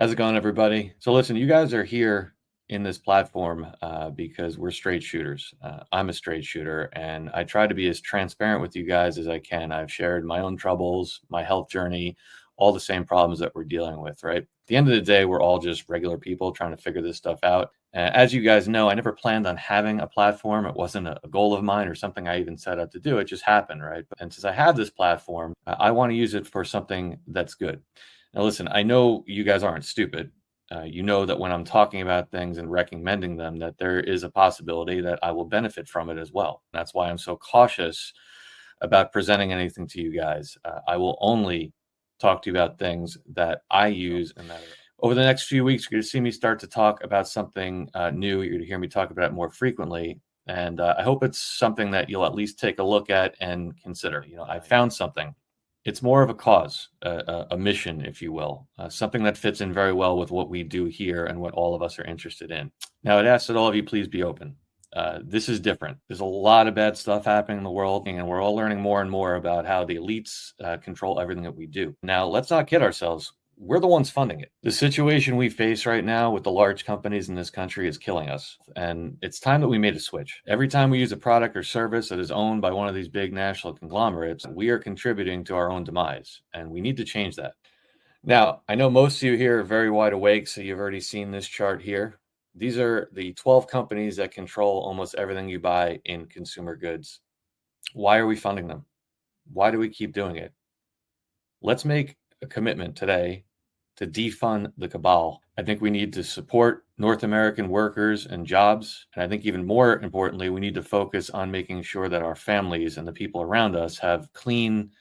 How's it going, everybody? So listen, you guys are here in this platform because we're straight shooters. I'm a straight shooter, and I try to be as transparent with you guys as I can. I've shared my own troubles, my health journey, all the same problems that we're dealing with, right? At the end of the day, we're all just regular people trying to figure this stuff out. As you guys know, I never planned on having a platform. It wasn't a goal of mine or something I even set out to do. It just happened, right? And since I have this platform, I want to use it for something that's good. Now, listen, I know you guys aren't stupid. You know that when I'm talking about things and recommending them, that there is a possibility that I will benefit from it as well. That's why I'm so cautious about presenting anything to you guys. I will only talk to you about things that I use and that over the next few weeks, you're going to see me start to talk about something new. You're going to hear me talk about it more frequently. And I hope it's something that you'll at least take a look at and consider. You know, I found something. It's more of a cause, a mission, if you will, something that fits in very well with what we do here and what all of us are interested in. Now, I'd ask that all of you please be open. This is different. There's a lot of bad stuff happening in the world, and we're all learning more and more about how the elites control everything that we do. Now, let's not kid ourselves. We're the ones funding it. The situation we face right now with the large companies in this country is killing us. And it's time that we made a switch. Every time we use a product or service that is owned by one of these big national conglomerates, we are contributing to our own demise. And we need to change that. Now, I know most of you here are very wide awake, so you've already seen this chart here. These are the 12 companies that control almost everything you buy in consumer goods. Why are we funding them? Why do we keep doing it? Let's make a commitment today to defund the cabal. I think we need to support North American workers and jobs. And I think even more importantly, we need to focus on making sure that our families and the people around us have clean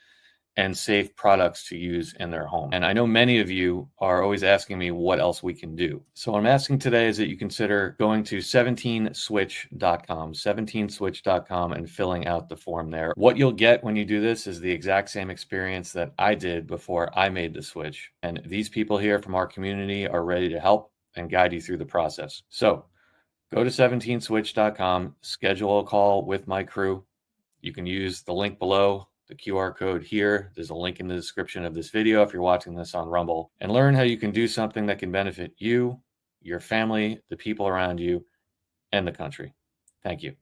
and safe products to use in their home. And I know many of you are always asking me what else we can do. So what I'm asking today is that you consider going to 17switch.com, 17switch.com, and filling out the form there. What you'll get when you do this is the exact same experience that I did before I made the switch. And these people here from our community are ready to help and guide you through the process. So go to 17switch.com, schedule a call with my crew. You can use the link below, the QR code here. There's a link in the description of this video if you're watching this on Rumble, and learn how you can do something that can benefit you, your family, the people around you, and the country. Thank you.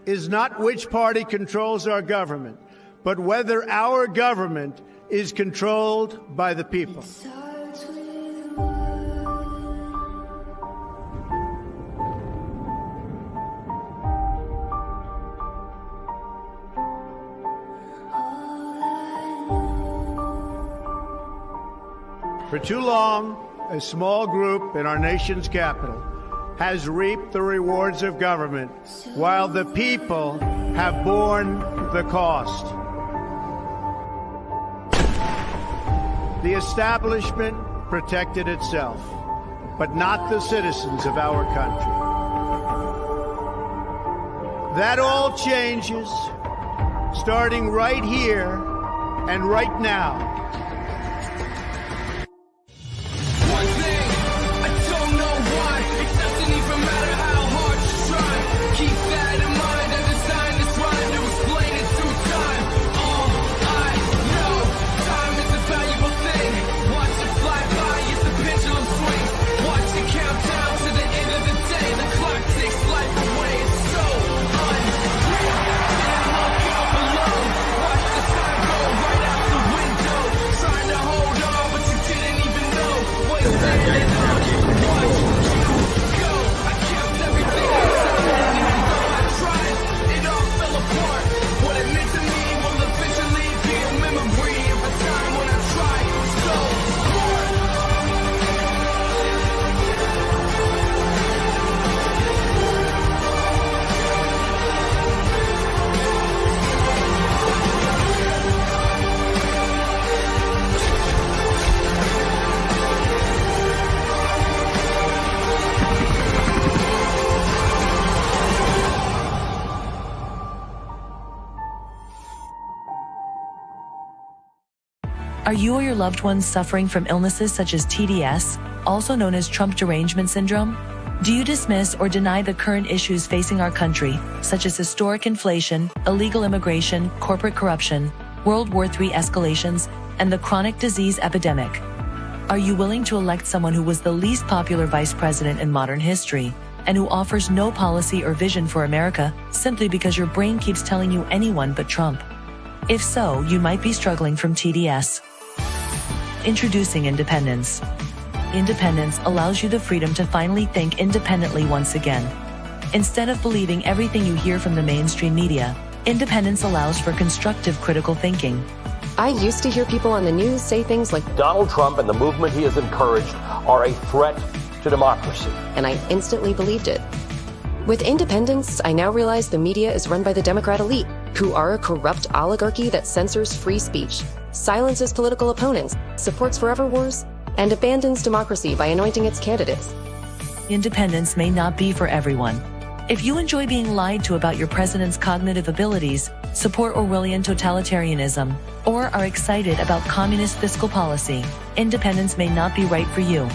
Is not which party controls our government, but whether our government is controlled by the people. For too long, a small group in our nation's capital has reaped the rewards of government, while the people have borne the cost. The establishment protected itself, but not the citizens of our country. That all changes, starting right here and right now. Are you or your loved ones suffering from illnesses such as TDS, also known as Trump derangement syndrome? Do you dismiss or deny the current issues facing our country, such as historic inflation, illegal immigration, corporate corruption, World War III escalations, and the chronic disease epidemic? Are you willing to elect someone who was the least popular vice president in modern history, and who offers no policy or vision for America simply because your brain keeps telling you anyone but Trump? If so, you might be struggling from TDS. Introducing independence. Independence allows you the freedom to finally think independently once again. Instead of believing everything you hear from the mainstream media, independence allows for constructive critical thinking. I used to hear people on the news say things like, Donald Trump and the movement he has encouraged are a threat to democracy. And I instantly believed it. With independence, I now realize the media is run by the Democrat elite, who are a corrupt oligarchy that censors free speech, silences political opponents, supports forever wars, and abandons democracy by anointing its candidates. Independence may not be for everyone. If you enjoy being lied to about your president's cognitive abilities, support Orwellian totalitarianism, or are excited about communist fiscal policy, independence may not be right for you.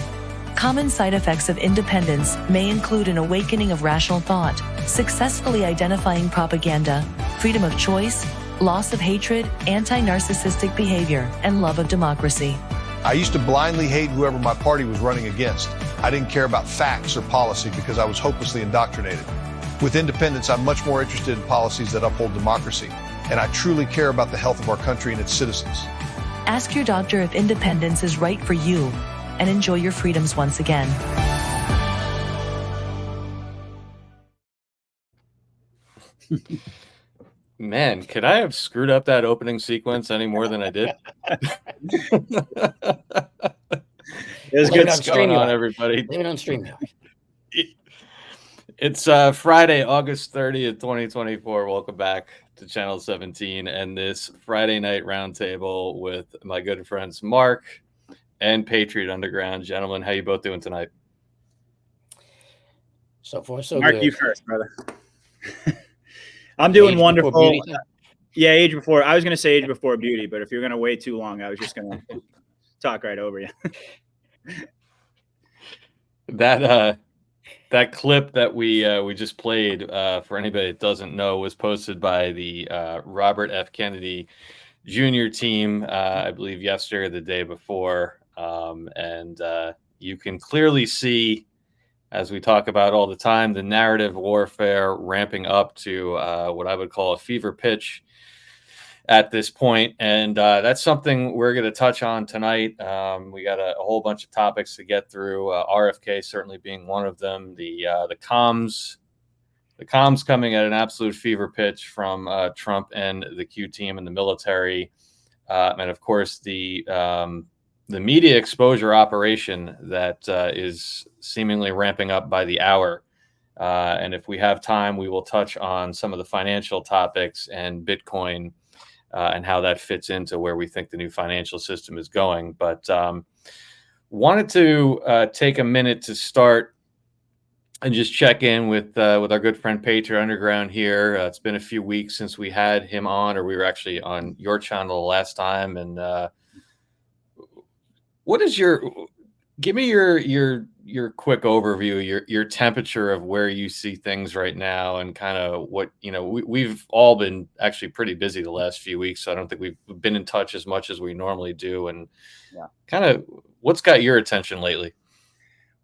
Common side effects of independence may include an awakening of rational thought, successfully identifying propaganda, freedom of choice, loss of hatred, anti-narcissistic behavior, and love of democracy. I used to blindly hate whoever my party was running against. I didn't care about facts or policy because I was hopelessly indoctrinated. With independence, I'm much more interested in policies that uphold democracy, and I truly care about the health of our country and its citizens. Ask your doctor if independence is right for you, and enjoy your freedoms once again. Man, could I have screwed up that opening sequence any more than I did? It was good. What's going on, everybody? Leave it on stream. It's Friday, August 30th, 2024. Welcome back to Channel 17 and this Friday night roundtable with my good friends Mark and Patriot Underground. Gentlemen, how you both doing tonight? So far, so Mark, good. you first, brother. I'm doing wonderful. Yeah, age before. I was going to say age before beauty, but if you're going to wait too long, I was just going to talk right over you. That clip that we just played, for anybody that doesn't know, was posted by the Robert F. Kennedy Jr. team, I believe yesterday or the day before. And you can clearly see, as we talk about all the time, the narrative warfare ramping up to what I would call a fever pitch at this point. And that's something we're going to touch on tonight. We got a whole bunch of topics to get through, RFK certainly being one of them. The comms coming at an absolute fever pitch from Trump and the Q team and the military. And of course, the media exposure operation that is seemingly ramping up by the hour. And if we have time, we will touch on some of the financial topics and Bitcoin and how that fits into where we think the new financial system is going. But wanted to take a minute to start and just check in with our good friend Patriot Underground here. It's been a few weeks since we had him on, or we were actually on your channel last time. And give me your quick overview, your temperature of where you see things right now, and kind of what, we've all been actually pretty busy the last few weeks. So I don't think we've been in touch as much as we normally do. And kind of what's got your attention lately?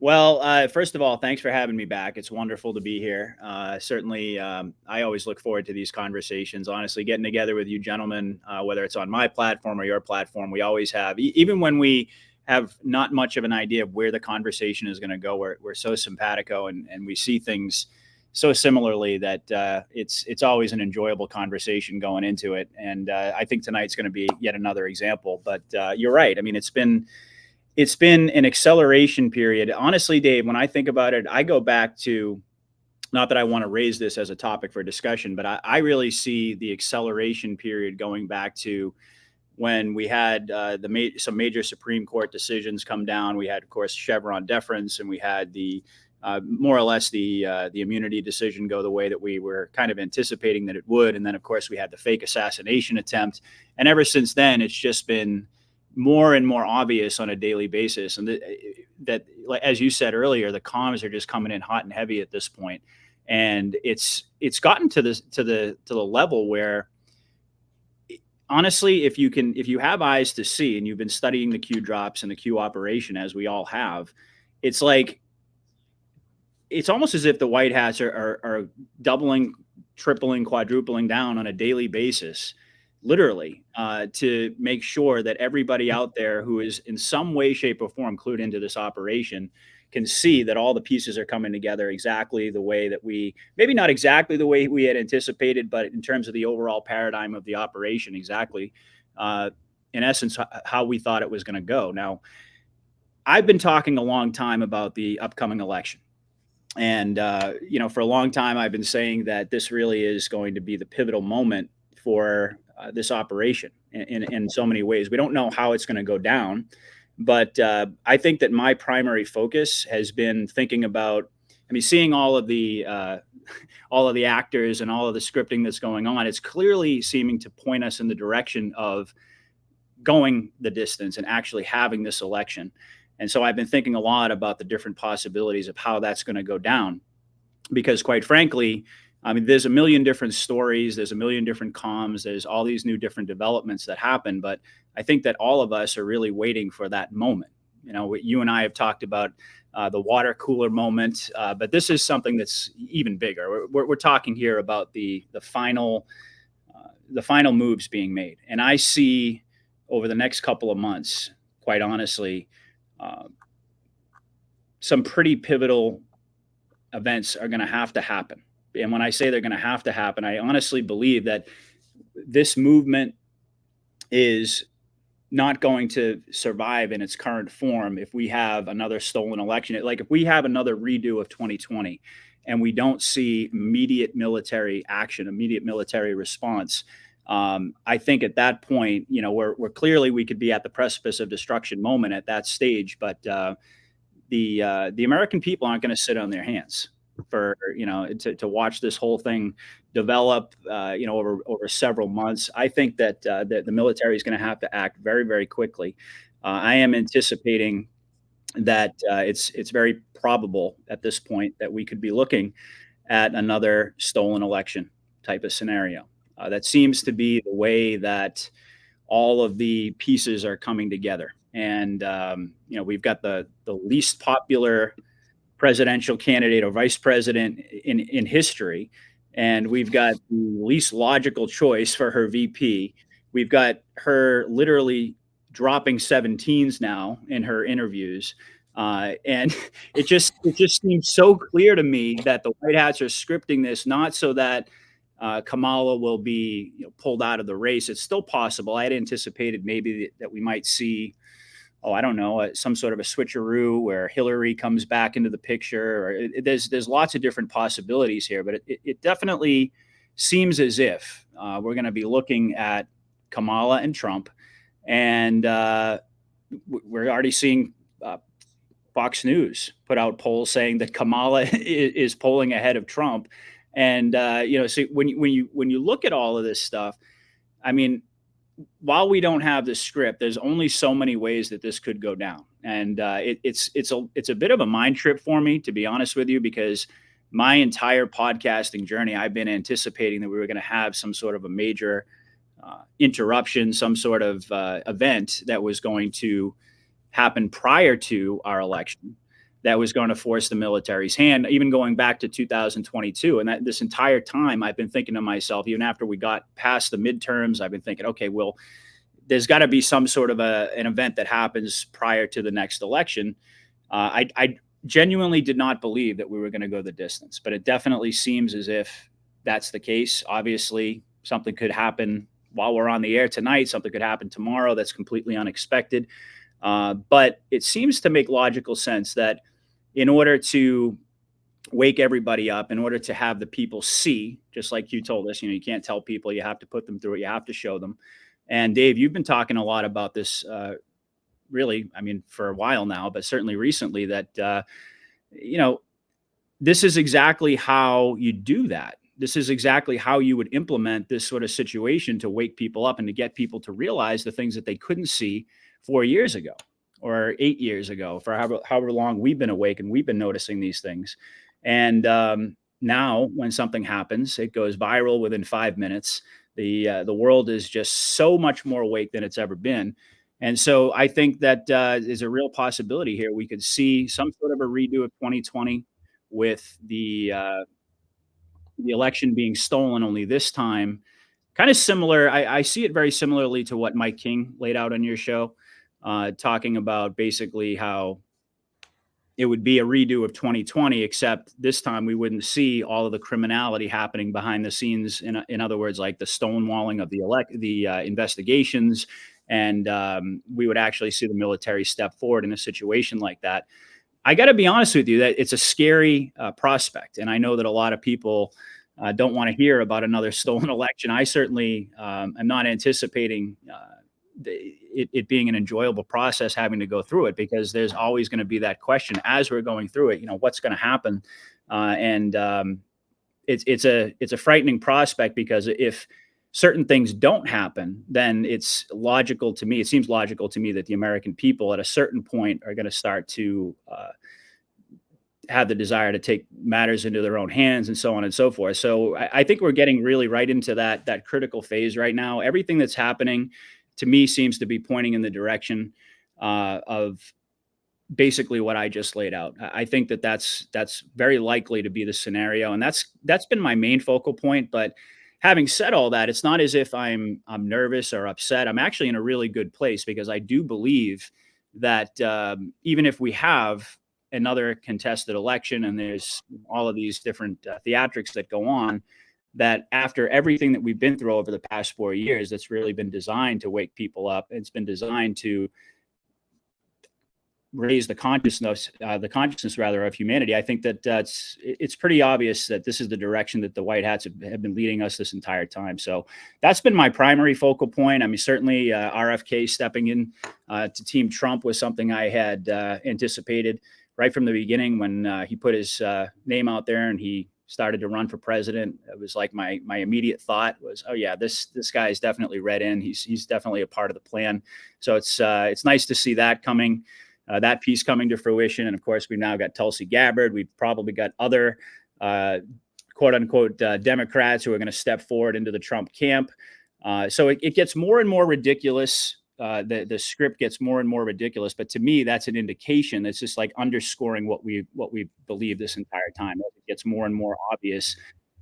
Well, first of all, thanks for having me back. It's wonderful to be here. Certainly, I always look forward to these conversations. Honestly, getting together with you gentlemen, whether it's on my platform or your platform, we always have, even when we have not much of an idea of where the conversation is going to go. We're so simpatico and we see things so similarly that it's always an enjoyable conversation going into it. And I think tonight's going to be yet another example. But you're right. I mean, it's been an acceleration period. Honestly, Dave, when I think about it, I go back to, not that I want to raise this as a topic for discussion, but I really see the acceleration period going back to when we had some major Supreme Court decisions come down. We had, of course, Chevron deference, and we had the more or less the immunity decision go the way that we were kind of anticipating that it would. And then, of course, we had the fake assassination attempt. And ever since then, it's just been more and more obvious on a daily basis. And that, like, as you said earlier, the comms are just coming in hot and heavy at this point. And it's gotten to the level where, honestly, if you have eyes to see, and you've been studying the Q drops and the Q operation, as we all have, it's like, it's almost as if the white hats are doubling, tripling, quadrupling down on a daily basis, literally, to make sure that everybody out there who is in some way, shape, or form clued into this operation can see that all the pieces are coming together exactly the way that maybe not exactly the way we had anticipated, but in terms of the overall paradigm of the operation, exactly, in essence, how we thought it was going to go. Now, I've been talking a long time about the upcoming election. And, for a long time, I've been saying that this really is going to be the pivotal moment for this operation in so many ways. We don't know how it's going to go down, but I think that my primary focus has been thinking about, seeing all of the actors and all of the scripting that's going on. It's clearly seeming to point us in the direction of going the distance and actually having this election. And so I've been thinking a lot about the different possibilities of how that's going to go down, because quite frankly, there's a million different stories, there's a million different comms, there's all these new different developments that happen. But I think that all of us are really waiting for that moment. You and I have talked about the water cooler moment, but this is something that's even bigger. We're talking here about the final moves being made. And I see over the next couple of months, quite honestly, some pretty pivotal events are going to have to happen. And when I say they're going to have to happen, I honestly believe that this movement is not going to survive in its current form if we have another stolen election. Like, if we have another redo of 2020 and we don't see immediate military action, immediate military response, I think at that point, we're clearly, we could be at the precipice of destruction moment at that stage. But the American people aren't going to sit on their hands for to watch this whole thing develop over several months. I think that the military is going to have to act very, very quickly. I am anticipating that it's very probable at this point that we could be looking at another stolen election type of scenario. That seems to be the way that all of the pieces are coming together. And, we've got the least popular presidential candidate or vice president in history. And we've got the least logical choice for her VP. We've got her literally dropping 17s now in her interviews. And it just seems so clear to me that the White Hats are scripting this, not so that Kamala will be pulled out of the race. It's still possible. I had anticipated maybe that we might see, some sort of a switcheroo where Hillary comes back into the picture. Or there's lots of different possibilities here, but it definitely seems as if we're going to be looking at Kamala and Trump, and we're already seeing Fox News put out polls saying that Kamala is polling ahead of Trump. And, so when you look at all of this stuff, while we don't have the script, there's only so many ways that this could go down. And it's a bit of a mind trip for me, to be honest with you, because my entire podcasting journey, I've been anticipating that we were going to have some sort of a major interruption, some sort of event that was going to happen prior to our election, that was going to force the military's hand, even going back to 2022. And this entire time, I've been thinking to myself, even after we got past the midterms, I've been thinking, okay, well, there's got to be some sort of an event that happens prior to the next election. I genuinely did not believe that we were going to go the distance, but it definitely seems as if that's the case. Obviously, something could happen while we're on the air tonight. Something could happen tomorrow that's completely unexpected. But it seems to make logical sense that in order to wake everybody up, in order to have the people see, just like you told us, you can't tell people, you have to put them through it, you have to show them. And Dave, you've been talking a lot about this, really, for a while now, but certainly recently, that, this is exactly how you do that. This is exactly how you would implement this sort of situation to wake people up and to get people to realize the things that they couldn't see 4 years ago or 8 years ago, for however long we've been awake and we've been noticing these things. And now when something happens, it goes viral within 5 minutes. The world is just so much more awake than it's ever been. And so I think that is a real possibility here. We could see some sort of a redo of 2020 with the election being stolen, only this time kind of similar. I see it very similarly to what Mike King laid out on your show, talking about basically how it would be a redo of 2020, except this time we wouldn't see all of the criminality happening behind the scenes. In other words, like the stonewalling of the investigations, and we would actually see the military step forward in a situation like that. I got to be honest with you that it's a scary prospect, and I know that a lot of people don't want to hear about another stolen election. I certainly am not anticipating it being an enjoyable process having to go through it, because there's always going to be that question as we're going through it, what's going to happen. And it's a frightening prospect, because if certain things don't happen, then it's logical to me. It seems logical to me that the American people at a certain point are going to start to have the desire to take matters into their own hands and so on and so forth. So I think we're getting really right into that critical phase right now. Everything that's happening to me seems to be pointing in the direction of basically what I just laid out. I think that that's very likely to be the scenario, and that's been my main focal point. But having said all that, it's not as if I'm nervous or upset. I'm actually in a really good place, because I do believe that even if we have another contested election and there's all of these different theatrics that go on, that after everything that we've been through over the past 4 years, that's really been designed to wake people up. It's been designed to raise the consciousness rather of humanity. I think that it's pretty obvious that this is the direction that the White Hats have been leading us this entire time. So that's been my primary focal point. I mean, certainly RFK stepping in to Team Trump was something I had anticipated right from the beginning when he put his name out there and he started to run for president. It was like my immediate thought was, oh yeah, this guy is definitely read in. He's definitely a part of the plan. So it's nice to see that coming. That piece coming to fruition. And of course, we've now got Tulsi Gabbard. We've probably got other quote unquote Democrats who are going to step forward into the Trump camp. So it gets more and more ridiculous. The script gets more and more ridiculous. But to me, that's an indication. That's just like underscoring what we believe this entire time. As it gets more and more obvious,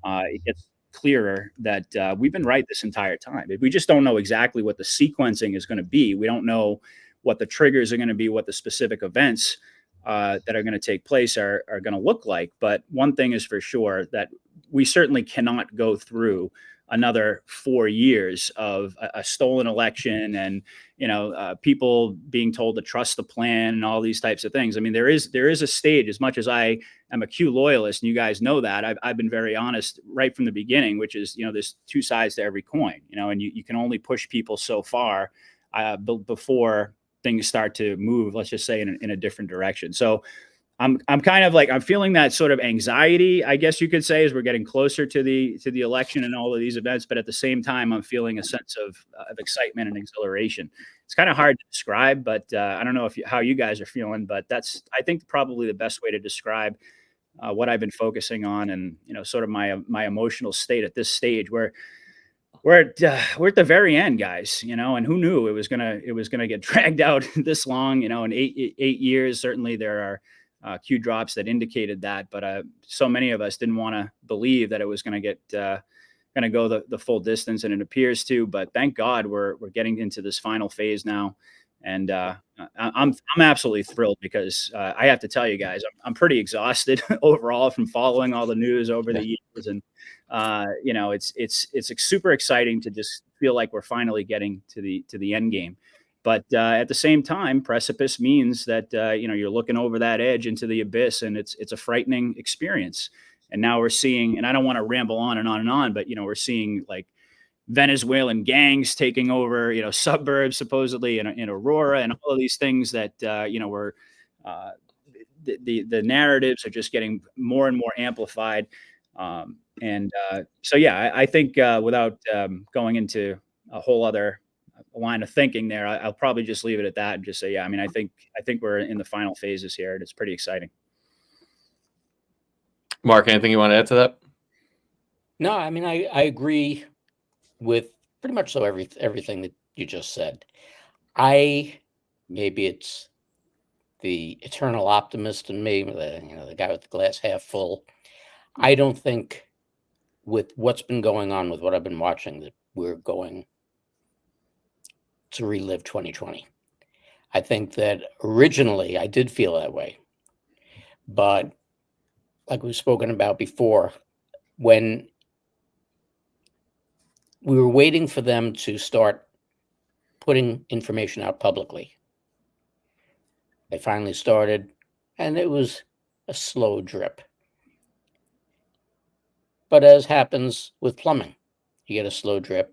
it gets clearer that we've been right this entire time. We just don't know exactly what the sequencing is going to be. We don't know what the triggers are going to be, what the specific events that are going to take place are going to look like. But one thing is for sure, that we certainly cannot go through another 4 years of a stolen election and, people being told to trust the plan and all these types of things. I mean, there is a stage, as much as I am a Q loyalist, and you guys know that, I've been very honest right from the beginning, which is, there's two sides to every coin, and you can only push people so far before things start to move, let's just say, in a different direction. So I'm kind of like, I'm feeling that sort of anxiety, I guess you could say, as we're getting closer to the election and all of these events. But at the same time, I'm feeling a sense of excitement and exhilaration. It's kind of hard to describe, but I don't know how you guys are feeling, but that's, I think, probably the best way to describe what I've been focusing on, and, sort of my emotional state at this stage, where we're at the very end, guys, and who knew it was gonna get dragged out this long, in eight years. Certainly there are Q drops that indicated that, but so many of us didn't want to believe that it was going to go the full distance, and it appears to. But thank God we're getting into this final phase now, and I'm absolutely thrilled, because I have to tell you guys, I'm pretty exhausted overall from following all the news over the years, and it's super exciting to just feel like we're finally getting to the end game. But at the same time, precipice means that you're looking over that edge into the abyss, and it's a frightening experience. And now we're seeing, and I don't want to ramble on and on and on, but we're seeing like Venezuelan gangs taking over, suburbs supposedly in Aurora, and all of these things that were the narratives are just getting more and more amplified. So yeah, I think without going into a whole other line of thinking there, I'll probably just leave it at that and just say, yeah, I mean, I think we're in the final phases here, and it's pretty exciting. Mark, anything you want to add to that? No, I mean, I agree with pretty much so everything that you just said. Maybe it's the eternal optimist in me, the guy with the glass half full. I don't think with what's been going on with what I've been watching that we're going to relive 2020. I think that originally I did feel that way, but like we've spoken about before, when we were waiting for them to start putting information out publicly, they finally started, and it was a slow drip. But as happens with plumbing, you get a slow drip,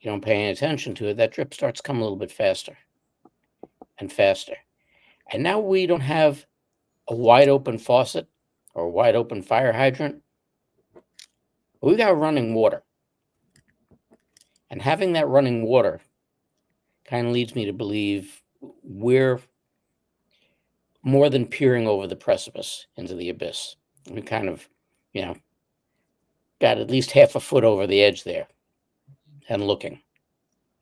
you don't pay any attention to it, that drip starts coming a little bit faster and faster. And now we don't have a wide open faucet or a wide open fire hydrant. We got running water. And having that running water kind of leads me to believe we're more than peering over the precipice into the abyss. We kind of, got at least half a foot over the edge there and looking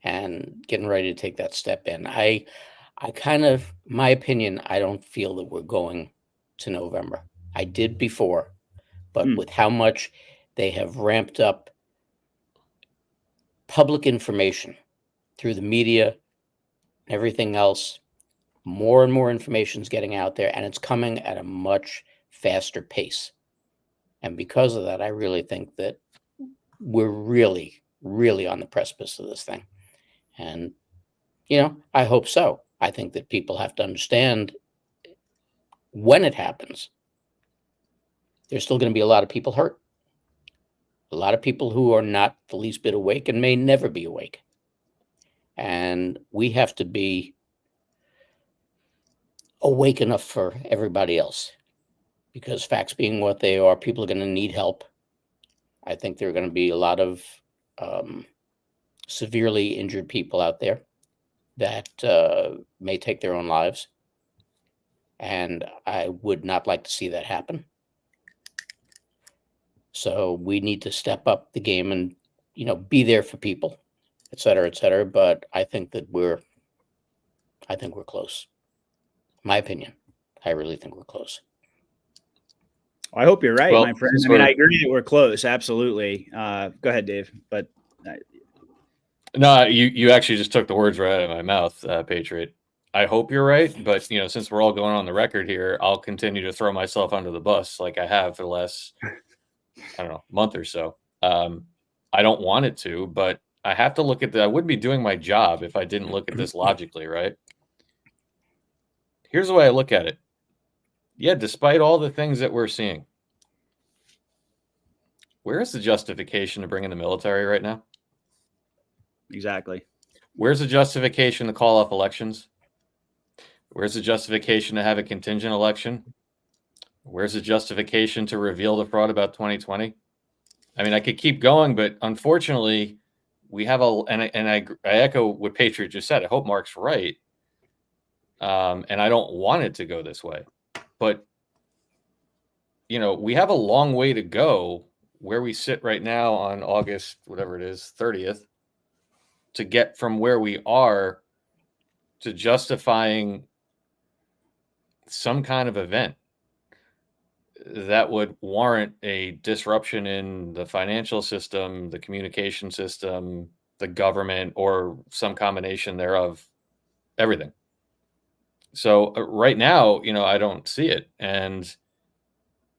and getting ready to take that step in. I kind of, my opinion, I don't feel that we're going to November. I did before, but with how much they have ramped up public information through the media and everything else, more and more information is getting out there, and it's coming at a much faster pace. And because of that, I really think that we're really, really on the precipice of this thing. And, I hope so. I think that people have to understand when it happens, there's still going to be a lot of people hurt. A lot of people who are not the least bit awake and may never be awake. And we have to be awake enough for everybody else, because facts being what they are, people are going to need help. I think there are going to be a lot of severely injured people out there that may take their own lives. And I would not like to see that happen. So we need to step up the game and, be there for people, et cetera, et cetera. But I think that we're close. My opinion. I really think we're close. I hope you're right, my friend. I mean, I agree that we're close. Absolutely. Go ahead, Dave. But no, you actually just took the words right out of my mouth, Patriot. I hope you're right, but since we're all going on the record here, I'll continue to throw myself under the bus like I have for the last, month or so. I don't want it to, but I have to look at I wouldn't be doing my job if I didn't look at this logically, right? Here's the way I look at it. Yeah, despite all the things that we're seeing, where is the justification to bring in the military right now? Exactly. Where's the justification to call off elections? Where's the justification to have a contingent election? Where's the justification to reveal the fraud about 2020? I mean, I could keep going, but unfortunately, we have I echo what Patriot just said. I hope Mark's right. And I don't want it to go this way. But, we have a long way to go where we sit right now on August, whatever it is, 30th, to get from where we are to justifying some kind of event that would warrant a disruption in the financial system, the communication system, the government, or some combination thereof, everything. So right now, I don't see it. And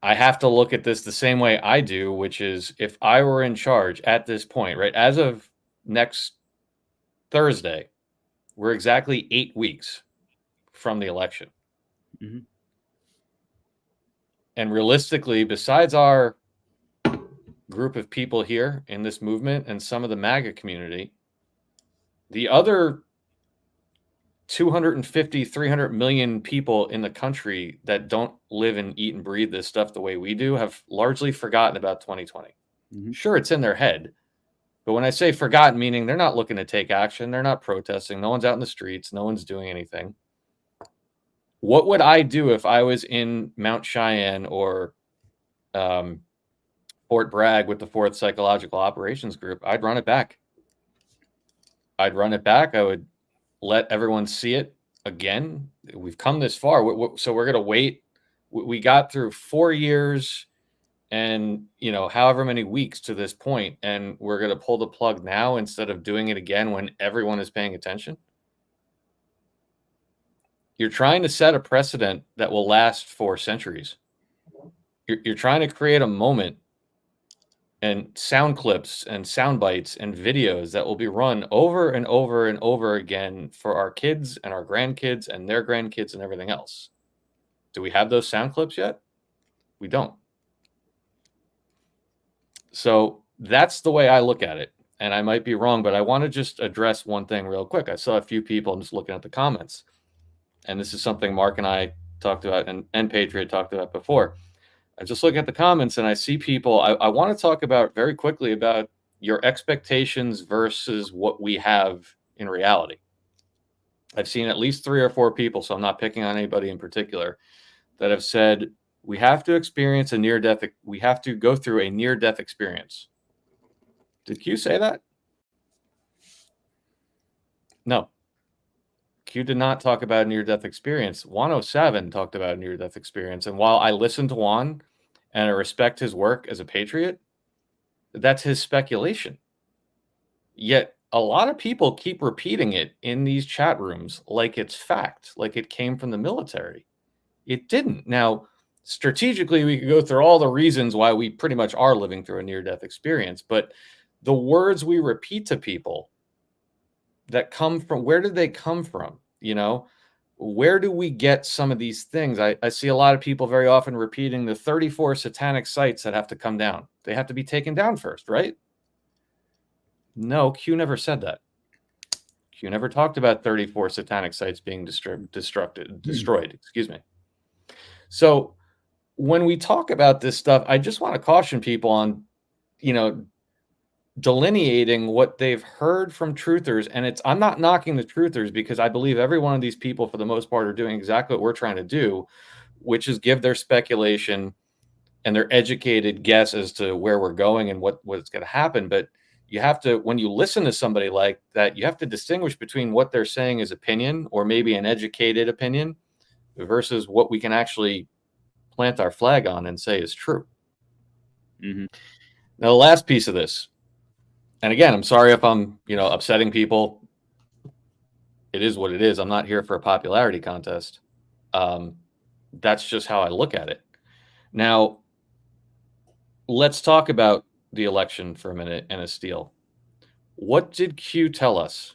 I have to look at this the same way I do, which is if I were in charge at this point, right, as of next Thursday, we're exactly 8 weeks from the election. Mm-hmm. And realistically, besides our group of people here in this movement and some of the MAGA community, the other 250, 300 million people in the country that don't live and eat and breathe this stuff the way we do have largely forgotten about 2020. Mm-hmm. Sure, it's in their head, But when I say forgotten, meaning they're not looking to take action, they're not protesting, no one's out in the streets, no one's doing anything. What would I do if I was in Mount Cheyenne or Fort Bragg with the 4th Psychological Operations Group? I'd run it back. I would let everyone see it again. We've come this far, so we're going to wait. We got through 4 years and, however many weeks to this point, and we're going to pull the plug now instead of doing it again when everyone is paying attention. You're trying to set a precedent that will last for centuries. You're trying to create a moment and sound clips and sound bites and videos that will be run over and over and over again for our kids and our grandkids and their grandkids and everything else. Do we have those sound clips yet? We don't. So that's the way I look at it. And I might be wrong, but I want to just address one thing real quick. I saw a few people, I'm just looking at the comments. And this is something Mark and I talked about and Patriot talked about before. I just look at the comments and I see people. I want to talk about very quickly about your expectations versus what we have in reality. I've seen at least 3 or 4 people, so I'm not picking on anybody in particular, that have said we have to experience a near-death. We have to go through a near-death experience. Did Q say that? No. Q did not talk about a near-death experience. 107 talked about a near-death experience. And while I listen to Juan and I respect his work as a patriot, that's his speculation. Yet a lot of people keep repeating it in these chat rooms like it's fact, like it came from the military. It didn't. Now, strategically, we could go through all the reasons why we pretty much are living through a near-death experience, but the words we repeat to people that come from, where did they come from? Where do we get some of these things? I see a lot of people very often repeating the 34 satanic sites that have to come down. They have to be taken down first, right? No, Q never said that. Q never talked about 34 satanic sites being destroyed. Excuse me. So when we talk about this stuff, I just want to caution people on, delineating what they've heard from truthers. And I'm not knocking the truthers, because I believe every one of these people, for the most part, are doing exactly what we're trying to do, which is give their speculation and their educated guess as to where we're going and what's going to happen. But you have to, when you listen to somebody like that, you have to distinguish between what they're saying is opinion, or maybe an educated opinion, versus what we can actually plant our flag on and say is true. Mm-hmm. Now, the last piece of this, and again, I'm sorry if I'm, upsetting people. It is what it is. I'm not here for a popularity contest. That's just how I look at it. Now, let's talk about the election for a minute and a steal. What did Q tell us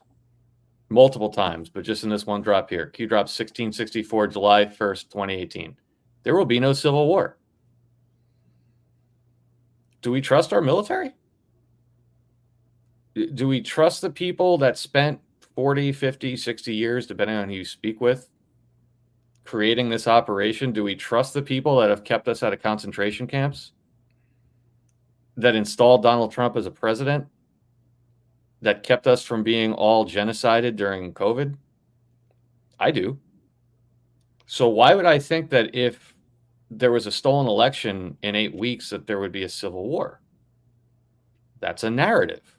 multiple times, but just in this one drop here? Q dropped 1664, July 1st, 2018. There will be no civil war. Do we trust our military? Do we trust the people that spent 40, 50, 60 years, depending on who you speak with, creating this operation? Do we trust the people that have kept us out of concentration camps, that installed Donald Trump as a president, that kept us from being all genocided during COVID? I do. So why would I think that if there was a stolen election in 8 weeks that there would be a civil war? That's a narrative.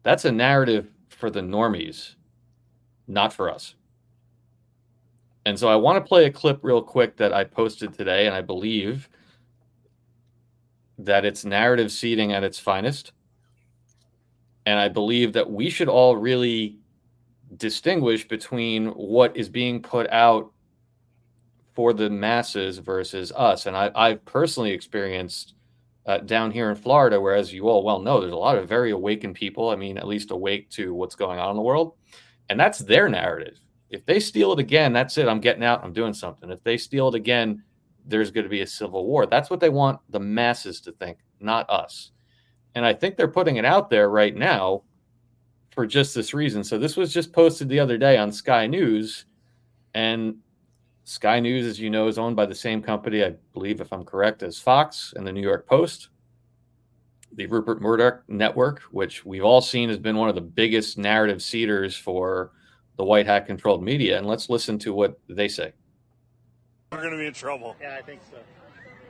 That's a narrative for the normies, not for us. And so I want to play a clip real quick that I posted today, and I believe that it's narrative seeding at its finest. And I believe that we should all really distinguish between what is being put out for the masses versus us. And I've personally experienced down here in Florida, where, as you all well know, there's a lot of very awakened people. I mean, at least awake to what's going on in the world. And that's their narrative. If they steal it again, that's it. I'm getting out. I'm doing something. If they steal it again, there's going to be a civil war. That's what they want the masses to think, not us. And I think they're putting it out there right now for just this reason. So this was just posted the other day on Sky News. And Sky News, as you know, is owned by the same company, I believe, if I'm correct, as Fox and the New York Post. the Rupert Murdoch network, which we've all seen has been one of the biggest narrative seeders for the white hat controlled media. And let's listen to what they say. We're going to be in trouble. Yeah, I think so.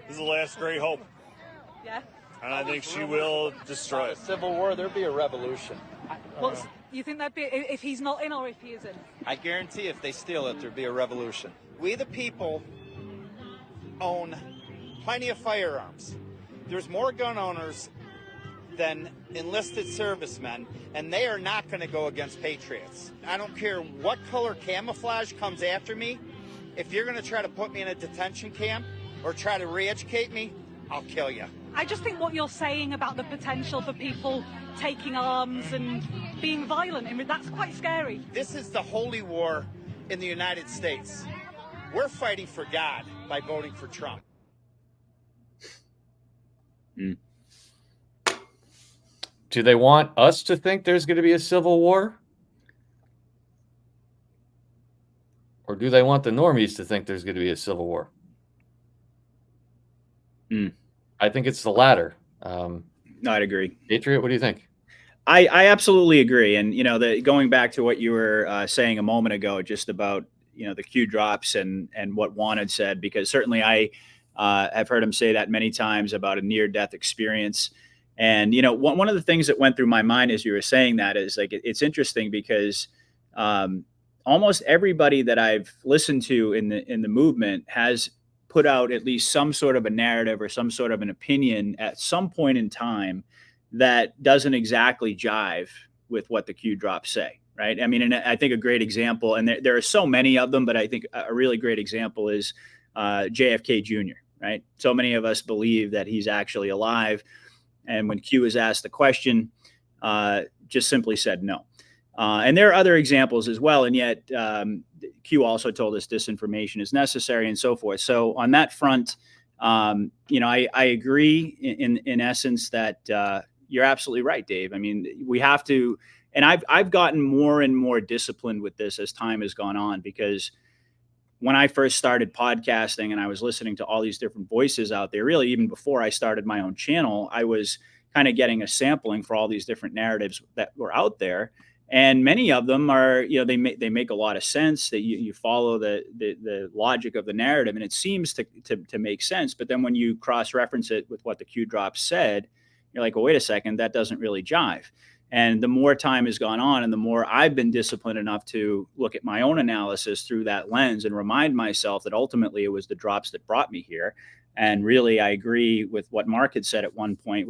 This is the last great hope. Yeah. And I think she will destroy it. Civil war, there'd be a revolution. You think that'd be if he's not in or if he is in? I guarantee if they steal it, there'd be a revolution. We the people own plenty of firearms. There's more gun owners than enlisted servicemen, and they are not going to go against patriots. I don't care what color camouflage comes after me. If you're going to try to put me in a detention camp or try to re-educate me, I'll kill you. I just think what you're saying about the potential for people taking arms and being violent, that's quite scary. This is the holy war in the United States. We're fighting for God by voting for Trump. Do they want us to think there's going to be a civil war? Or do they want the normies to think there's going to be a civil war? I think it's the latter. No, I'd agree. Patriot, what do you think? I absolutely agree. And, going back to what you were saying a moment ago, just about, the Q drops and what Juan had said, because certainly I have heard him say that many times about a near-death experience. And, one of the things that went through my mind as you were saying that is like, it's interesting because almost everybody that I've listened to in the movement has put out at least some sort of a narrative or some sort of an opinion at some point in time that doesn't exactly jive with what the Q drops say, right? I mean, and I think a great example, and there are so many of them, but I think a really great example is JFK Jr., right? So many of us believe that he's actually alive. And when Q was asked the question, just simply said no. And there are other examples as well. And yet Q also told us disinformation is necessary and so forth. So on that front, I agree in essence that you're absolutely right, Dave. I mean, we have to, and I've gotten more and more disciplined with this as time has gone on, because when I first started podcasting and I was listening to all these different voices out there, really even before I started my own channel, I was kind of getting a sampling for all these different narratives that were out there. And many of them are, they make a lot of sense, that you follow the logic of the narrative, and it seems to make sense. But then when you cross-reference it with what the Q drop said, you're like, well, wait a second, that doesn't really jive. And the more time has gone on and the more I've been disciplined enough to look at my own analysis through that lens and remind myself that ultimately it was the drops that brought me here. And really, I agree with what Mark had said at one point,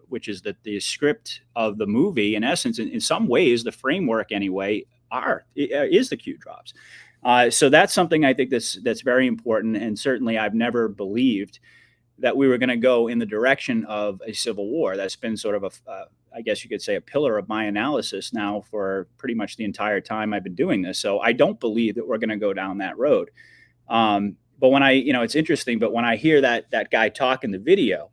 which is that the script of the movie, in essence, in some ways, the framework anyway, is the Q drops. So that's something I think that's very important. And certainly I've never believed that we were going to go in the direction of a civil war. That's been sort of I guess you could say, a pillar of my analysis now for pretty much the entire time I've been doing this. So I don't believe that we're going to go down that road. But when it's interesting, but when I hear that guy talk in the video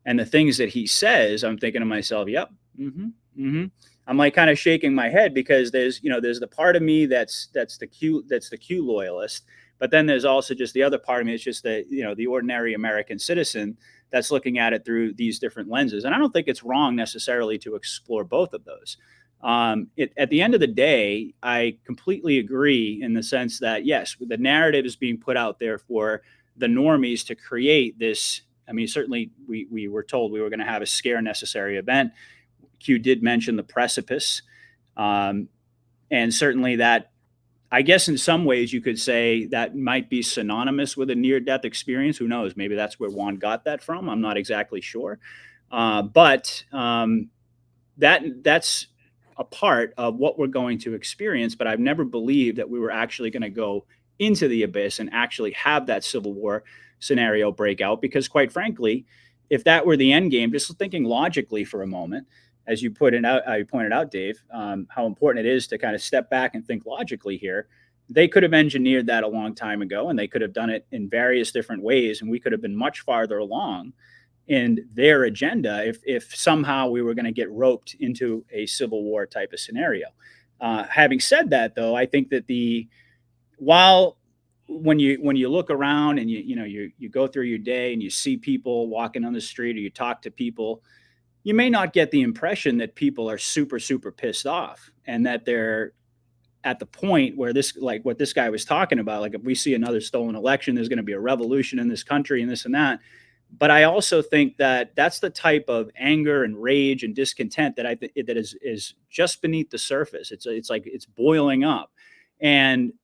and the things that he says, I'm thinking to myself, yep. I'm like kind of shaking my head, because there's the part of me that's the Q loyalist. But then there's also just the other part of me. It's just the ordinary American citizen that's looking at it through these different lenses. And I don't think it's wrong necessarily to explore both of those. At the end of the day, I completely agree in the sense that, yes, the narrative is being put out there for the normies to create this. I mean, certainly we were told we were going to have a scare necessary event. Q did mention the precipice. And certainly that, I guess in some ways you could say that might be synonymous with a near-death experience. Who knows? Maybe that's where Juan got that from. I'm not exactly sure. But that's a part of what we're going to experience. But I've never believed that we were actually going to go into the abyss and actually have that civil war scenario break out. Because quite frankly, if that were the end game, just thinking logically for a moment, as you pointed out, Dave, how important it is to kind of step back and think logically here. They could have engineered that a long time ago, and they could have done it in various different ways, and we could have been much farther along in their agenda if somehow we were going to get roped into a civil war type of scenario. Having said that, though, I think that when you look around and you go through your day and you see people walking on the street or you talk to people, you may not get the impression that people are super, super pissed off and that they're at the point where this, like what this guy was talking about, like if we see another stolen election, there's going to be a revolution in this country and this and that. But I also think that that's the type of anger and rage and discontent that I think that is just beneath the surface. It's like it's boiling up. And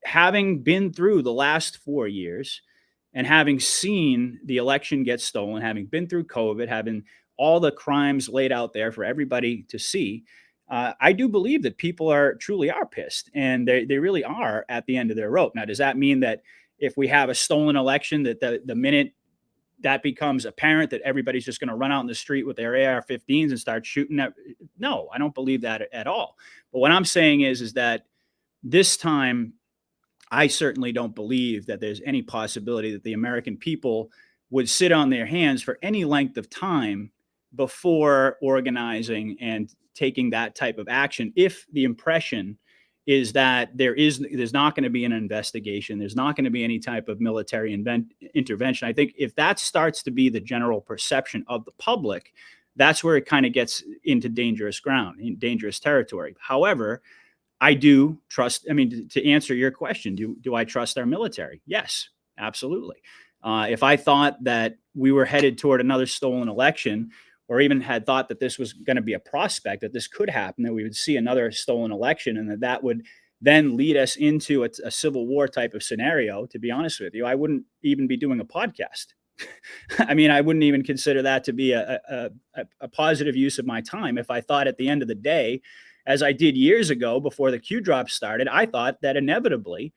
having been through the last 4 years and having seen the election get stolen, having been through COVID, having all the crimes laid out there for everybody to see, I do believe that people truly are pissed, and they really are at the end of their rope. Now, does that mean that if we have a stolen election, that the minute that becomes apparent that everybody's just going to run out in the street with their AR-15s and start shooting at? No, I don't believe that at all. But what I'm saying is that this time, I certainly don't believe that there's any possibility that the American people would sit on their hands for any length of time before organizing and taking that type of action. If the impression is that there's not going to be an investigation, there's not going to be any type of military intervention. I think if that starts to be the general perception of the public, that's where it kind of gets into dangerous ground, in dangerous territory. However, I do trust, I mean, to answer your question, do I trust our military? Yes, absolutely. If I thought that we were headed toward another stolen election, or even had thought that this was going to be a prospect, that this could happen, that we would see another stolen election, and that would then lead us into a civil war type of scenario, to be honest with you, I wouldn't even be doing a podcast. I mean, I wouldn't even consider that to be a positive use of my time if I thought at the end of the day, as I did years ago before the Q drop started, I thought that inevitably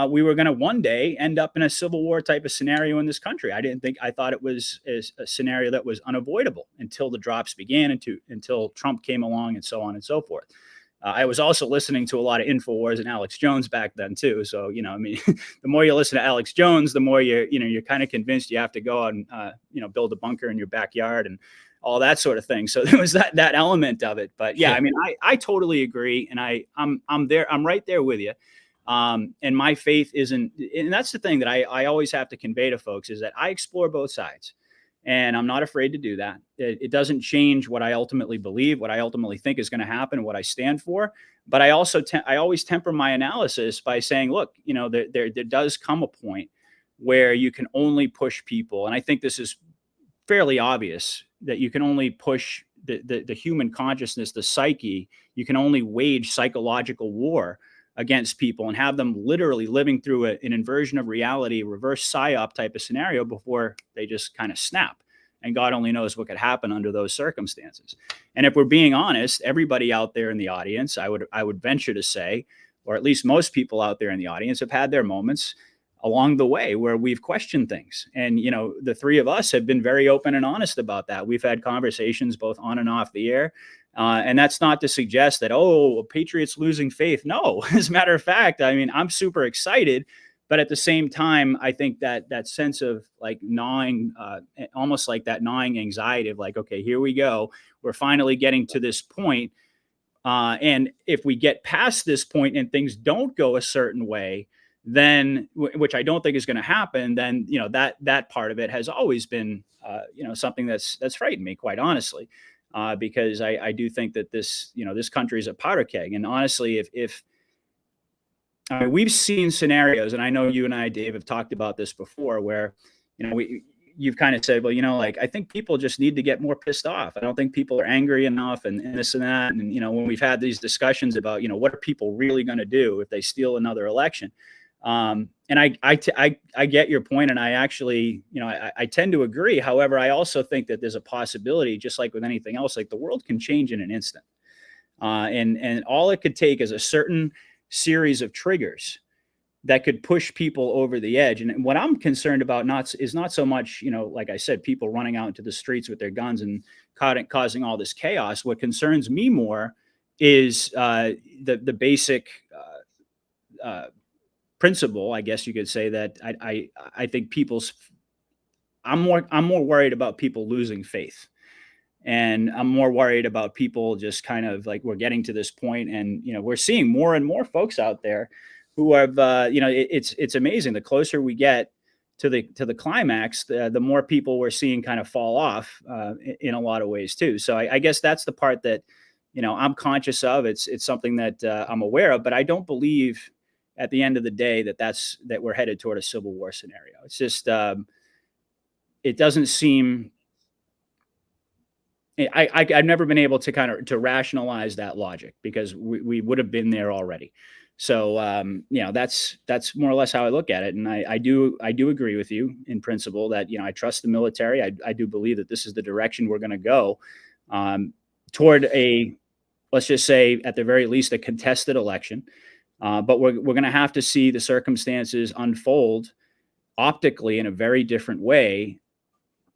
we were going to one day end up in a civil war type of scenario in this country. I thought it was a scenario that was unavoidable until the drops began, until Trump came along, and so on and so forth. I was also listening to a lot of InfoWars and Alex Jones back then too. So, you know, I mean, the more you listen to Alex Jones, the more you're kind of convinced you have to go out and, build a bunker in your backyard and all that sort of thing. So there was that element of it. But yeah, I mean, I totally agree. And I'm right there with you. And my faith isn't, and that's the thing that I always have to convey to folks, is that I explore both sides, and I'm not afraid to do that. It doesn't change what I ultimately believe, what I ultimately think is going to happen, what I stand for. But I also, I always temper my analysis by saying, look, there does come a point where you can only push people. And I think this is fairly obvious, that you can only push the human consciousness, the psyche. You can only wage psychological war against people and have them literally living through an inversion of reality, reverse psyop type of scenario before they just kind of snap. And God only knows what could happen under those circumstances. And if we're being honest, everybody out there in the audience, I would venture to say, or at least most people out there in the audience, have had their moments along the way where we've questioned things. And, the three of us have been very open and honest about that. We've had conversations both on and off the air. And that's not to suggest that, Patriots losing faith. No, as a matter of fact, I mean, I'm super excited. But at the same time, I think that sense of like gnawing, almost like that gnawing anxiety of like, okay, here we go. We're finally getting to this point. And if we get past this point and things don't go a certain way, then, which I don't think is going to happen, then, that part of it has always been, something that's frightened me, quite honestly. Because I do think that this country is a powder keg. And honestly, if we've seen scenarios, and I know you and I, Dave, have talked about this before, where, you've kind of said, well, I think people just need to get more pissed off. I don't think people are angry enough and this and that. And, when we've had these discussions about, what are people really going to do if they steal another election? And I get your point, and I actually, I tend to agree. However, I also think that there's a possibility, just like with anything else, like the world can change in an instant. And all it could take is a certain series of triggers that could push people over the edge. And what I'm concerned about is not so much, like I said, people running out into the streets with their guns and causing all this chaos. What concerns me more is the basic principle, I guess you could say, that I think I'm more worried about people losing faith. And I'm more worried about people just kind of like, we're getting to this point, and, we're seeing more and more folks out there who have, it's amazing. The closer we get to the climax, the more people we're seeing kind of fall off in a lot of ways too. So I guess that's the part that, I'm conscious of. It's something that I'm aware of, but I don't believe at the end of the day that we're headed toward a civil war scenario. It's just it doesn't seem. I've never been able to to rationalize that logic, because we would have been there already. So that's more or less how I look at it, and I do agree with you in principle that I trust the military. I do believe that this is the direction we're going to go toward a, let's just say at the very least, a contested election. But we're going to have to see the circumstances unfold optically in a very different way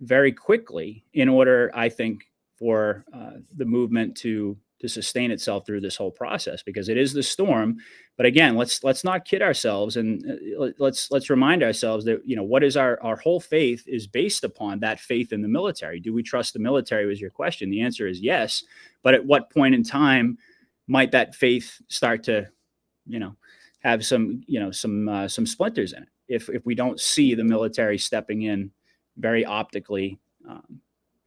very quickly in order, I think, for the movement to sustain itself through this whole process, because it is the storm. But again, let's not kid ourselves, and let's remind ourselves that what is our whole faith is based upon that faith in the military. Do we trust the military, was your question. The answer is yes, but at what point in time might that faith start to have some splinters in it if we don't see the military stepping in very optically,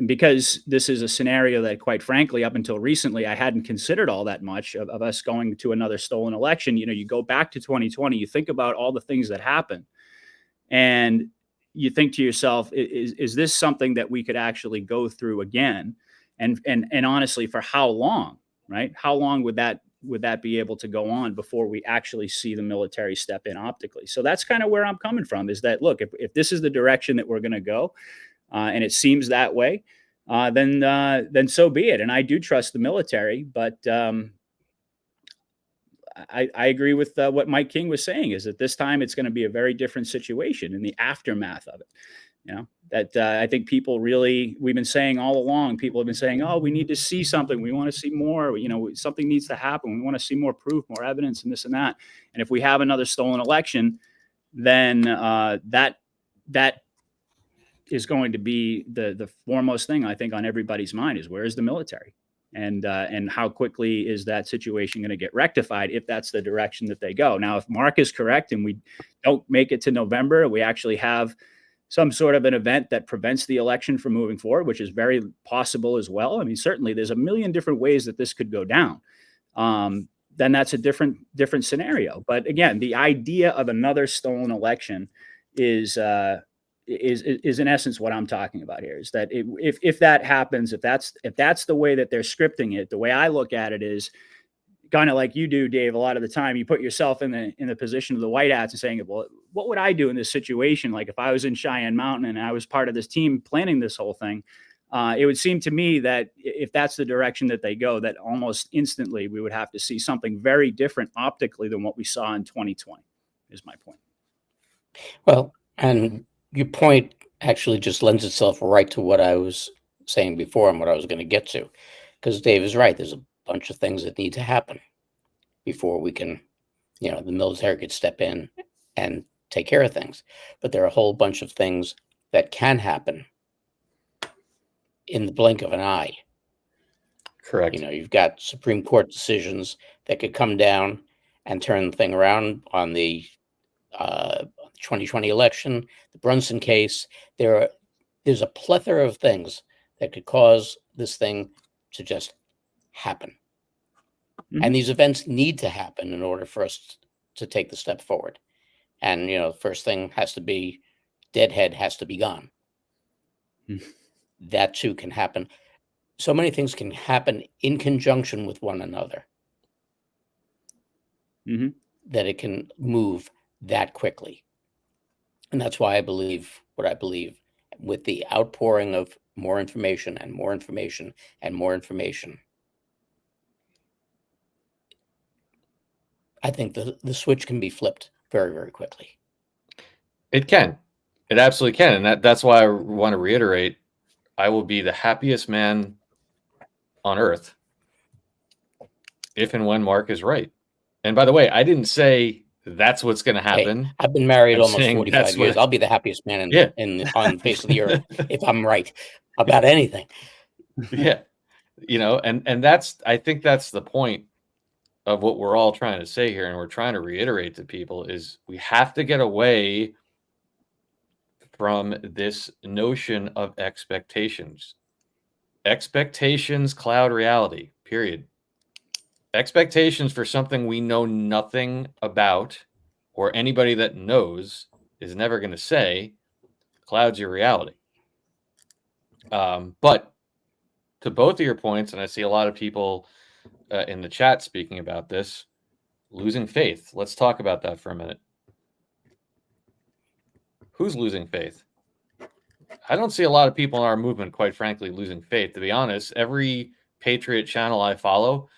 because this is a scenario that, quite frankly, up until recently, I hadn't considered all that much of us going to another stolen election. You go back to 2020, you think about all the things that happened, and you think to yourself, is this something that we could actually go through again? And honestly, for how long, right? How long would that be able to go on before we actually see the military step in optically? So that's kind of where I'm coming from, is that, look, if this is the direction that we're going to go, and it seems that way, then so be it. And I do trust the military, but I agree with what Mike King was saying, is that this time it's going to be a very different situation in the aftermath of it. That I think we've been saying all along, people have been saying, oh, we need to see something. We want to see more, something needs to happen. We want to see more proof, more evidence, and this and that. And if we have another stolen election, then that is going to be the foremost thing, I think, on everybody's mind, is where is the military? And how quickly is that situation going to get rectified if that's the direction that they go? Now, if Mark is correct and we don't make it to November, we actually have some sort of an event that prevents the election from moving forward, which is very possible as well. I mean, certainly there's a million different ways that this could go down. Then that's a different scenario. But again, the idea of another stolen election is in essence what I'm talking about here, is that if that happens, if that's the way that they're scripting it, the way I look at it is kind of like you do, Dave. A lot of the time you put yourself in the position of the white hats and saying, well, what would I do in this situation? Like if I was in Cheyenne Mountain and I was part of this team planning this whole thing, it would seem to me that if that's the direction that they go, that almost instantly we would have to see something very different optically than what we saw in 2020, is my point. Well, and your point actually just lends itself right to what I was saying before and what I was going to get to, because Dave is right. There's a bunch of things that need to happen before we can, the military could step in and take care of things. But there are a whole bunch of things that can happen in the blink of an eye. Correct. You've got Supreme Court decisions that could come down and turn the thing around on the 2020 election, the Brunson case. There's a plethora of things that could cause this thing to just happen. Mm-hmm. And these events need to happen in order for us to take the step forward. And, the first thing has to be, deadhead has to be gone. Mm-hmm. That too can happen. So many things can happen in conjunction with one another, mm-hmm. that it can move that quickly. And that's why I believe what I believe, with the outpouring of more information and more information and more information. I think the switch can be flipped very, very quickly. It can. It absolutely can. And that's why I want to reiterate, I will be the happiest man on earth if and when Mark is right. And by the way, I didn't say that's what's going to happen. Hey, I've been married almost 45 years. I'll be the happiest man on the face of the earth if I'm right about anything. Yeah. And I think that's the point of what we're all trying to say here. And we're trying to reiterate to people is we have to get away from this notion of expectations. Expectations cloud reality, period. Expectations for something we know nothing about, or anybody that knows is never going to say, clouds your reality. But to both of your points, and I see a lot of people in the chat speaking about this, losing faith. Let's talk about that for a minute. Who's losing faith? I don't see a lot of people in our movement, quite frankly, losing faith. To be honest, every Patriot channel I follow,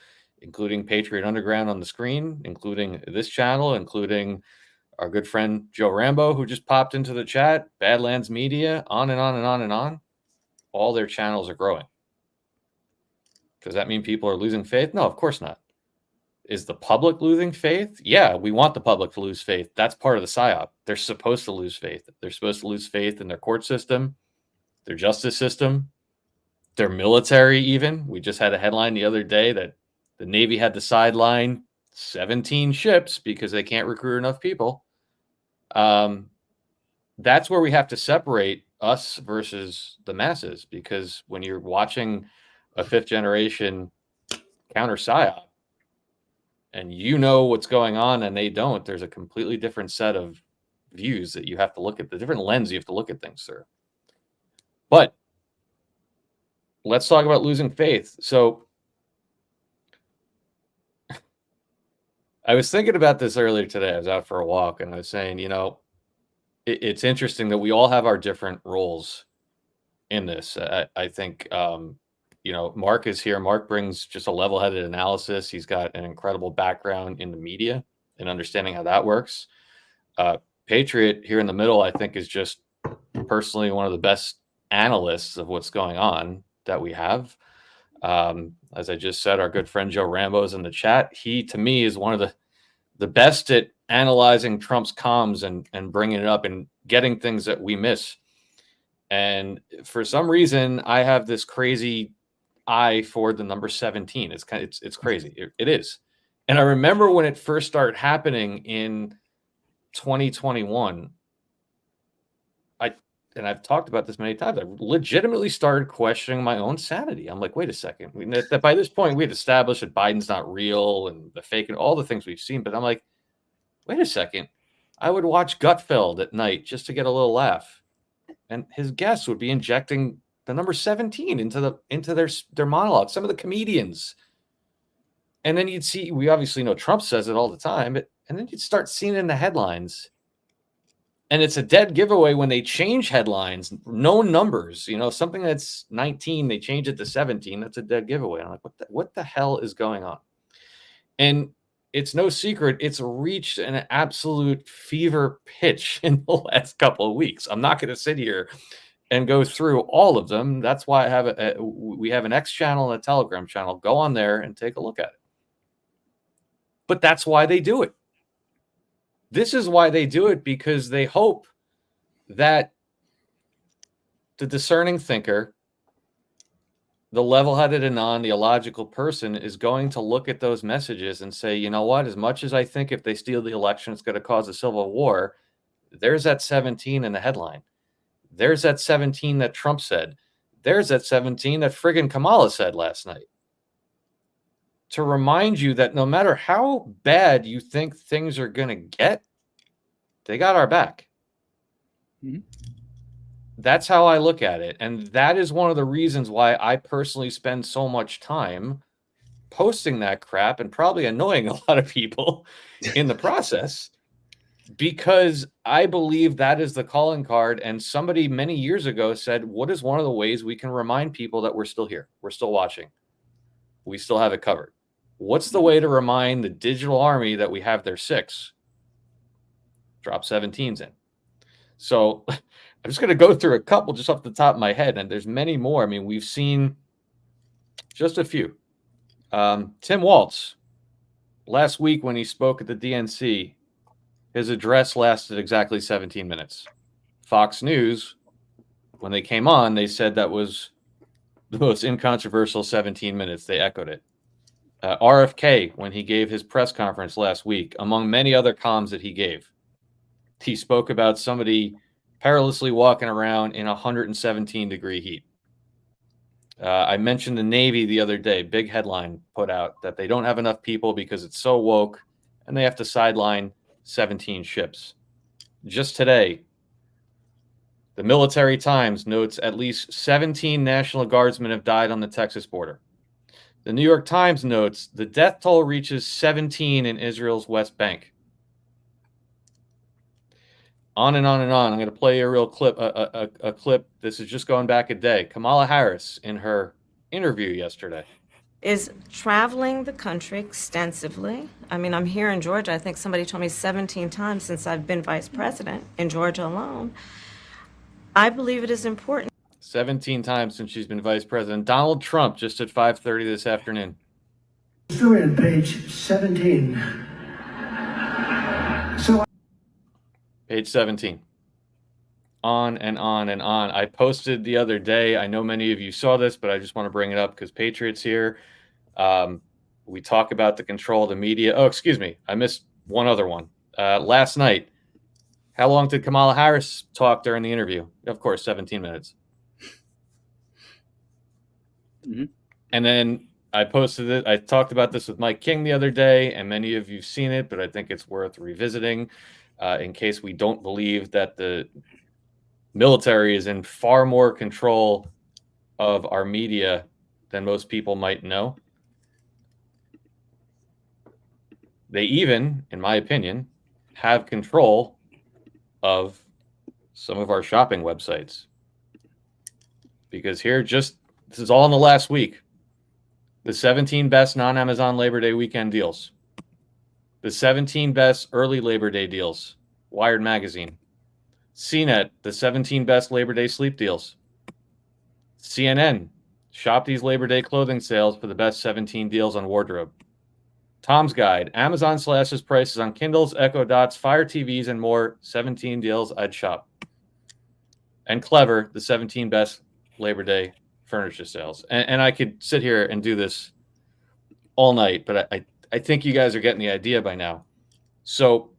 including Patriot Underground on the screen, including this channel, including our good friend Joe Rambo, who just popped into the chat, Badlands Media, on and on and on and on, all their channels are growing. Does that mean people are losing faith? No, of course not. Is the public losing faith? Yeah, we want the public to lose faith. That's part of the PSYOP. They're supposed to lose faith. They're supposed to lose faith in their court system, their justice system, their military even. We just had a headline the other day that the Navy had to sideline 17 ships because they can't recruit enough people. That's where we have to separate us versus the masses, because when you're watching a fifth generation counter PSYOP, and you know what's going on and they don't, there's a completely different set of views that you have to look at, the different lens you have to look at things through. But let's talk about losing faith. So I was thinking about this earlier today. I was out for a walk and I was saying, you know, it's interesting that we all have our different roles in this. I think, you know, Mark is here. Mark brings just a level-headed analysis. He's got an incredible background in the media and understanding how that works. Patriot here in the middle, I think, is just personally one of the best analysts of what's going on that we have. As I just said, our good friend Joe Rambo is in the chat. He, to me, is one of the best at analyzing Trump's comms and bringing it up and getting things that we miss. And for some reason, I have this crazy eye for the number 17. It's crazy. It is. And I remember when it first started happening in 2021, and I've talked about this many times, I legitimately started questioning my own sanity. I'm like, wait a second. That by this point, we had established that Biden's not real and the fake and all the things we've seen. But I'm like, wait a second. I would watch Gutfeld at night just to get a little laugh. And his guests would be injecting the number 17 into their monologue, some of the comedians. And then you'd see, we obviously know Trump says it all the time, and then you'd start seeing it in the headlines. And it's a dead giveaway when they change headlines, known numbers, you know, something that's 19, they change it to 17. That's a dead giveaway. I'm like, what the hell is going on? And it's no secret, it's reached an absolute fever pitch in the last couple of weeks. I'm not going to sit here and go through all of them. That's why I have we have an X channel and a Telegram channel. Go on there and take a look at it. But that's why they do it. This is why they do it, because they hope that the discerning thinker, the level-headed and non-theological person is going to look at those messages and say, you know what, as much as I think if they steal the election, it's going to cause a civil war, there's that 17 in the headline. There's that 17 that Trump said. There's that 17 that friggin' Kamala said last night. To remind you that no matter how bad you think things are going to get, they got our back. Mm-hmm. That's how I look at it. And that is one of the reasons why I personally spend so much time posting that crap and probably annoying a lot of people in the process, because I believe that is the calling card. And somebody many years ago said, what is one of the ways we can remind people that we're still here? We're still watching. We still have it covered. What's the way to remind the digital army that we have their 6? Drop 17s in. So I'm just going to go through a couple just off the top of my head, and there's many more. I mean, we've seen just a few. Tim Walz, last week when he spoke at the DNC, his address lasted exactly 17 minutes. Fox News, when they came on, they said that was the most incontroversial 17 minutes. They echoed it. RFK, when he gave his press conference last week, among many other comms that he gave, he spoke about somebody perilously walking around in 117-degree heat. I mentioned the Navy the other day. Big headline put out that they don't have enough people because it's so woke, and they have to sideline 17 ships. Just today, the Military Times notes at least 17 National Guardsmen have died on the Texas border. The New York Times notes the death toll reaches 17 in Israel's West Bank. On and on and on. I'm going to play a real clip, a clip. This is just going back a day. Kamala Harris, in her interview yesterday, is traveling the country extensively. I mean, I'm here in Georgia. I think somebody told me 17 times since I've been vice president in Georgia alone. I believe it is important. 17 times since she's been vice president. Donald Trump just at 5:30 this afternoon. Story on page 17. Page 17. On and on and on. I posted the other day. I know many of you saw this, but I just want to bring it up because Patriot's here. We talk about the control of the media. Oh, excuse me. I missed one other one. Last night, how long did Kamala Harris talk during the interview? Of course, 17 minutes. Mm-hmm. And then I posted it. I talked about this with Mike King the other day, and many of you have seen it, but I think it's worth revisiting in case we don't believe that the military is in far more control of our media than most people might know. They even, in my opinion, have control of some of our shopping websites. Because here, this is all in the last week. The 17 best non-Amazon Labor Day weekend deals. The 17 best early Labor Day deals. Wired Magazine. CNET, the 17 best Labor Day sleep deals. CNN, shop these Labor Day clothing sales for the best 17 deals on wardrobe. Tom's Guide, Amazon slashes prices on Kindles, Echo Dots, Fire TVs, and more. 17 deals I'd shop. And Clever, the 17 best Labor Day furniture sales. And I could sit here and do this all night, but I think you guys are getting the idea by now. So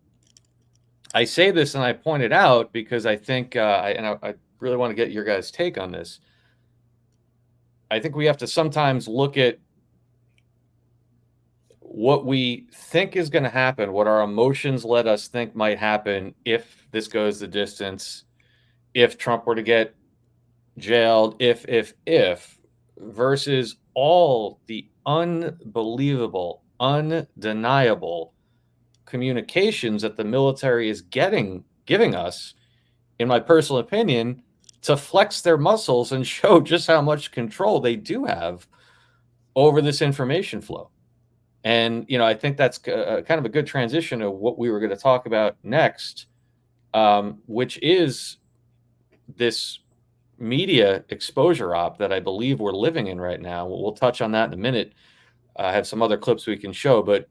I say this and I point it out because I think, I really want to get your guys' take on this. I think we have to sometimes look at what we think is going to happen, what our emotions let us think might happen if this goes the distance, if Trump were to get jailed, if, versus all the unbelievable, undeniable communications that the military is giving us, in my personal opinion, to flex their muscles and show just how much control they do have over this information flow. And, I think that's kind of a good transition of what we were going to talk about next, which is this media exposure op that I believe we're living in right now. We'll touch on that in a minute. I have some other clips we can show, but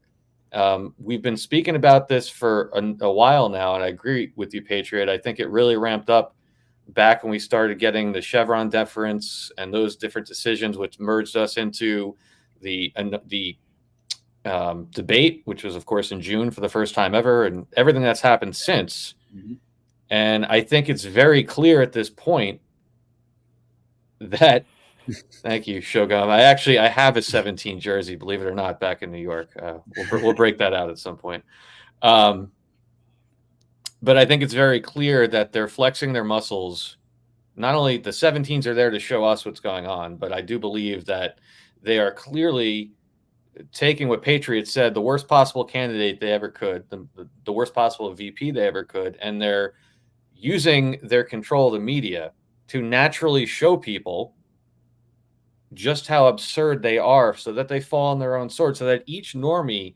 we've been speaking about this for a while now, and I agree with you, Patriot. I think it really ramped up back when we started getting the Chevron deference and those different decisions, which merged us into the debate, which was, of course, in June for the first time ever, and everything that's happened since. Mm-hmm. And I think it's very clear at this point that, thank you, Shogun. I have a 17 jersey, believe it or not, back in New York. We'll break that out at some point. But I think it's very clear that they're flexing their muscles. Not only the 17s are there to show us what's going on, but I do believe that they are clearly taking what Patriot said, the worst possible candidate they ever could, the worst possible VP they ever could, and they're using their control of the media to naturally show people just how absurd they are so that they fall on their own sword, so that each normie,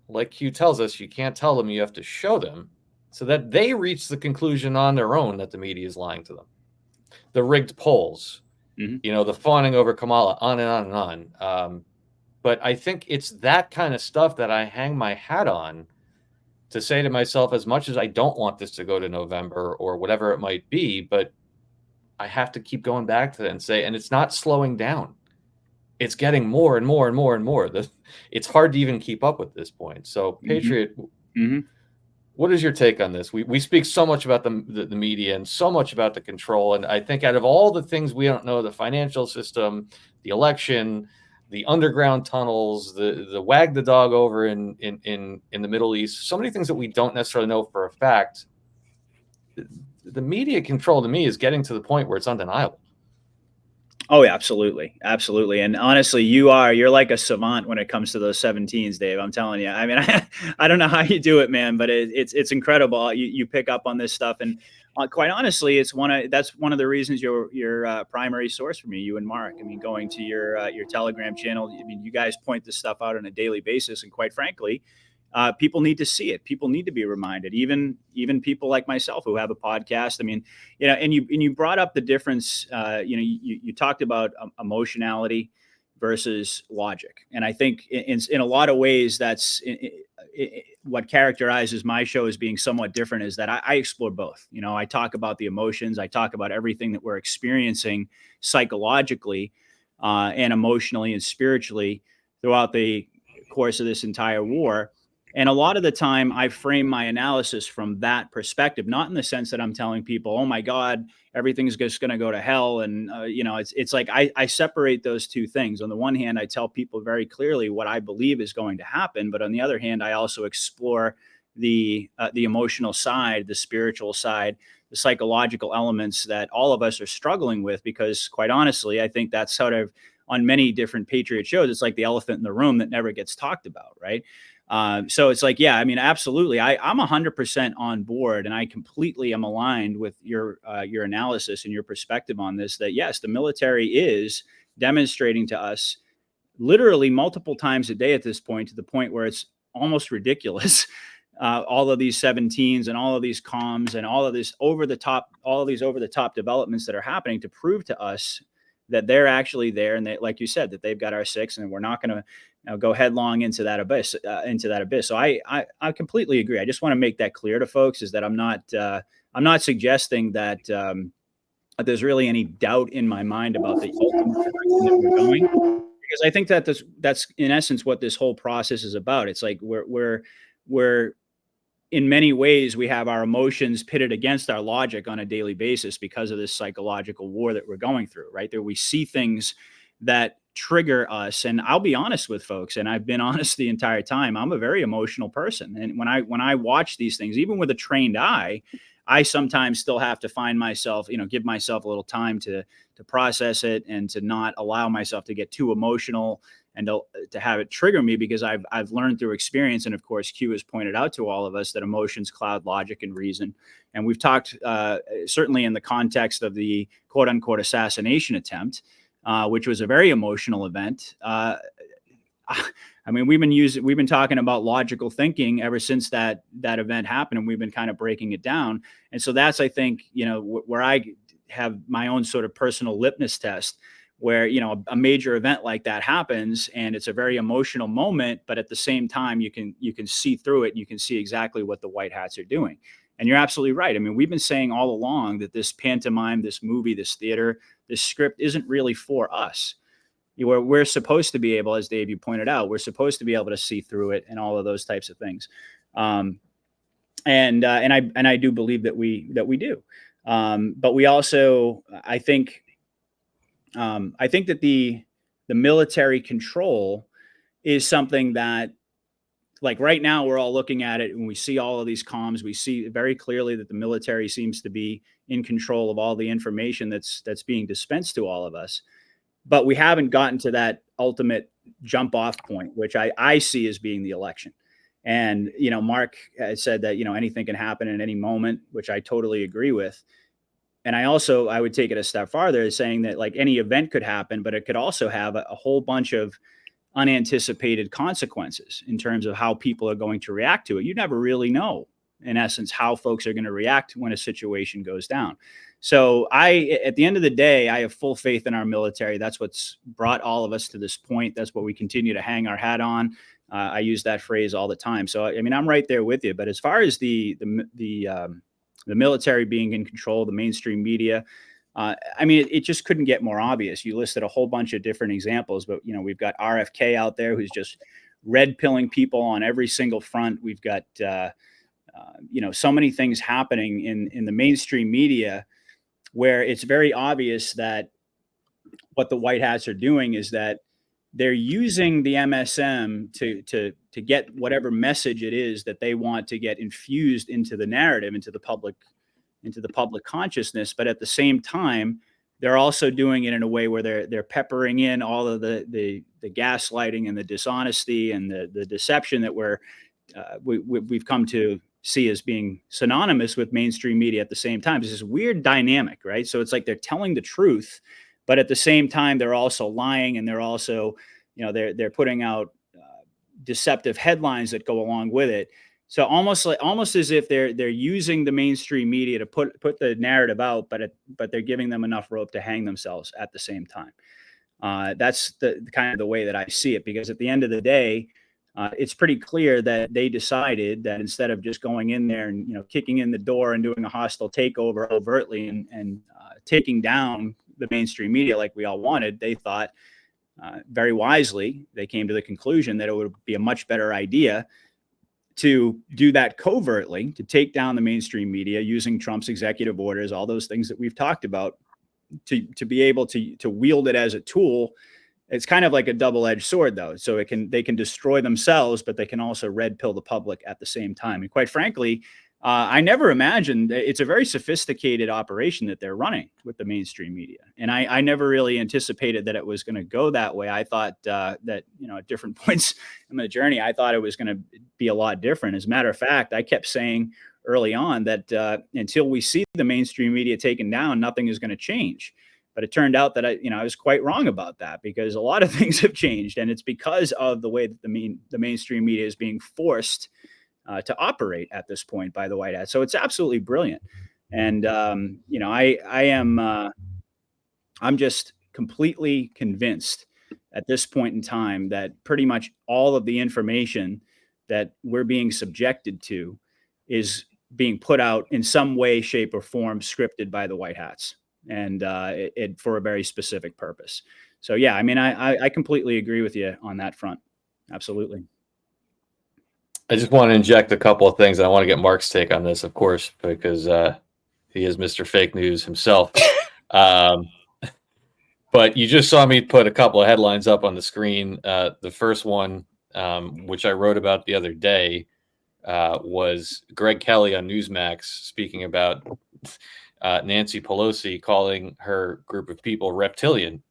like Q tells us, you can't tell them, you have to show them, so that they reach the conclusion on their own that the media is lying to them. The rigged polls, the fawning over Kamala, on and on and on. But I think it's that kind of stuff that I hang my hat on to say to myself, as much as I don't want this to go to November or whatever it might be, but I have to keep going back to that and say, and it's not slowing down. It's getting more and more and more and more. It's hard to even keep up with this point. So, Patriot, What is your take on this? We speak so much about the media and so much about the control. And I think out of all the things we don't know, the financial system, the election, the underground tunnels, the wag the dog over in the Middle East, so many things that we don't necessarily know for a fact. The media control to me is getting to the point where it's undeniable. Oh, yeah, absolutely. Absolutely. And honestly, you're like a savant when it comes to those 17s, Dave. I'm telling you. I mean, I don't know how you do it, man, but it's incredible. You pick up on this stuff. And quite honestly, that's one of the reasons your primary source for me, you and Mark. I mean, going to your Telegram channel, I mean, you guys point this stuff out on a daily basis. And quite frankly, people need to see it. People need to be reminded. Even people like myself who have a podcast. I mean, and you brought up the difference. You talked about emotionality versus logic, and I think in a lot of ways that's what characterizes my show as being somewhat different. Is that I explore both. I talk about the emotions. I talk about everything that we're experiencing psychologically and emotionally and spiritually throughout the course of this entire war. And a lot of the time I frame my analysis from that perspective, not in the sense that I'm telling people, oh my God, everything's just going to go to hell. And, it's like I separate those two things. On the one hand, I tell people very clearly what I believe is going to happen. But on the other hand, I also explore the emotional side, the spiritual side, the psychological elements that all of us are struggling with, because quite honestly, I think that's sort of on many different Patriot shows. It's like the elephant in the room that never gets talked about. Right. So it's like, yeah, I mean, absolutely. I'm 100% on board, and I completely am aligned with your analysis and your perspective on this, that yes, the military is demonstrating to us literally multiple times a day at this point, to the point where it's almost ridiculous. All of these 17s and all of these comms and all of these over the top developments that are happening to prove to us that they're actually there, and they, like you said, that they've got our six, and we're not going to go headlong into that abyss. So I completely agree. I just want to make that clear to folks, is that I'm not suggesting that there's really any doubt in my mind about the ultimate direction that we're going, because I think that that's in essence what this whole process is about. It's like we're in many ways, we have our emotions pitted against our logic on a daily basis because of this psychological war that we're going through, right? There we see things that trigger us. And I'll be honest with folks, and I've been honest the entire time, I'm a very emotional person. And when I watch these things, even with a trained eye, I sometimes still have to find myself, give myself a little time to process it and to not allow myself to get too emotional and to have it trigger me, because I've learned through experience. And of course, Q has pointed out to all of us that emotions cloud logic and reason. And we've talked certainly in the context of the quote unquote assassination attempt, which was a very emotional event. I mean, we've been talking about logical thinking ever since that event happened, and we've been kind of breaking it down. And so that's, I think, where I have my own sort of personal litmus test, where, a major event like that happens and it's a very emotional moment, but at the same time, you can see through it. And you can see exactly what the white hats are doing. And you're absolutely right. I mean, we've been saying all along that this pantomime, this movie, this theater, this script isn't really for us. We're supposed to be able, as Dave, you pointed out, we're supposed to be able to see through it and all of those types of things. And I do believe that we do. But we also, I think that the military control is something that, like right now, we're all looking at it and we see all of these comms. We see very clearly that the military seems to be in control of all the information that's being dispensed to all of us. But we haven't gotten to that ultimate jump off point, which I see as being the election. And, Mark had said that, anything can happen at any moment, which I totally agree with. And I would take it a step farther, saying that like any event could happen, but it could also have a whole bunch of unanticipated consequences in terms of how people are going to react to it. You never really know, in essence, how folks are going to react when a situation goes down. So at the end of the day, I have full faith in our military. That's what's brought all of us to this point. That's what we continue to hang our hat on. I use that phrase all the time. So, I mean, I'm right there with you. But as far as the military being in control of the mainstream media, I mean, it just couldn't get more obvious. You listed a whole bunch of different examples, but, we've got RFK out there who's just red pilling people on every single front. We've got so many things happening in the mainstream media where it's very obvious that what the white hats are doing is that they're using the MSM to get whatever message it is that they want to get infused into the narrative, into the public consciousness. But at the same time, they're also doing it in a way where they're peppering in all of the gaslighting and the dishonesty and the deception that we've come to see as being synonymous with mainstream media at the same time. It's this weird dynamic, right? So it's like they're telling the truth, but at the same time, they're also lying, and they're also, they're putting out deceptive headlines that go along with it. So almost as if they're using the mainstream media to put the narrative out, but they're giving them enough rope to hang themselves at the same time. That's the kind of the way that I see it, because at the end of the day, it's pretty clear that they decided that instead of just going in there and kicking in the door and doing a hostile takeover overtly and taking down the mainstream media like we all wanted, they thought very wisely, they came to the conclusion that it would be a much better idea to do that covertly, to take down the mainstream media using Trump's executive orders, all those things that we've talked about, to be able to wield it as a tool. It's kind of like a double-edged sword, though. So they can destroy themselves, but they can also red pill the public at the same time. And quite frankly, I never imagined, it's a very sophisticated operation that they're running with the mainstream media. And I never really anticipated that it was going to go that way. I thought that, at different points in the journey, I thought it was going to be a lot different. As a matter of fact, I kept saying early on that until we see the mainstream media taken down, nothing is going to change. But it turned out that I was quite wrong about that, because a lot of things have changed, and it's because of the way that the mainstream media is being forced to operate at this point by the white hat. So it's absolutely brilliant. And, I'm just completely convinced at this point in time that pretty much all of the information that we're being subjected to is being put out in some way, shape, or form, scripted by the white hats, and it for a very specific purpose. So, yeah, I mean, I completely agree with you on that front. Absolutely. I just want to inject a couple of things. I want to get Mark's take on this, of course, because he is Mr. Fake News himself. But you just saw me put a couple of headlines up on the screen. The first one, which I wrote about the other day, was Greg Kelly on Newsmax speaking about Nancy Pelosi calling her group of people reptilian.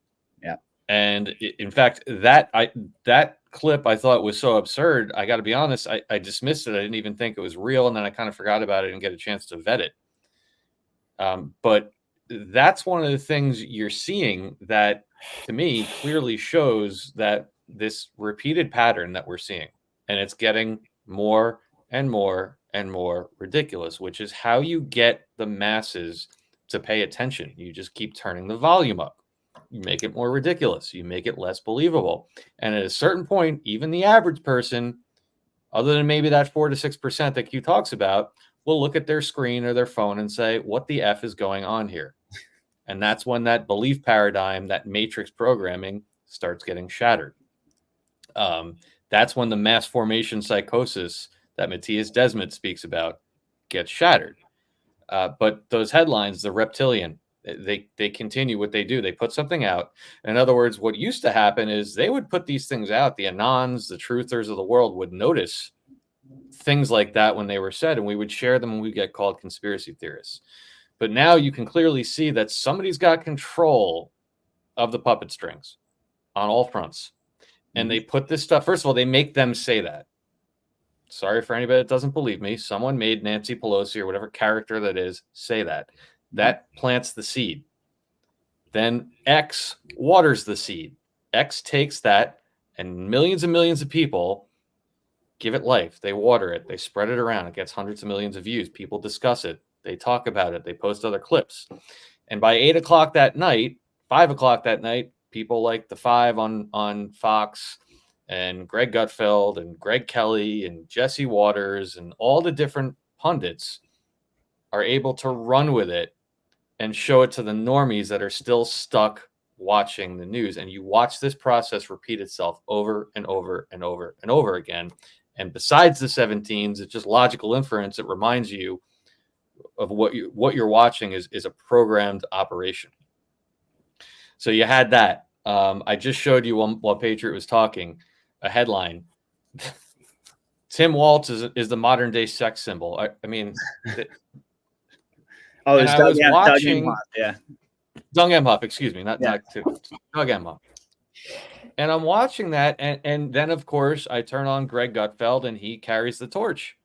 Yeah. And in fact, that clip I thought was so absurd. I got to be honest, I dismissed it. I didn't even think it was real. And then I kind of forgot about it and get a chance to vet it. But that's one of the things you're seeing that, to me, clearly shows that this repeated pattern that we're seeing, and it's getting more and more and more ridiculous, which is how you get the masses to pay attention. You just keep turning the volume up. You make it more ridiculous. You make it less believable. And at a certain point, even the average person, other than maybe that 4 to 6% that Q talks about, will look at their screen or their phone and say, what the F is going on here? And that's when that belief paradigm, that matrix programming, starts getting shattered. That's when the mass formation psychosis that Matthias Desmet speaks about gets shattered. But those headlines, the reptilian, they continue what they do. They put something out. In other words, what used to happen is they would put these things out. The Anons, the truthers of the world would notice things like that when they were said, and we would share them, and we'd get called conspiracy theorists. But now you can clearly see that somebody's got control of the puppet strings on all fronts. And they put this stuff, first of all, they make them say that. Sorry for anybody that doesn't believe me. Someone made Nancy Pelosi or whatever character that is say that. That plants the seed. Then X waters the seed. X takes that, and millions of people give it life. They water it. They spread it around. It gets hundreds of millions of views. People discuss it. They talk about it. They post other clips. And by 8 o'clock that night, 5 o'clock that night, people like the Five on Fox and Greg Gutfeld and Greg Kelly and Jesse Waters and all the different pundits are able to run with it and show it to the normies that are still stuck watching the news. And you watch this process repeat itself over and over and over and over again. And besides the 17s, it's just logical inference. It reminds you of what you're watching is a programmed operation. So you had that. I just showed you while Patriot was talking a headline. Tim Walz is the modern day sex symbol. I mean, oh, it's Doug watching Emhoff, yeah. Doug Emhoff, excuse me, not Doug Emhoff. And I'm watching that, and then of course I turn on Greg Gutfeld, and he carries the torch.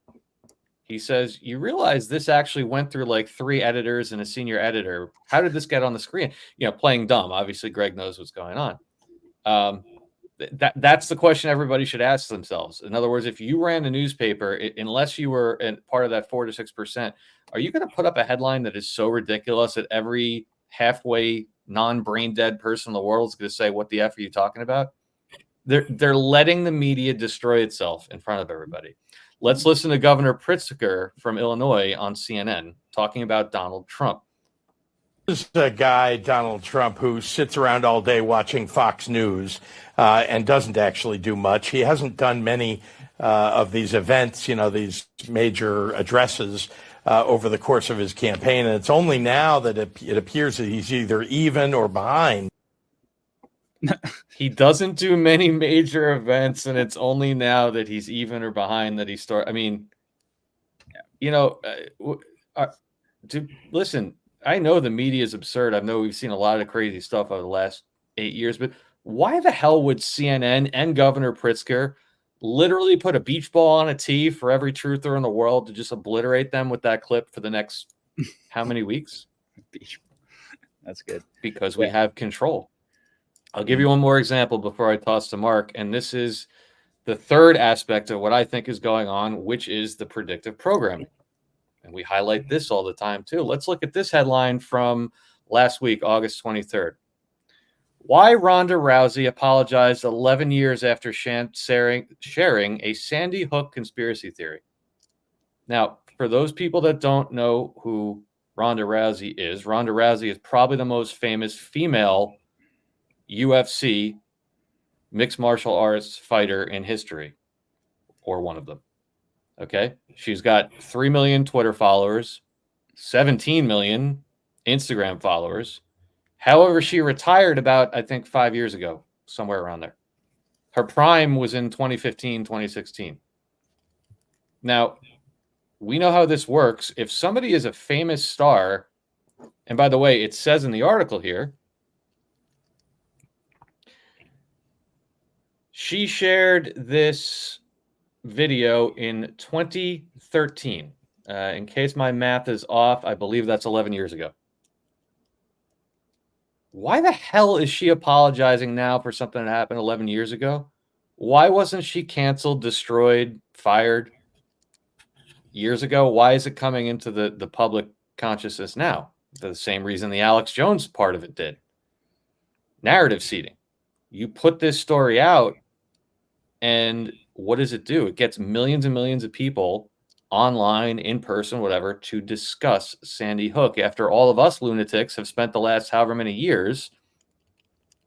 He says, "You realize this actually went through like 3 editors and a senior editor. How did this get on the screen?" You know, playing dumb. Obviously, Greg knows what's going on. That's the question everybody should ask themselves. In other words, if you ran a newspaper, unless you were part of that 4 to 6%, are you going to put up a headline that is so ridiculous that every halfway non-brain dead person in the world is going to say, "What the F are you talking about?" They're letting the media destroy itself in front of everybody. Let's listen to Governor Pritzker from Illinois on CNN talking about Donald Trump. This is a guy, Donald Trump, who sits around all day watching Fox News and doesn't actually do much. He hasn't done many of these events, you know, these major addresses over the course of his campaign. And it's only now that it appears that he's either even or behind. He doesn't do many major events, and it's only now that he's even or behind that he start. I mean, you know, listen, I know the media is absurd. I know we've seen a lot of crazy stuff over the last 8 years, but why the hell would CNN and Governor Pritzker literally put a beach ball on a tee for every truther in the world to just obliterate them with that clip for the next how many weeks? That's good. Because we have control. I'll give you one more example before I toss to Mark, and this is the third aspect of what I think is going on, which is the predictive programming. And we highlight this all the time, too. Let's look at this headline from last week, August 23rd. Why Ronda Rousey apologized 11 years after sharing a Sandy Hook conspiracy theory. Now, for those people that don't know who Ronda Rousey is probably the most famous female UFC mixed martial arts fighter in history, or one of them. Okay. She's got 3 million Twitter followers, 17 million Instagram followers. However, she retired about, I think, 5 years ago, somewhere around there. Her prime was in 2015, 2016. Now, we know how this works. If somebody is a famous star, and by the way, it says in the article here, she shared this video in 2013. In case my math is off, I believe that's 11 years ago. Why the hell is she apologizing now for something that happened 11 years ago? Why wasn't she canceled, destroyed, fired years ago? Why is it coming into the public consciousness now? For the same reason the Alex Jones part of it did. Narrative seeding. You put this story out, and what does it do? It gets millions and millions of people online, in person, whatever, to discuss Sandy Hook after all of us lunatics have spent the last however many years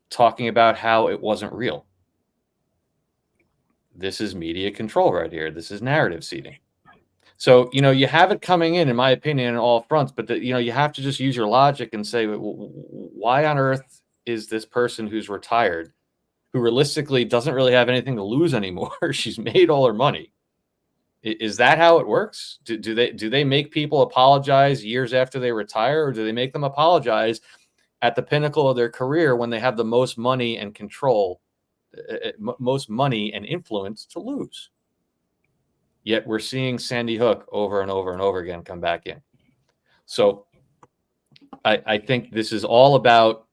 talking about how it wasn't real. This is media control right here. This is narrative seeding. So, you know, you have it coming in my opinion, on all fronts, but, you have to just use your logic and say, why on earth is this person who's retired, who realistically doesn't really have anything to lose anymore? She's made all her money. Is that how it works? Do they make people apologize years after they retire, or do they make them apologize at the pinnacle of their career when they have the most money and control, most money and influence to lose? Yet we're seeing Sandy Hook over and over and over again come back in. So I think this is all about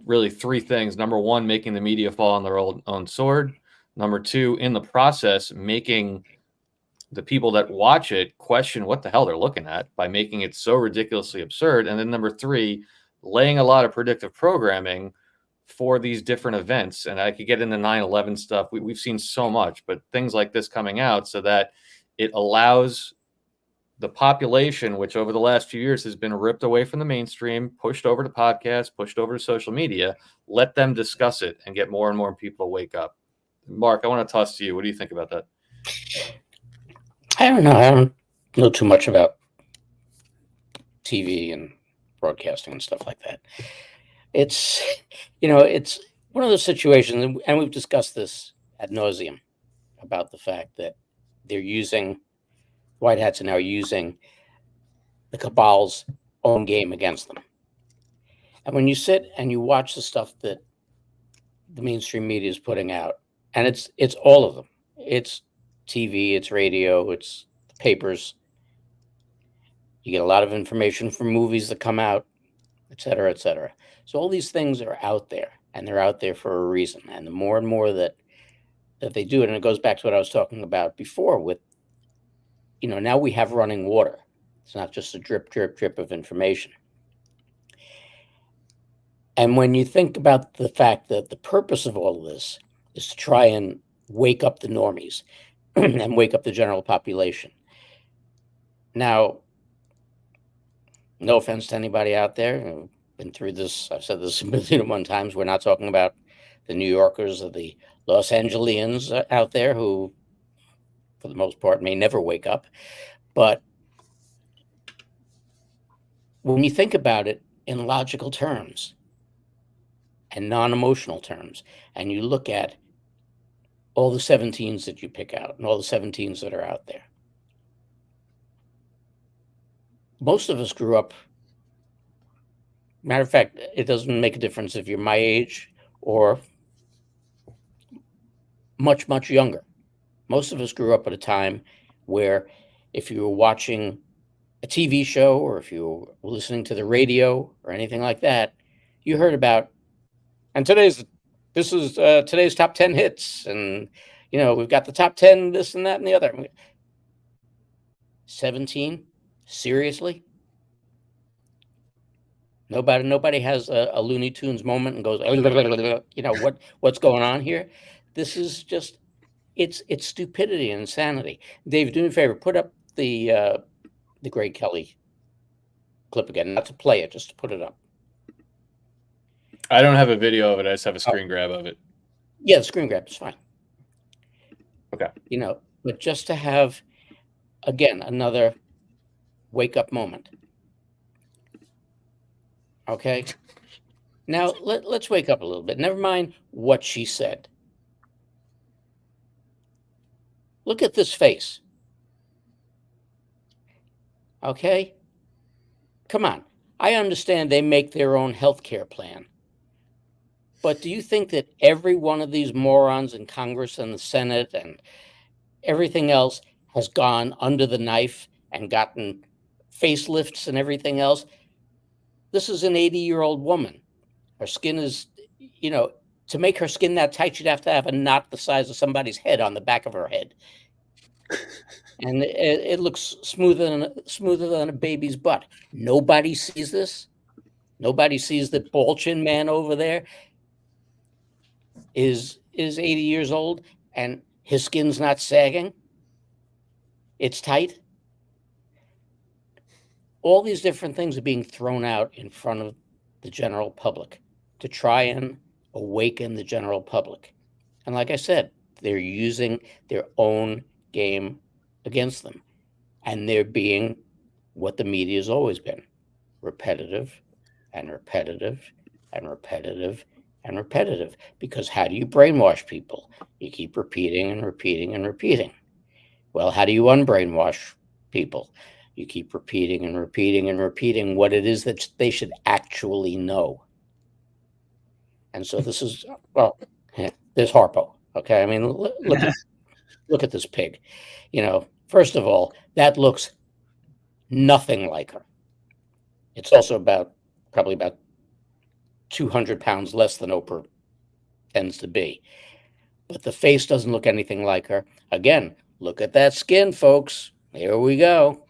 really 3 things. Number 1, making the media fall on their own sword. Number 2, in the process, making the people that watch it question what the hell they're looking at by making it so ridiculously absurd. And then number 3, laying a lot of predictive programming for these different events. And I could get into 9/11 stuff. We've seen so much, but things like this coming out so that it allows the population, which over the last few years has been ripped away from the mainstream, pushed over to podcasts, pushed over to social media, let them discuss it and get more and more people to wake up. Mark, I want to toss to you. What do you think about that? I don't know. I don't know too much about TV and broadcasting and stuff like that. It's, it's one of those situations, and we've discussed this ad nauseum about the fact that white hats are now using the cabal's own game against them. And when you sit and you watch the stuff that the mainstream media is putting out, and it's all of them. It's TV, it's radio, it's the papers. You get a lot of information from movies that come out, et cetera, et cetera. So all these things are out there, and they're out there for a reason. And the more and more that they do it, and it goes back to what I was talking about before with, now we have running water. It's not just a drip, drip, drip of information. And when you think about the fact that the purpose of all of this is to try and wake up the normies and wake up the general population. Now, no offense to anybody out there, I've been through this, I've said this a million and one times, we're not talking about the New Yorkers or the Los Angelians out there who, for the most part, may never wake up. But when you think about it in logical terms and non-emotional terms, and you look at all the 17s that you pick out and all the 17s that are out there, most of us grew up. Matter of fact, it doesn't make a difference if you're my age or much, much younger. Most of us grew up at a time where if you were watching a TV show or if you were listening to the radio or anything like that, you heard about, and this is today's top 10 hits. And, we've got the top 10, this and that and the other. 17? Seriously? Nobody has a Looney Tunes moment and goes, what's going on here? This is just, it's stupidity and insanity. Dave, do me a favor, put up the Greg Kelly clip again, not to play it, just to put it up. I don't have a video of it. I just have a screen grab of it. Yeah, the screen grab is fine. Okay. But just to have, again, another wake up moment. Okay. Now let's wake up a little bit. Never mind what she said. Look at this face. Okay. Come on. I understand they make their own healthcare plan. But do you think that every one of these morons in Congress and the Senate and everything else has gone under the knife and gotten facelifts and everything else? This is an 80-year-old woman. Her skin is, to make her skin that tight, she'd have to have a knot the size of somebody's head on the back of her head. And it looks smoother than a baby's butt. Nobody sees this. Nobody sees that ball chin man over there is 80 years old and his skin's not sagging. It's tight. All these different things are being thrown out in front of the general public to try and awaken the general public. And like I said, they're using their own game against them. And they're being what the media has always been, repetitive and repetitive and repetitive and repetitive. Because how do you brainwash people? You keep repeating and repeating and repeating. Well, how do you unbrainwash people? You keep repeating and repeating and repeating what it is that they should actually know. And so this is, there's Harpo. Okay. I mean, look at this pig. First of all, that looks nothing like her. It's also probably about 200 pounds less than Oprah tends to be. But the face doesn't look anything like her. Again, look at that skin, folks. There we go.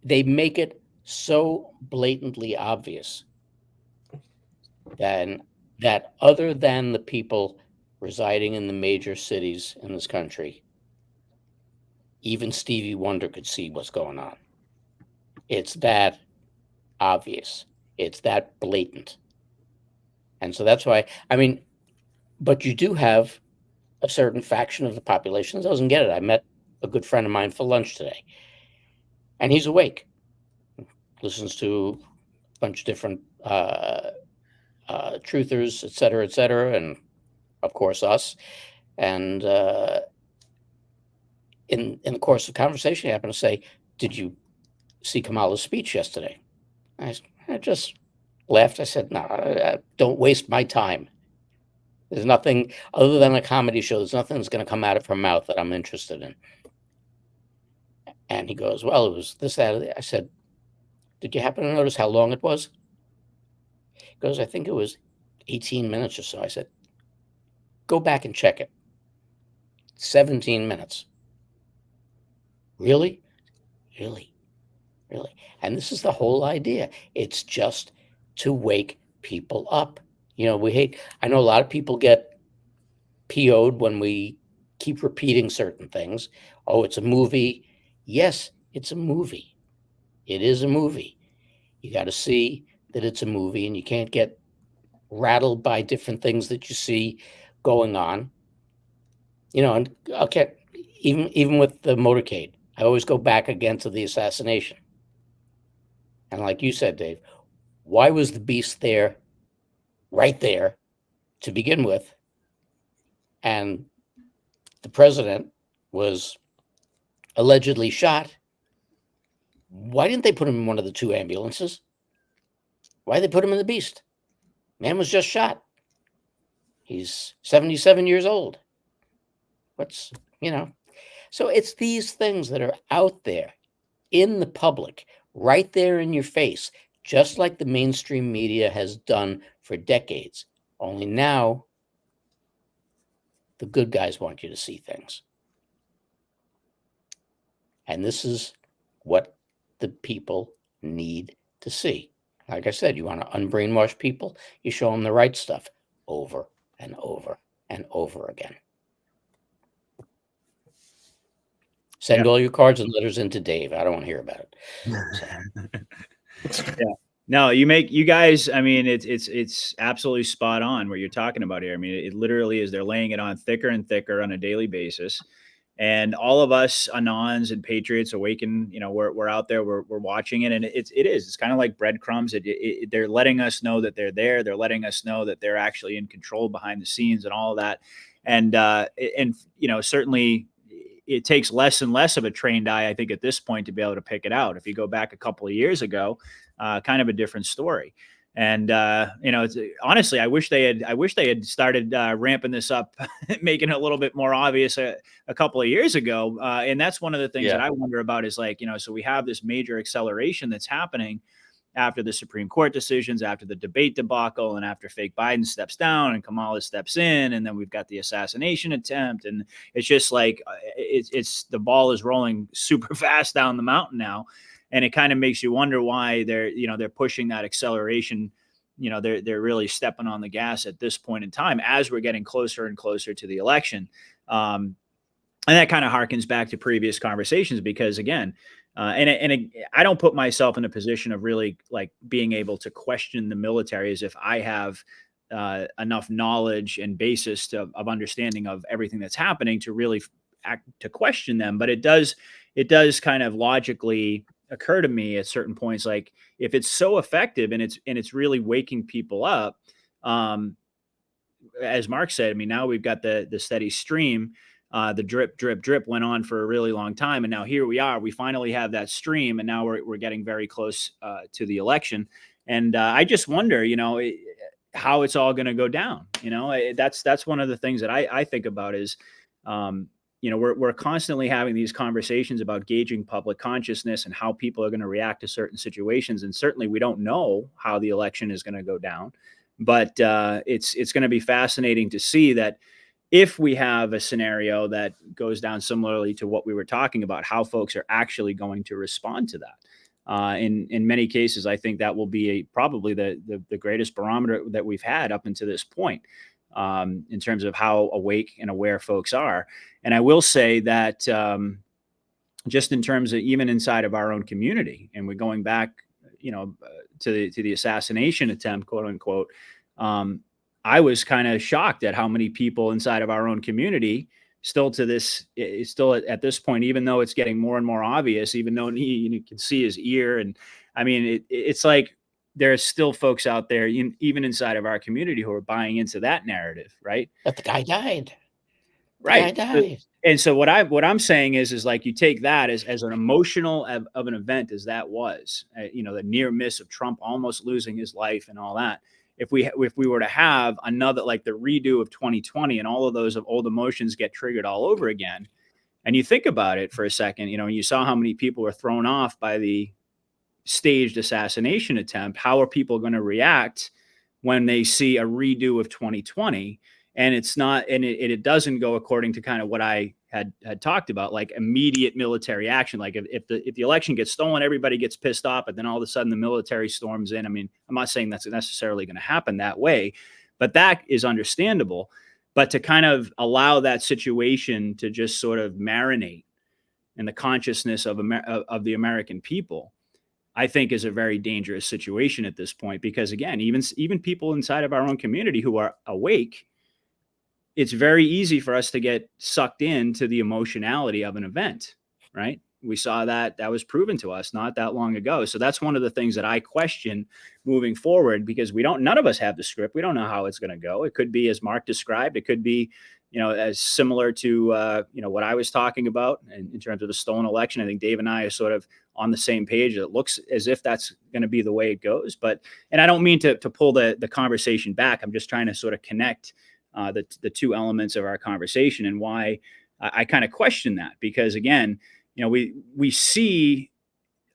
They make it so blatantly obvious that other than the people residing in the major cities in this country, even Stevie Wonder could see what's going on. It's that obvious. It's that blatant. And so that's why, But you do have a certain faction of the population that doesn't get it. I met a good friend of mine for lunch today, and he's awake, listens to a bunch of different truthers, et cetera, and of course us. And in the course of the conversation, I happened to say, "Did you see Kamala's speech yesterday?" I just laughed. I said, "No, don't waste my time. There's nothing other than a comedy show. There's nothing that's going to come out of her mouth that I'm interested in." And he goes, "Well, it was this, that, or that." I said, "Did you happen to notice how long it was?" He goes, "I think it was 18 minutes or so." I said, "Go back and check it. 17 minutes. Really? Really? Really?" And this is the whole idea. It's just to wake people up. You know, I know a lot of people get PO'd when we keep repeating certain things. Oh, it's a movie. Yes, it's a movie. It is a movie. You got to see that it's a movie, and you can't get rattled by different things that you see going on. You know, and okay, even with the motorcade, I always go back again to the assassination. And like you said, Dave, why was the beast there, right there, to begin with? And the president was allegedly shot. Why didn't they put him in one of the 2 ambulances? Why did they put him in the beast? Man was just shot. He's 77 years old. So it's these things that are out there in the public, right there in your face, just like the mainstream media has done for decades. Only now, the good guys want you to see things. And this is what the people need to see. Like I said, you want to unbrainwash people, you show them the right stuff over and over and over again. Send all your cards and letters into Dave. I don't want to hear about it. Yeah. No, you guys, I mean, it's absolutely spot on what you're talking about here. I mean, it literally is, they're laying it on thicker and thicker on a daily basis. And all of us Anons and Patriots Awaken, you know, we're out there, we're watching it, and it's kind of like breadcrumbs. They're letting us know that they're there. They're letting us know that they're actually in control behind the scenes and all of that. And you know, certainly it takes less and less of a trained eye, I think, at this point to be able to pick it out. If you go back a couple of years ago, kind of a different story. And you know, honestly, I wish they had started ramping this up, making it a little bit more obvious a couple of years ago. And that's one of the things that I wonder about is, like, you know, so we have this major acceleration that's happening after the Supreme Court decisions, after the debate debacle, and after fake Biden steps down and Kamala steps in, and then we've got the assassination attempt, and it's just like it's the ball is rolling super fast down the mountain now. And it kind of makes you wonder why they're pushing that acceleration. You know, they're really stepping on the gas at this point in time as we're getting closer and closer to the election. And that kind of harkens back to previous conversations, because again, I don't put myself in a position of really like being able to question the military as if I have enough knowledge and basis of understanding of everything that's happening to really to question them. But it does kind of logically occur to me at certain points, like if it's so effective and it's really waking people up, as Mark said, I mean, now we've got the steady stream, the drip drip went on for a really long time, and now here we are, we finally have that stream, and now we're getting very close to the election. And I just wonder, you know, how it's all going to go down. You know, that's one of the things that I think about is, you know, we're constantly having these conversations about gauging public consciousness and how people are going to react to certain situations. And certainly we don't know how the election is going to go down, but it's going to be fascinating to see that if we have a scenario that goes down similarly to what we were talking about, how folks are actually going to respond to that. In many cases, I think that will be probably the greatest barometer that we've had up until this point, in terms of how awake and aware folks are. And I will say that just in terms of even inside of our own community, and we're going back, you know, to the assassination attempt, quote unquote, I was kind of shocked at how many people inside of our own community still at this point, even though it's getting more and more obvious, even though you can see his ear. And I mean, it's like there's still folks out there, even inside of our community, who are buying into that narrative, right? But the guy died. Right. The guy died. And so what I'm saying is like, you take that as an emotional of an event as that was, the near miss of Trump almost losing his life and all that. If we were to have another, like the redo of 2020, and all of those old emotions get triggered all over again, and you think about it for a second, you saw how many people were thrown off by the staged assassination attempt. How are people going to react when they see a redo of 2020? And it's not, and it doesn't go according to kind of what I had talked about, like immediate military action. Like if the election gets stolen, everybody gets pissed off, but then all of a sudden the military storms in. I mean, I'm not saying that's necessarily going to happen that way, but that is understandable. But to kind of allow that situation to just sort of marinate in the consciousness of the American people, I think is a very dangerous situation at this point, because again, even people inside of our own community who are awake, it's very easy for us to get sucked into the emotionality of an event, right? We saw that was proven to us not that long ago. So that's one of the things that I question moving forward, because none of us have the script. We don't know how it's going to go. It could be, as Mark described, it could be, as similar to, what I was talking about in terms of the stolen election. I think Dave and I are sort of on the same page. It looks as if that's going to be the way it goes. And I don't mean to pull the conversation back. I'm just trying to sort of connect the two elements of our conversation, and why I kind of question that, because again, we see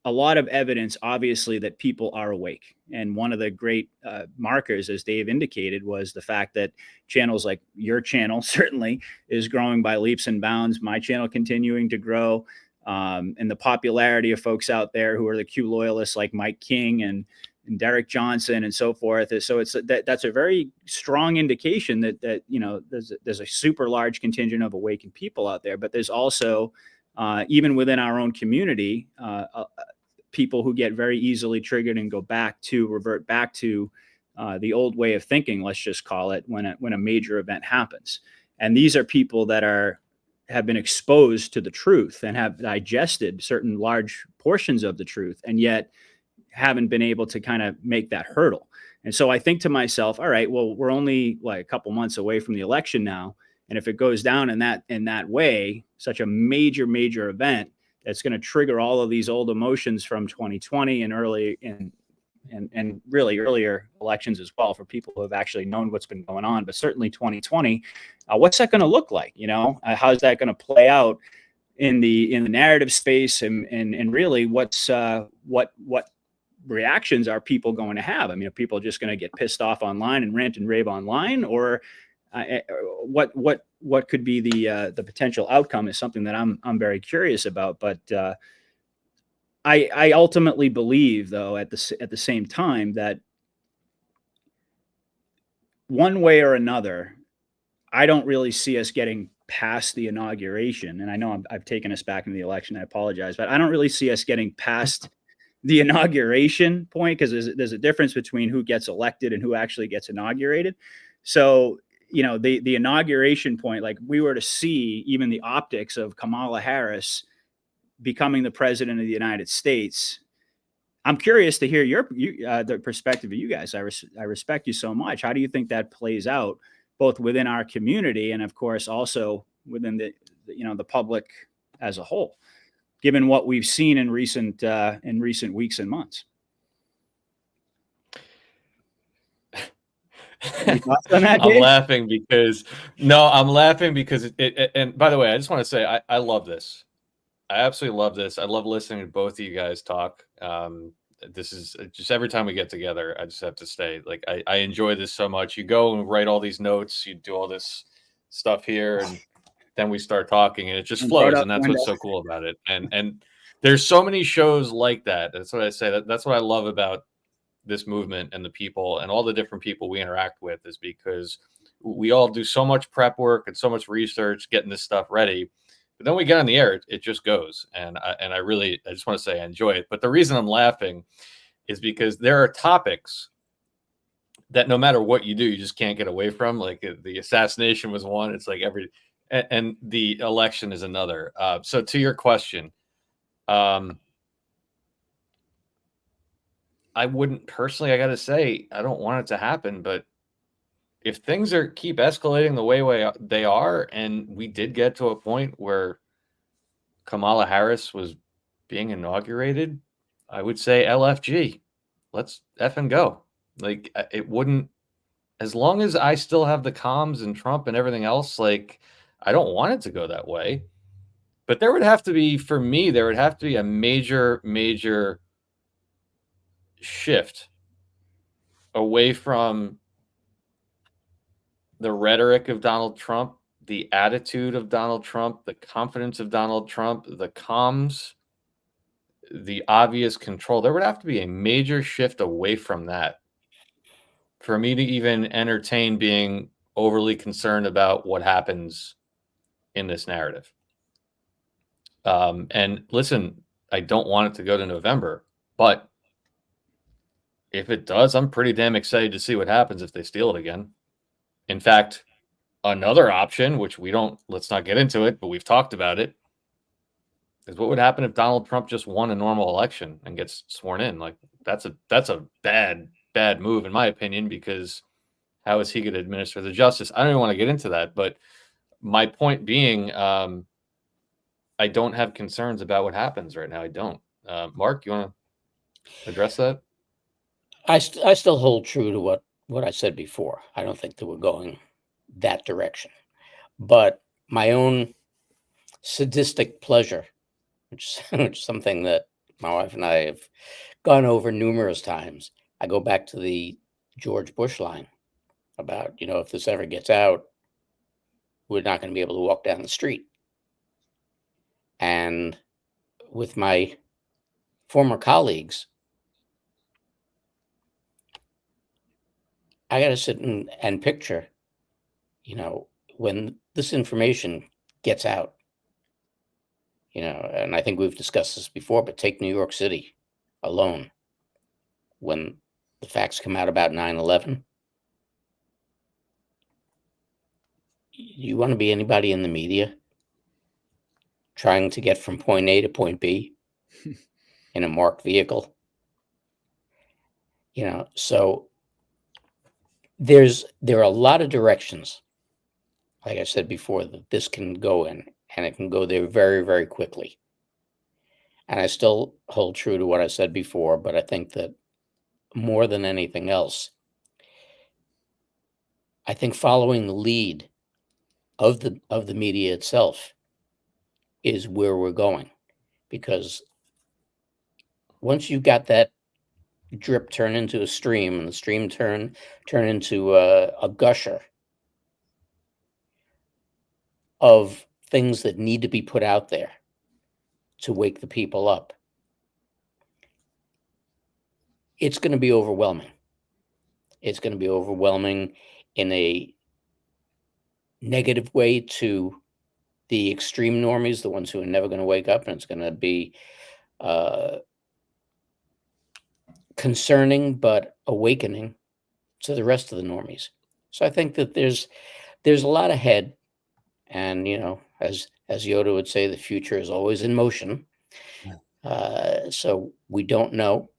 a lot of evidence, obviously, that people are awake. And one of the great markers, as Dave indicated, was the fact that channels like your channel certainly is growing by leaps and bounds. My channel continuing to grow, and the popularity of folks out there who are the Q loyalists like Mike King and Derek Johnson and so forth. So that's a very strong indication that there's a super large contingent of awakened people out there. But there's also, even within our own community, people who get very easily triggered and revert back to the old way of thinking, let's just call it, when a major event happens. And these are people that have been exposed to the truth and have digested certain large portions of the truth, and yet haven't been able to kind of make that hurdle. And so I think to myself, all right, well, we're only like a couple months away from the election now. And if it goes down in that way, such a major event that's going to trigger all of these old emotions from 2020 and early and really earlier elections as well, for people who have actually known what's been going on, but certainly 2020, what's that going to look like? How's that going to play out in the narrative space, and really what reactions are people going to have? I mean, are people just going to get pissed off online and rant and rave online, or what could be the potential outcome is something that I'm very curious about. But I ultimately believe, though, at the same time, that one way or another, I don't really see us getting past the inauguration. And I know I've taken us back into the election. I apologize, but I don't really see us getting past the inauguration point, because there's a difference between who gets elected and who actually gets inaugurated. So, the inauguration point, like we were to see even the optics of Kamala Harris becoming the president of the United States. I'm curious to hear the perspective of you guys. I respect you so much. How do you think that plays out, both within our community and, of course, also within the public as a whole, given what we've seen in recent weeks and months? I'm laughing because it, and by the way, I just want to say I love this. I absolutely love this. I love listening to both of you guys talk. This is just, every time we get together, I just have to say, like, I enjoy this so much. You go and write all these notes, you do all this stuff here, and then we start talking, and it just flows. And that's what's so cool about it. And there's so many shows like that. That's what I say. That's what I love about this movement and the people and all the different people we interact with, is because we all do so much prep work and so much research getting this stuff ready. But then we get on the air, it just goes. And I just want to say I enjoy it. But the reason I'm laughing is because there are topics that no matter what you do, you just can't get away from. Like the assassination was one. It's like and the election is another. So to your question, I wouldn't personally, I got to say, I don't want it to happen, but if things keep escalating the way they are, and we did get to a point where Kamala Harris was being inaugurated, I would say LFG, let's effing go. Like it wouldn't, as long as I still have the comms and Trump and everything else, like I don't want it to go that way. But there would have to be, for me, there would have to be a major, major shift away from the rhetoric of Donald Trump, the attitude of Donald Trump, the confidence of Donald Trump, the comms, the obvious control. There would have to be a major shift away from that for me to even entertain being overly concerned about what happens in this narrative. And listen, I don't want it to go to November, but if it does, I'm pretty damn excited to see what happens if they steal it again. In fact, another option, which let's not get into it, but we've talked about it, is what would happen if Donald Trump just won a normal election and gets sworn in? Like that's a bad move in my opinion, because how is he going to administer the justice? I don't even want to get into that, but my point being, I don't have concerns about what happens right now. I don't. Mark, you want to address that? I still hold true to what I said before. I don't think that we're going that direction. But my own sadistic pleasure, which is something that my wife and I have gone over numerous times. I go back to the George Bush line about, if this ever gets out, we're not going to be able to walk down the street. And with my former colleagues, I got to sit and picture, when this information gets out, and I think we've discussed this before, but take New York City alone. When the facts come out about 9/11, you want to be anybody in the media trying to get from point A to point B in a marked vehicle? So there are a lot of directions, like I said before, that this can go in, and it can go there very, very quickly. And I still hold true to what I said before, but I think that more than anything else, I think following the lead of the media itself is where we're going, because once you got that drip turn into a stream, and the stream turn into a gusher of things that need to be put out there to wake the people up, it's going to be overwhelming. It's going to be overwhelming in a negative way to the extreme normies, the ones who are never going to wake up, and it's going to be concerning but awakening to the rest of the normies. So I think that there's a lot ahead, and as Yoda would say, the future is always in motion. So we don't know.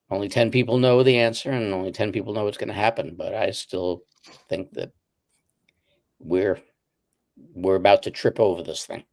Only 10 people know the answer, and only 10 people know what's going to happen. But I still think that we're about to trip over this thing.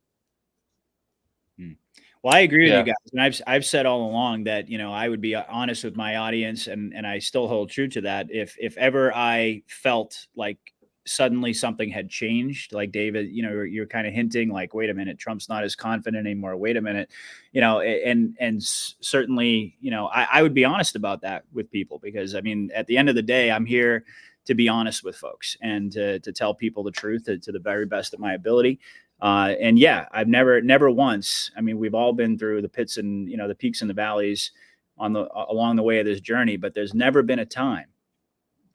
Well, I agree with you guys, and I've said all along that I would be honest with my audience, and I still hold true to that. If ever I felt like suddenly something had changed, like David, you're kind of hinting, like, wait a minute, Trump's not as confident anymore. Wait a minute, and certainly, I would be honest about that with people, because at the end of the day, I'm here to be honest with folks and to tell people the truth to the very best of my ability. And yeah, I've never once, we've all been through the pits and, the peaks and the valleys along the way of this journey, but there's never been a time,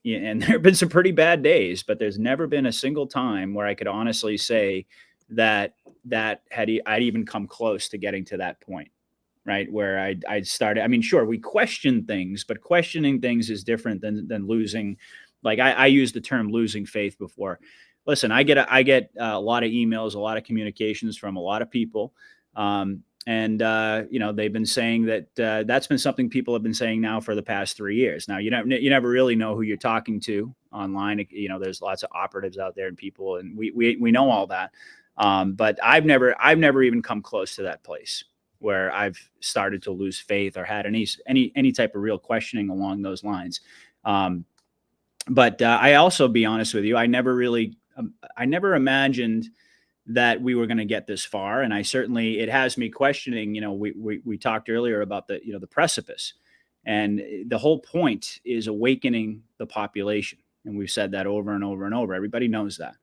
and there have been some pretty bad days, but there's never been a single time where I could honestly say that I'd even come close to getting to that point. right? Where I'd started. I mean, sure, we question things, but questioning things is different than losing. Like I use the term losing faith before. Listen, I get a lot of emails, a lot of communications from a lot of people. And they've been saying that that's been something people have been saying now for the past 3 years. Now, you never really know who you're talking to online. There's lots of operatives out there and people, and we know all that. But I've never even come close to that place where I've started to lose faith or had any type of real questioning along those lines. But I also, be honest with you, I never imagined that we were going to get this far. And it has me questioning, we talked earlier about the precipice, and the whole point is awakening the population. And we've said that over and over and over. Everybody knows that.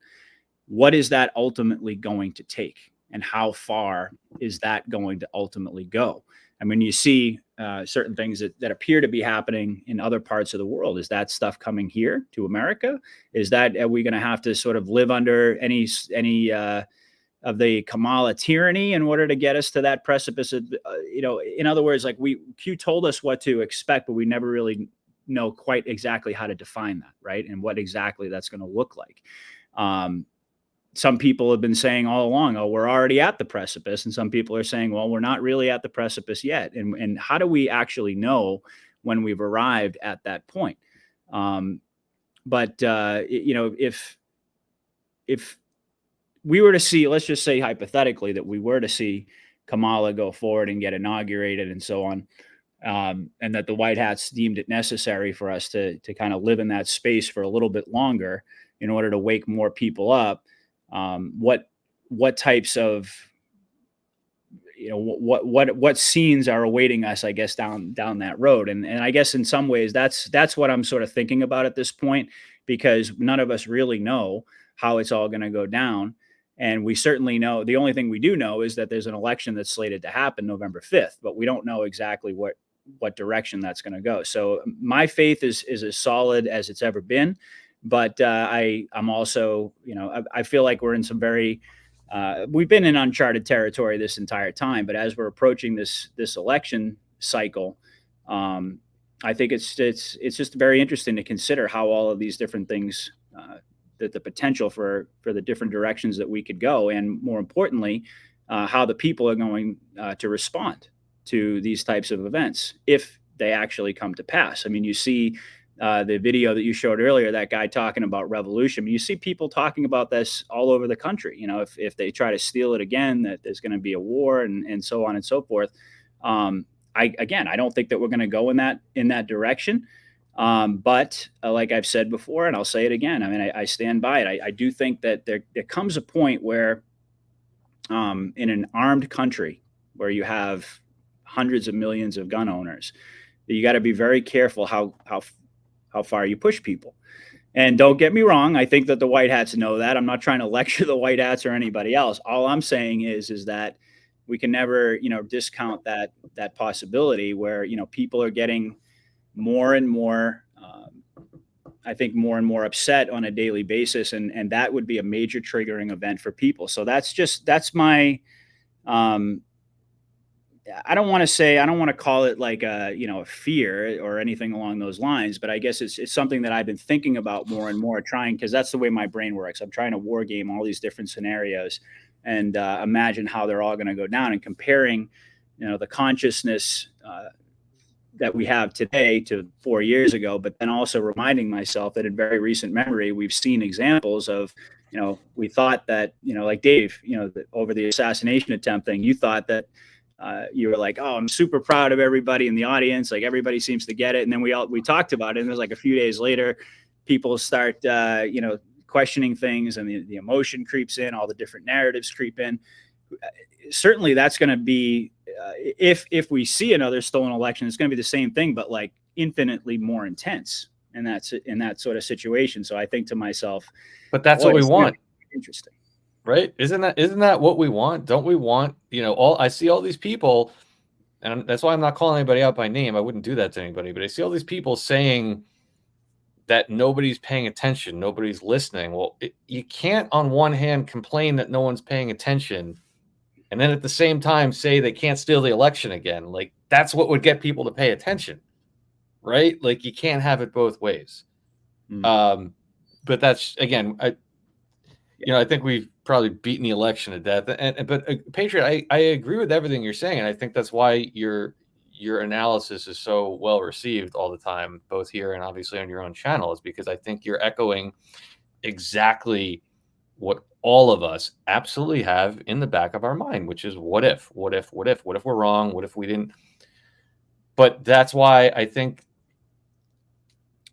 What is that ultimately going to take? And how far is that going to ultimately go? I mean, you see certain things that appear to be happening in other parts of the world. Is that stuff coming here to America? Are we going to have to sort of live under any of the Kamala tyranny in order to get us to that precipice? In other words, like Q told us what to expect, but we never really know quite exactly how to define that, right? And what exactly that's going to look like. Some people have been saying all along, oh, we're already at the precipice. And some people are saying, well, we're not really at the precipice yet. And how do we actually know when we've arrived at that point? If we were to see, let's just say hypothetically that we were to see Kamala go forward and get inaugurated and so on, and that the White Hats deemed it necessary for us to kind of live in that space for a little bit longer in order to wake more people up. What types of, what scenes are awaiting us, I guess, down that road. And I guess in some ways that's what I'm sort of thinking about at this point, because none of us really know how it's all going to go down. And we certainly know, the only thing we do know is that there's an election that's slated to happen November 5th, but we don't know exactly what direction that's going to go. So my faith is as solid as it's ever been. But I'm also, I feel like we're in some we've been in uncharted territory this entire time. But as we're approaching this election cycle, I think it's just very interesting to consider how all of these different things, that the potential for the different directions that we could go, and more importantly, how the people are going to respond to these types of events if they actually come to pass. I mean, you see the video that you showed earlier, that guy talking about revolution. I mean, you see people talking about this all over the country. If they try to steal it again, that there's going to be a war and so on and so forth. I don't think that we're going to go in that direction. But like I've said before, and I'll say it again, I mean, I stand by it. I do think that there comes a point where in an armed country where you have hundreds of millions of gun owners, that you got to be very careful how far you push people. And don't get me wrong, I think that the White Hats know that. I'm not trying to lecture the White Hats or anybody else. All I'm saying is that we can never, discount that possibility where, people are getting more and more, I think more and more upset on a daily basis. And that would be a major triggering event for people. So that's my, I don't want to call it like a fear or anything along those lines, but I guess it's something that I've been thinking about more and more, because that's the way my brain works. I'm trying to war game all these different scenarios and imagine how they're all going to go down, and comparing, the consciousness that we have today to 4 years ago, but then also reminding myself that in very recent memory, we've seen examples of, we thought that, like Dave, over the assassination attempt thing, you thought that, you were like, oh, I'm super proud of everybody in the audience. Like everybody seems to get it. And then we talked about it. And it was like a few days later, people start, questioning things, and the emotion creeps in, all the different narratives creep in. Certainly that's going to be, if we see another stolen election, it's going to be the same thing, but like infinitely more intense. And that's in that sort of situation. So I think to myself, but that's what we want. Interesting. Right? Isn't that what we want? Don't we want, I see all these people, and that's why I'm not calling anybody out by name. I wouldn't do that to anybody, but I see all these people saying that nobody's paying attention, nobody's listening. Well, you can't on one hand complain that no one's paying attention and then at the same time say they can't steal the election again. Like, that's what would get people to pay attention, right? Like, you can't have it both ways. But that's, again, I think we've probably beaten the election to death. But Patriot, I agree with everything you're saying, and I think that's why your analysis is so well received all the time, both here and obviously on your own channel, is because I think you're echoing exactly what all of us absolutely have in the back of our mind, which is what if we're wrong? What if we didn't? But that's why I think,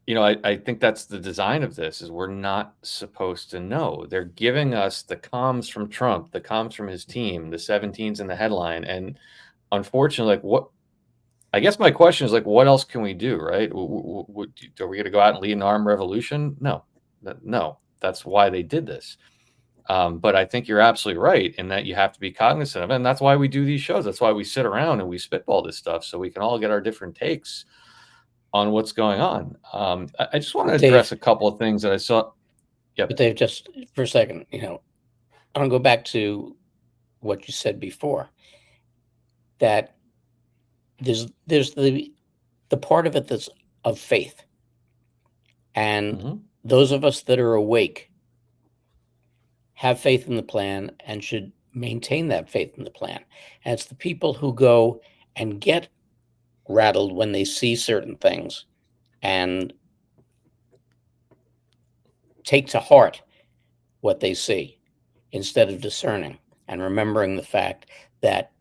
I think that's the design of this, is we're not supposed to know. They're giving us the comms from Trump, the comms from his team, the 17s in the headline. And unfortunately, I guess my question is, like, what else can we do, right? Are we going to go out and lead an armed revolution? No. That's why they did this. But I think you're absolutely right in that you have to be cognizant of it. And that's why we do these shows. That's why we sit around and we spitball this stuff, so we can all get our different takes on what's going on. I just want to address a couple of things that I saw. Yeah. But Dave, just for a second, I want to go back to what you said before, that there's the part of it that's of faith. And those of us that are awake have faith in the plan and should maintain that faith in the plan. And it's the people who go and get rattled when they see certain things and take to heart what they see instead of discerning and remembering the fact that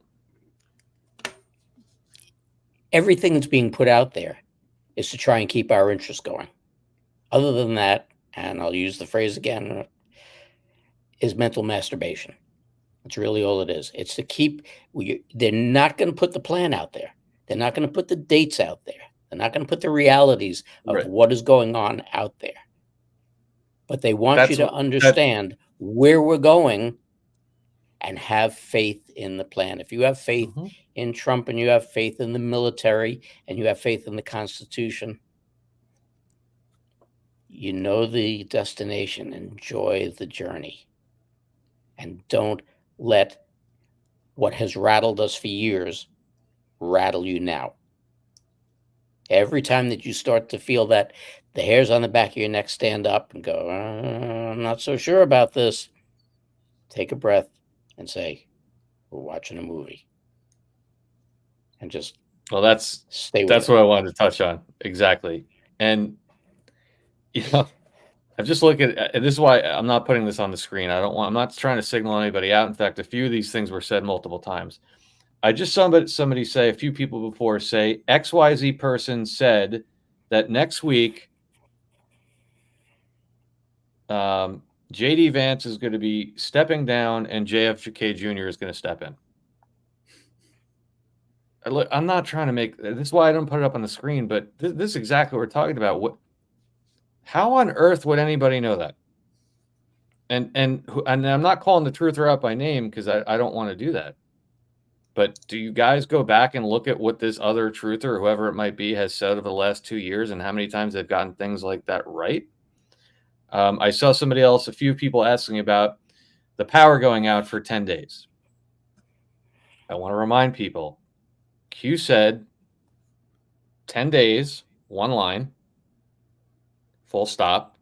everything that's being put out there is to try and keep our interest going. Other than that, and I'll use the phrase again, is mental masturbation. It's really all it is. It's to keep, they're not going to put the plan out there. They're not going to put the dates out there. They're not going to put the realities of what is going on out there. But they want you to understand where we're going and have faith in the plan. If you have faith in Trump and you have faith in the military and you have faith in the Constitution, you know the destination. Enjoy the journey. And don't let what has rattled us for years rattle you now. Every time that you start to feel that the hairs on the back of your neck stand up and go, I'm not so sure about this, take a breath and say, we're watching a movie. And just stay with it. That's what I wanted to touch on. Exactly. And, I'm just looking at, and this is why I'm not putting this on the screen. I'm not trying to signal anybody out. In fact, a few of these things were said multiple times. I just saw somebody say, a few people before say, XYZ person said that next week, J.D. Vance is going to be stepping down and JFK Jr. is going to step in. Look, I'm not trying to make, this is why I don't put it up on the screen, but this is exactly what we're talking about. How on earth would anybody know that? And I'm not calling the truther out by name because I don't want to do that. But do you guys go back and look at what this other truther, whoever it might be, has said over the last 2 years and how many times they've gotten things like that right? I saw somebody else, a few people asking about the power going out for 10 days. I want to remind people, Q said 10 days, one line, full stop,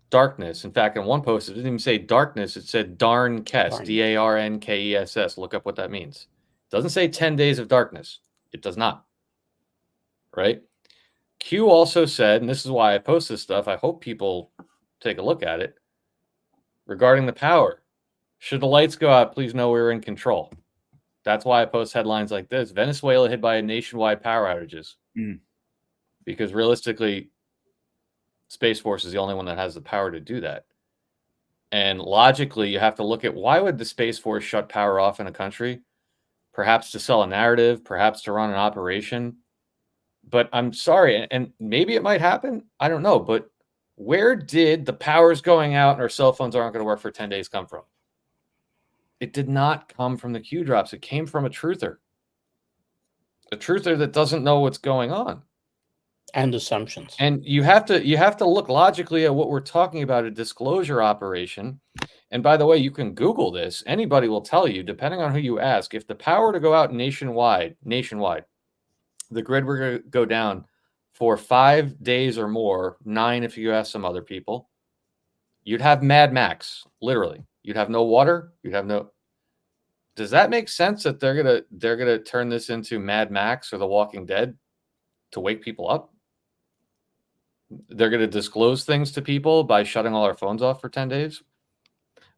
darkness. In fact, in one post, it didn't even say darkness. It said darnkess, D-A-R-N-K-E-S-S. Look up what that means. It doesn't say 10 days of darkness. It does not. Right? Q also said, and this is why I post this stuff, I hope people take a look at it, regarding the power. Should the lights go out, please know we're in control. That's why I post headlines like this. Venezuela hit by nationwide power outages. Because realistically, Space Force is the only one that has the power to do that. And logically, you have to look at, why would the Space Force shut power off in a country? Perhaps to sell a narrative, perhaps to run an operation. But I'm sorry, and maybe it might happen. I don't know. But where did the power's going out and our cell phones aren't going to work for 10 days come from? It did not come from the Q drops. It came from a truther. A truther that doesn't know what's going on. And assumptions. And you have to look logically at what we're talking about, a disclosure operation. And by the way, you can Google this. Anybody will tell you, depending on who you ask, if the power to go out nationwide, the grid were going to go down for 5 days or more, 9 if you ask some other people, you'd have Mad Max, literally. You'd have no water. You'd have no. Does that make sense that they're gonna turn this into Mad Max or The Walking Dead to wake people up? They're gonna disclose things to people by shutting all our phones off for 10 days.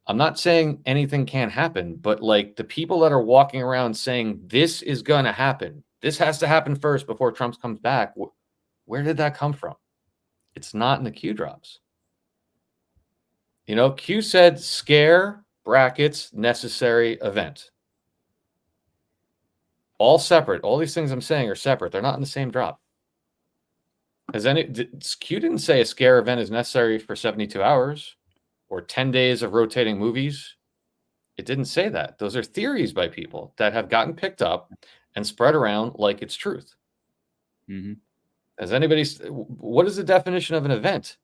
I'm not saying anything can't happen, but like the people that are walking around saying this is gonna happen, this has to happen first before Trump comes back. Where did that come from? It's not in the Q drops. You know, Q said scare brackets necessary event. All separate. All these things I'm saying are separate. They're not in the same drop. Q didn't say a scare event is necessary for 72 hours or 10 days of rotating movies. It didn't say that. Those are theories by people that have gotten picked up and spread around like it's truth. Mm-hmm. What is the definition of an event?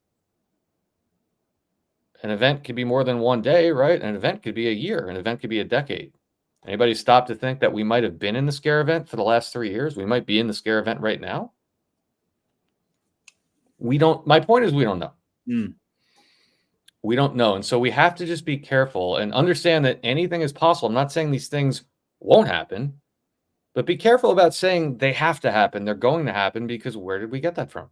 An event could be more than 1 day, right? An event could be a year. An event could be a decade. Anybody stop to think that we might have been in the scare event for the last 3 years? We might be in the scare event right now. My point is we don't know. We don't know. And so we have to just be careful and understand that anything is possible. I'm not saying these things won't happen, but be careful about saying they have to happen. They're going to happen because where did we get that from?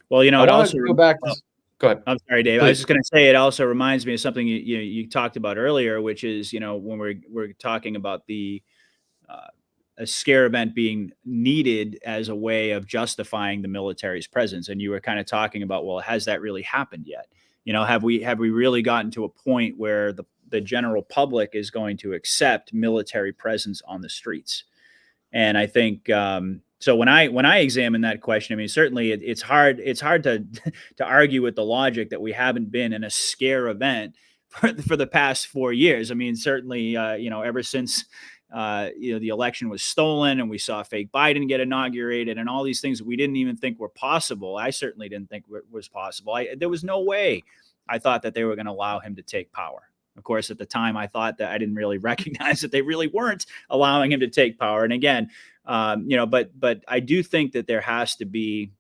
Well, you know, it also go back to. Go ahead. I'm sorry, Dave. Please. I was just going to say it also reminds me of something you talked about earlier, which is, you know, when we're talking about the a scare event being needed as a way of justifying the military's presence, and you were kind of talking about, well, has that really happened yet? You know, have we really gotten to a point where the general public is going to accept military presence on the streets? And I think so. When I examine that question, I mean, certainly it's hard to to argue with the logic that we haven't been in a scare event for the past 4 years. I mean, certainly, you know, ever since you know, the election was stolen and we saw fake Biden get inaugurated and all these things that we didn't even think were possible. I certainly didn't think was possible. There was no way I thought that they were going to allow him to take power. Of course, at the time, I thought that I didn't really recognize that they really weren't allowing him to take power. And again, you know, but I do think that there has to be,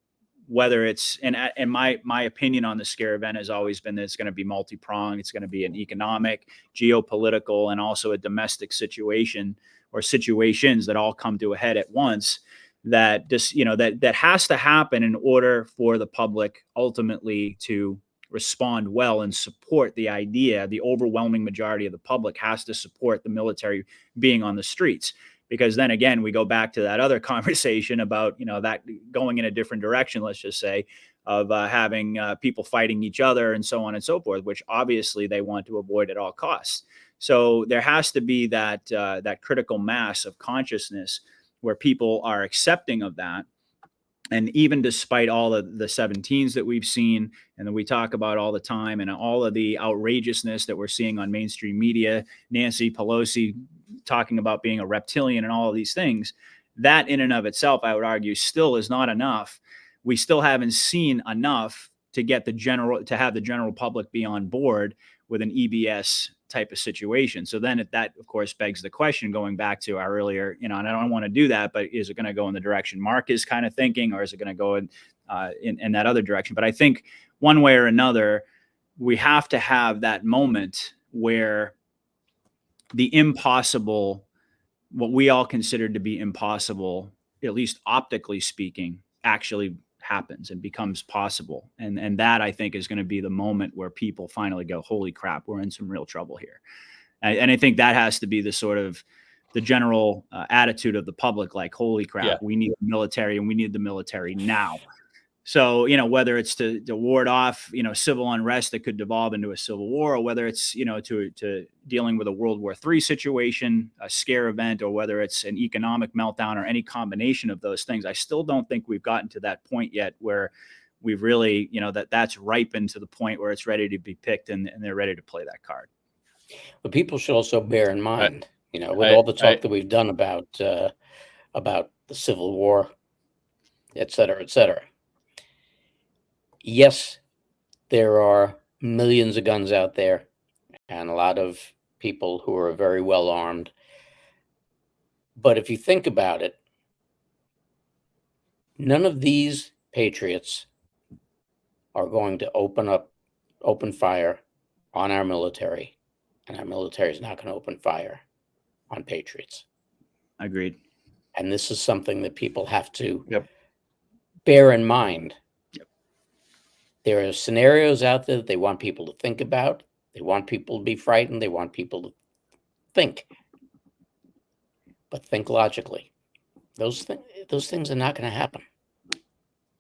whether it's, and my opinion on the scare event has always been that it's going to be multi-pronged. It's going to be an economic, geopolitical, and also a domestic situation or situations that all come to a head at once. That just, you know, that has to happen in order for the public ultimately to respond well and support the idea. The overwhelming majority of the public has to support the military being on the streets. Because then again, we go back to that other conversation about, you know, that going in a different direction, let's just say, of having people fighting each other and so on and so forth, which obviously they want to avoid at all costs. So there has to be that critical mass of consciousness where people are accepting of that. And even despite all of the 17s that we've seen and that we talk about all the time and all of the outrageousness that we're seeing on mainstream media, Nancy Pelosi talking about being a reptilian and all of these things, that in and of itself, I would argue, still is not enough. We still haven't seen enough to get to have the general public be on board with an EBS type of situation. So then that, of course, begs the question, going back to our earlier, you know, and I don't want to do that, but is it going to go in the direction Mark is kind of thinking, or is it going to go in that other direction? But I think one way or another, we have to have that moment where the impossible, what we all considered to be impossible, at least optically speaking, actually happens and becomes possible. And that, I think, is going to be the moment where people finally go, holy crap, we're in some real trouble here. And I think that has to be the sort of the general attitude of the public, like, holy crap, we need the military, and we need the military now. So, you know, whether it's to ward off, you know, civil unrest that could devolve into a civil war, or whether it's, you know, to dealing with a World War III situation, a scare event, or whether it's an economic meltdown or any combination of those things, I still don't think we've gotten to that point yet where we've really, you know, that's ripened to the point where it's ready to be picked and they're ready to play that card. But people should also bear in mind, you know, with all the talk that we've done about the Civil War, et cetera, et cetera. Yes, there are millions of guns out there and a lot of people who are very well armed. But if you think about it, none of these patriots are going to open fire on our military, and our military is not going to open fire on patriots. Agreed. And this is something that people have to Yep. bear in mind. Yep. There are scenarios out there that they want people to think about. They want people to be frightened. They want people to think. But think logically. Those things are not going to happen.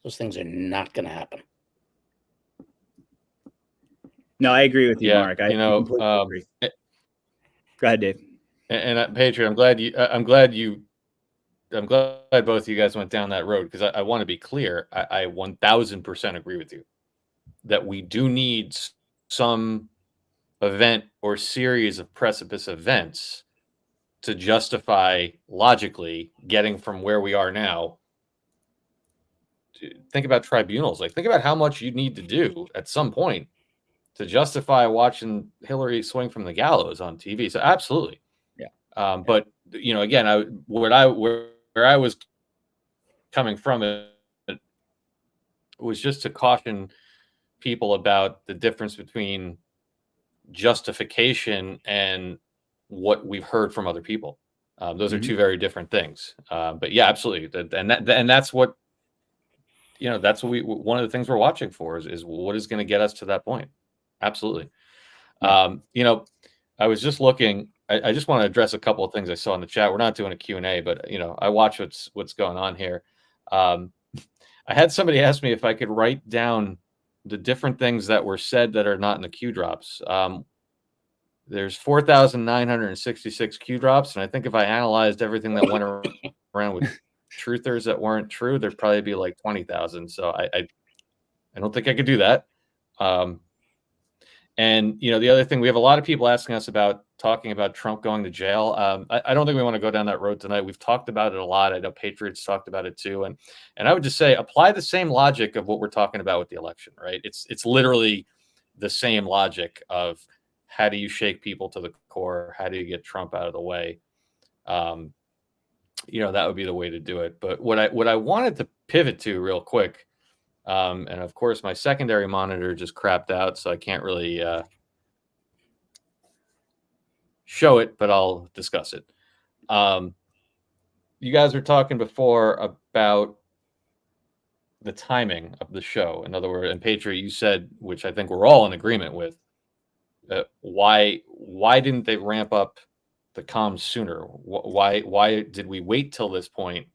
Those things are not going to happen. No, I agree with you, Yeah, Mark. I you know, completely agree. Go ahead, Dave. And Patriot, I'm glad both of you guys went down that road, because I want to be clear. I 1000% agree with you that we do need some event or series of precipice events to justify logically getting from where we are now. Think about tribunals. Like, think about how much you need to do at some point to justify watching Hillary swing from the gallows on TV. So absolutely. Yeah. But you know, again, where I was coming from, it was just to caution people about the difference between justification and what we've heard from other people. Those are two very different things. But yeah, absolutely. And that's what, you know, that's what one of the things we're watching for is what is going to get us to that point. Absolutely. You know, I was just looking, I just want to address a couple of things I saw in the chat. We're not doing a Q&A, but you know, I watch what's going on here. I had somebody ask me if I could write down the different things that were said that are not in the Q drops. There's 4,966 Q drops, and I think if I analyzed everything that went around with truthers that weren't true, there'd probably be like 20,000. So I don't think I could do that. And you know, the other thing, we have a lot of people asking us about talking about Trump going to jail. I don't think we want to go down that road tonight. We've talked about it a lot. I know Patriots talked about it too, and I would just say apply the same logic of what we're talking about with the election, right? It's literally the same logic of how do you shake people to the core? How do you get Trump out of the way? You know, that would be the way to do it. But what I wanted to pivot to real quick, and of course my secondary monitor just crapped out, so I can't really show it, but I'll discuss it. You guys were talking before about the timing of the show. In other words, and Patriot, you said, which I think we're all in agreement with, why didn't they ramp up the comms sooner? Why did we wait till this point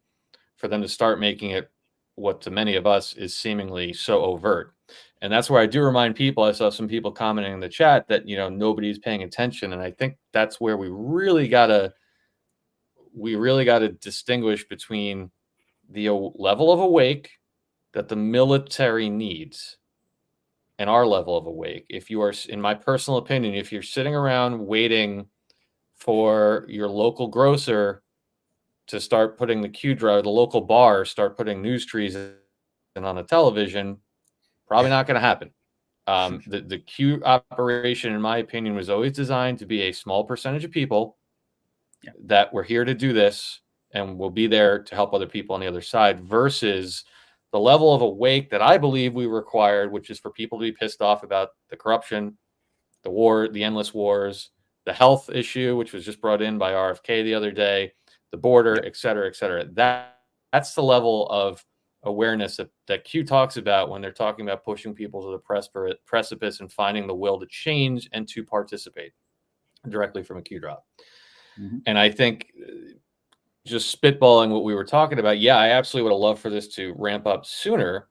for them to start making it what to many of us is seemingly so overt? And that's where I do remind people, I saw some people commenting in the chat that, you know, nobody's paying attention. And I think that's where we really got to distinguish between the level of awake that the military needs and our level of awake. If you are, in my personal opinion, if you're sitting around waiting for your local grocer to start putting the the local bar start putting NewsTreason on the television, probably not going to happen. The Q operation, in my opinion, was always designed to be a small percentage of people that were here to do this and will be there to help other people on the other side, versus the level of awake that I believe we required, which is for people to be pissed off about the corruption, the war, the endless wars, the health issue, which was just brought in by RFK the other day, the border, et cetera, et cetera. That's the level of awareness that Q talks about when they're talking about pushing people to the precipice and finding the will to change and to participate directly from a Q drop. And I think just spitballing what we were talking about, yeah, I absolutely would have loved for this to ramp up sooner,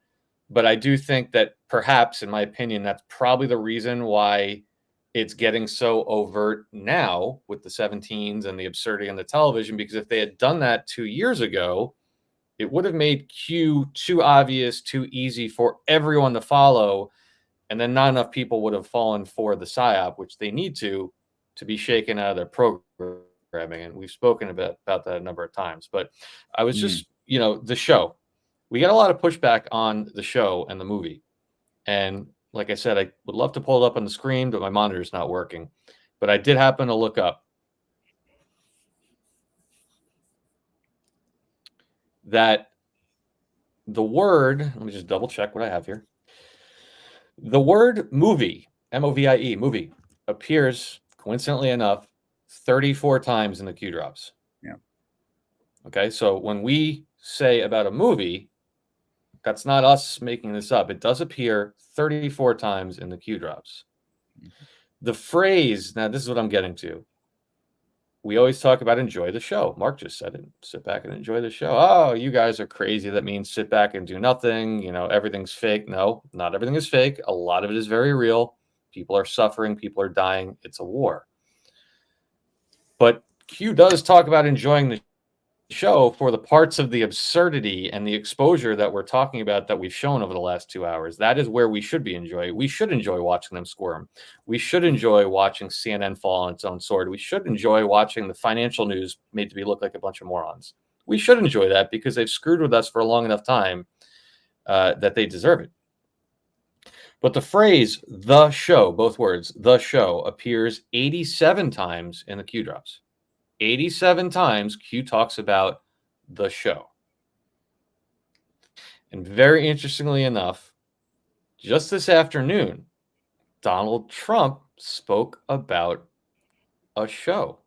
but I do think that perhaps, in my opinion, that's probably the reason why it's getting so overt now with the 17s and the absurdity on the television, because if they had done that 2 years ago, it would have made Q too obvious, too easy for everyone to follow, and then not enough people would have fallen for the PSYOP, which they need to be shaken out of their programming. And we've spoken about that a number of times. But I was just, the show. We got a lot of pushback on the show and the movie. And like I said, I would love to pull it up on the screen, but my monitor is not working. But I did happen to look up that the word, let me just double check what I have here. The word movie, M-O-V-I-E, movie, appears, coincidentally enough, 34 times in the Q drops. Yeah. Okay, so when we say about a movie, that's not us making this up. It does appear 34 times in the Q drops. The phrase, now this is what I'm getting to. We always talk about enjoy the show. Mark just said it. Sit back and enjoy the show. Oh, you guys are crazy. That means sit back and do nothing. You know, everything's fake. No, not everything is fake. A lot of it is very real. People are suffering. People are dying. It's a war. But Q does talk about enjoying the show for the parts of the absurdity and the exposure that we're talking about that we've shown over the last 2 hours. That is where we should be enjoying. We should enjoy watching them squirm. We should enjoy watching CNN fall on its own sword. We should enjoy watching the financial news made to be look like a bunch of morons. We should enjoy that because they've screwed with us for a long enough time that they deserve it. But the phrase "the show," both words, "the show," appears 87 times in the Q drops. 87 times Q talks about the show. And very interestingly enough, just this afternoon, Donald Trump spoke about a show.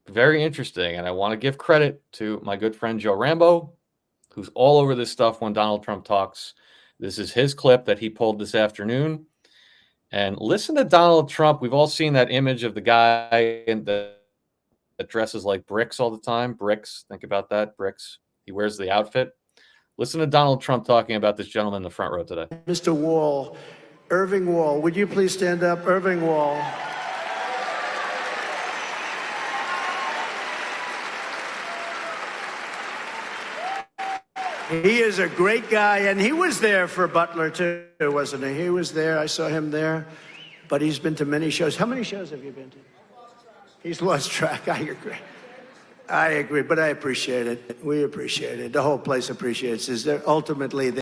Very interesting. And I want to give credit to my good friend Joe Rambo, who's all over this stuff when Donald Trump talks. This is his clip that he pulled this afternoon. And listen to Donald Trump. We've all seen that image of the guy that dresses like bricks all the time. Bricks. Think about that. Bricks. He wears the outfit. Listen to Donald Trump talking about this gentleman in the front row today. Mr. Wall, Irving Wall, would you please stand up? Irving Wall. He is a great guy, and he was there for Butler, too, wasn't he? He was there. I saw him there, but he's been to many shows. How many shows have you been to? He's lost track. I agree, but I appreciate it. We appreciate it. The whole place appreciates it. They're ultimately there.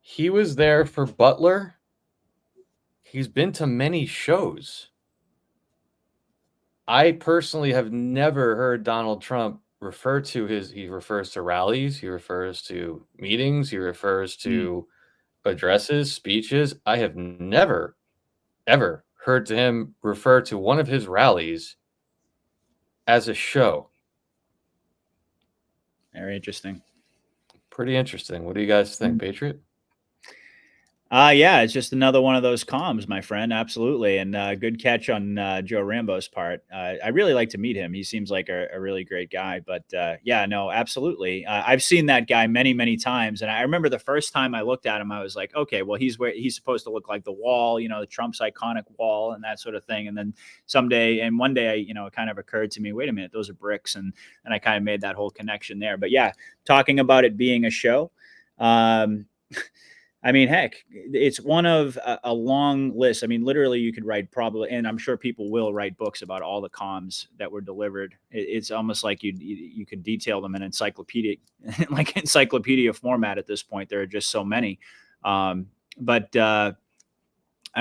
He was there for Butler. He's been to many shows. I personally have never heard Donald Trump refer to he refers to rallies, he refers to meetings, he refers to addresses, speeches. I have never, ever heard to him refer to one of his rallies as a show. Very interesting. Pretty interesting. What do you guys think, Patriot? Yeah, it's just another one of those comms, my friend. Absolutely. And good catch on Joe Rambo's part. I really like to meet him. He seems like a really great guy. But yeah, no, absolutely. I've seen that guy many, many times. And I remember the first time I looked at him, I was like, okay, well, he's supposed to look like the wall, you know, the Trump's iconic wall and that sort of thing. And then one day, you know, it kind of occurred to me, wait a minute, those are bricks. And I kind of made that whole connection there. But yeah, talking about it being a show. I mean, heck, it's one of a long list. I mean, literally, you could write probably, and I'm sure people will write books about all the comms that were delivered. It's almost like you could detail them in encyclopedia, like encyclopedia format at this point. There are just so many. But I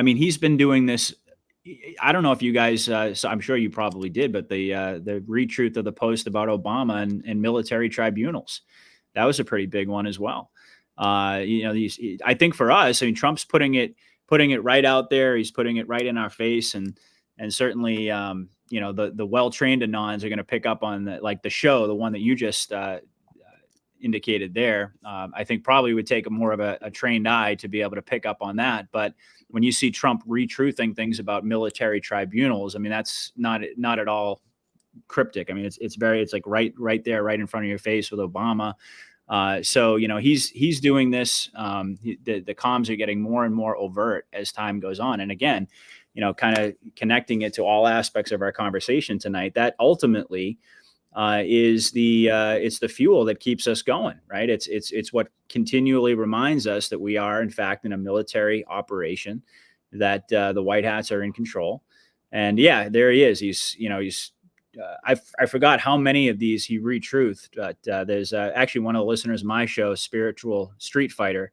mean, he's been doing this. I don't know if you guys, so I'm sure you probably did, but the retruth of the post about Obama and military tribunals, that was a pretty big one as well. You know, I think for us, I mean, Trump's putting it right out there. He's putting it right in our face. And certainly, you know, the well-trained anons are going to pick up on the show, the one that you just indicated there. I think probably would take more of a trained eye to be able to pick up on that. But when you see Trump retruthing things about military tribunals, I mean, that's not at all cryptic. I mean, it's like right there, right in front of your face with Obama. So, you know, he's doing this. The comms are getting more and more overt as time goes on. And again, you know, kind of connecting it to all aspects of our conversation tonight, that ultimately is it's the fuel that keeps us going, right? It's what continually reminds us that we are, in fact, in a military operation, that the White Hats are in control. And yeah, there he is. He's I forgot how many of these he retruthed, but there's actually one of the listeners of my show, Spiritual Street Fighter,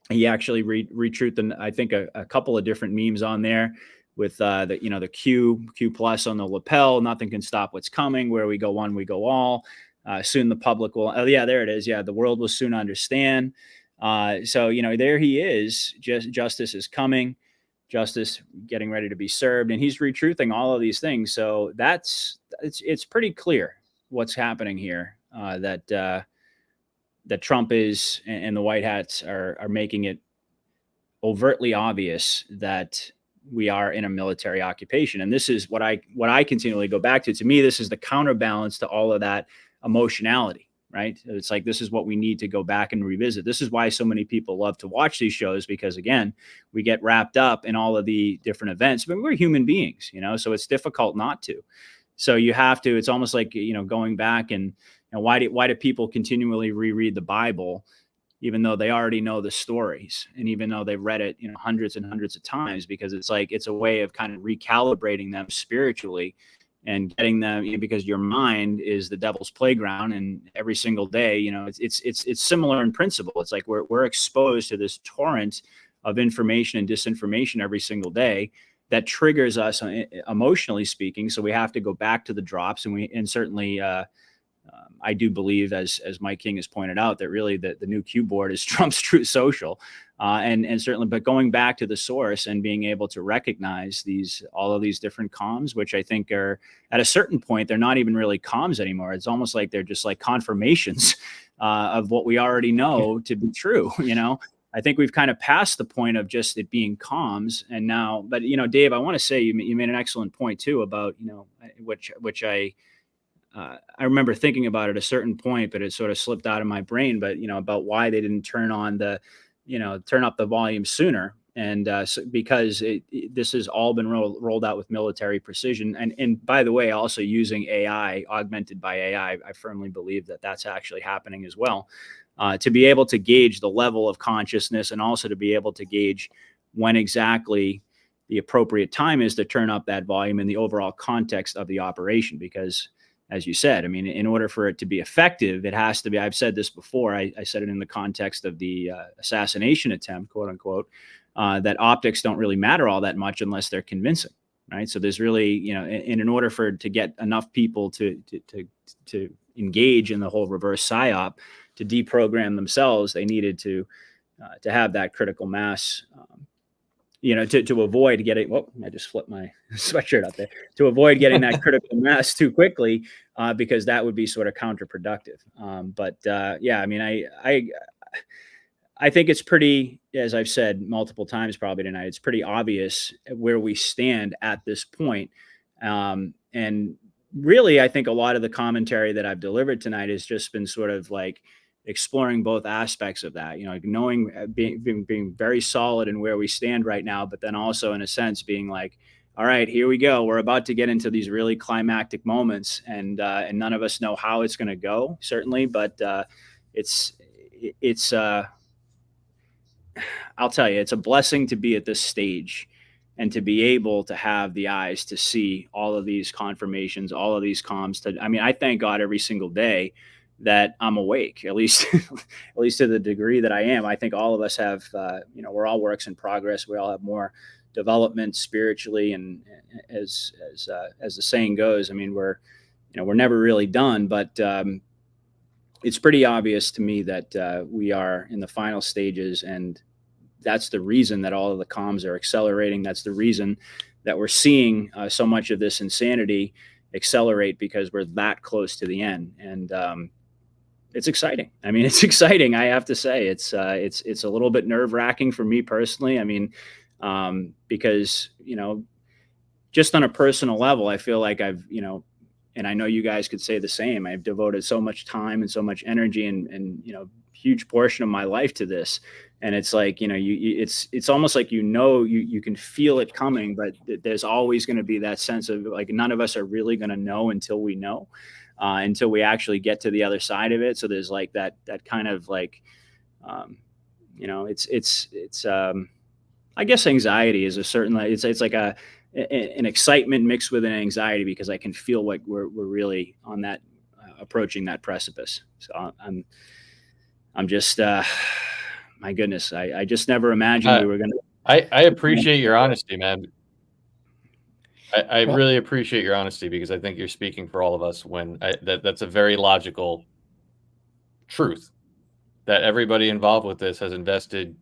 He actually retweeted, I think, a couple of different memes on there with the Q plus on the lapel. Nothing can stop what's coming. Where we go one, we go all. Soon the public will. Oh yeah, there it is. Yeah, the world will soon understand. So there he is. Justice is coming. Justice getting ready to be served, and he's retruthing all of these things. So it's pretty clear what's happening here. That Trump is and the White Hats are making it overtly obvious that we are in a military occupation. And this is what I continually go back to. To me, this is the counterbalance to all of that emotionality, right? It's like, this is what we need to go back and revisit. This is why so many people love to watch these shows, because again, we get wrapped up in all of the different events, but we're human beings, so it's difficult not to. So you have to, it's almost like, going back and why do people continually reread the Bible, even though they already know the stories, and even though they've read it, hundreds and hundreds of times, because it's like, it's a way of kind of recalibrating them spiritually and getting them, because your mind is the devil's playground, and every single day, it's similar in principle. It's like we're exposed to this torrent of information and disinformation every single day that triggers us emotionally speaking. So we have to go back to the drops, and certainly I do believe, as Mike King has pointed out, that really the new Q board is Trump's Truth Social, and certainly, but going back to the source and being able to recognize all of these different comms, which I think are, at a certain point, they're not even really comms anymore. It's almost like they're just like confirmations of what we already know to be true. I think we've kind of passed the point of just it being comms, and now, but Dave, I want to say you made an excellent point too about which I remember thinking about at a certain point, but it sort of slipped out of my brain. But about why they didn't turn up the volume sooner, and because this has all been rolled out with military precision, and by the way, also using AI, augmented by AI. I firmly believe that that's actually happening as well, to be able to gauge the level of consciousness, and also to be able to gauge when exactly the appropriate time is to turn up that volume in the overall context of the operation. Because, as you said, in order for it to be effective, it has to be, I've said this before, I said it in the context of the assassination attempt, quote unquote, that optics don't really matter all that much unless they're convincing, right? So there's really, in order for it to get enough people to engage in the whole reverse psyop, to deprogram themselves, they needed to have that critical mass, to avoid getting, whoa, I just flipped my sweatshirt up there, to avoid getting that critical mass too quickly, because that would be sort of counterproductive. I think it's pretty, as I've said multiple times probably tonight, it's pretty obvious where we stand at this point. And really, I think a lot of the commentary that I've delivered tonight has just been sort of like exploring both aspects of that, knowing, being very solid in where we stand right now, but then also in a sense being like, all right, here we go. We're about to get into these really climactic moments, and none of us know how it's going to go, certainly, but it's I'll tell you, it's a blessing to be at this stage and to be able to have the eyes to see all of these confirmations, all of these comms. I thank God every single day that I'm awake, at least to the degree that I am. I think all of us have, we're all works in progress. We all have more development spiritually, and as the saying goes, we're never really done. But it's pretty obvious to me that we are in the final stages, and that's the reason that all of the comms are accelerating. That's the reason that we're seeing so much of this insanity accelerate, because we're that close to the end. And it's exciting. It's exciting. I have to say, it's a little bit nerve-wracking for me personally. Because just on a personal level, I feel like I've, and I know you guys could say the same, I've devoted so much time and so much energy and huge portion of my life to this. And it's like, it's almost like, you can feel it coming, but there's always going to be that sense of like, none of us are really going to know until we know, until we actually get to the other side of it. So there's like that kind of like, it's I guess anxiety is a certain, it's like an excitement mixed with an anxiety, because I can feel like we're really on that, approaching that precipice. So I'm just, my goodness, I just never imagined we were going to. I appreciate your honesty, man. I Well- really appreciate your honesty, because I think you're speaking for all of us when that's a very logical truth, that everybody involved with this has invested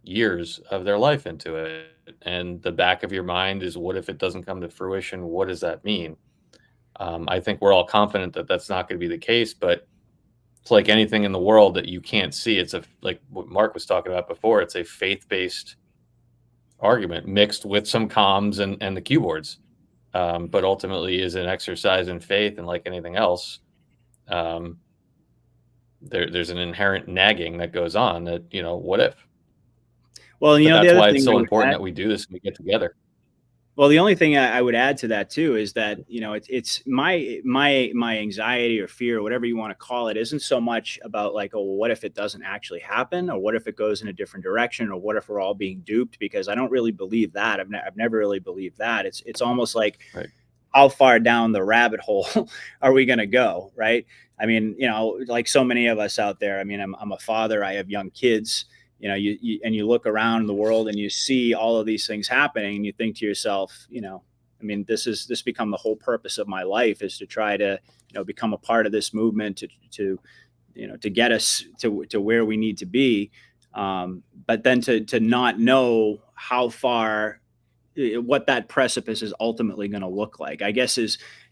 years of their life into it. And the back of your mind is, what if it doesn't come to fruition? What does that mean? I think we're all confident that that's not going to be the case, but it's like anything in the world that you can't see. It's like what Mark was talking about before. It's a faith-based argument mixed with some comms and the keyboards, but ultimately is an exercise in faith. And like anything else, there's an inherent nagging that goes on, that, what if? Well, But the that's other why thing it's I so would important add- that we do this and we get together. Well, the only thing I would add to that too is that, it's my anxiety or fear, whatever you want to call it, isn't so much about like, oh, well, what if it doesn't actually happen, or what if it goes in a different direction, or what if we're all being duped? Because I don't really believe that. I've never really believed that. It's almost like, right, how far down the rabbit hole are we going to go? Right. I mean, like so many of us out there, I mean, I'm a father, I have young kids. You look around the world and you see all of these things happening, and you think to yourself, I mean, this become the whole purpose of my life, is to try to, become a part of this movement to get us to where we need to be. But then to not know how far, what that precipice is ultimately going to look like, I guess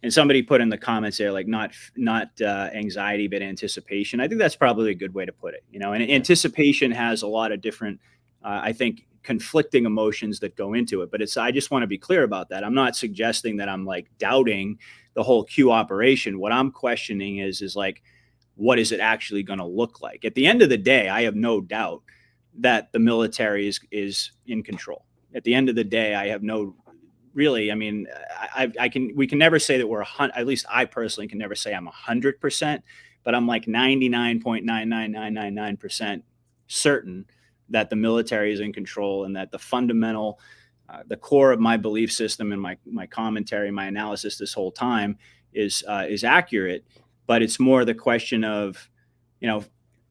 and somebody put in the comments there, like not anxiety, but anticipation. I think that's probably a good way to put it, and anticipation has a lot of different, I think, conflicting emotions that go into it. But I just want to be clear about that. I'm not suggesting that I'm like doubting the whole Q operation. What I'm questioning is like, what is it actually going to look like? At the end of the day, I have no doubt that the military is in control. At the end of the day, I have no really. I mean, we can never say that we're at least I personally can never say I'm 100%, but I'm like 99.99999% certain that the military is in control, and that the fundamental, the core of my belief system and my commentary, my analysis this whole time is accurate. But it's more the question of,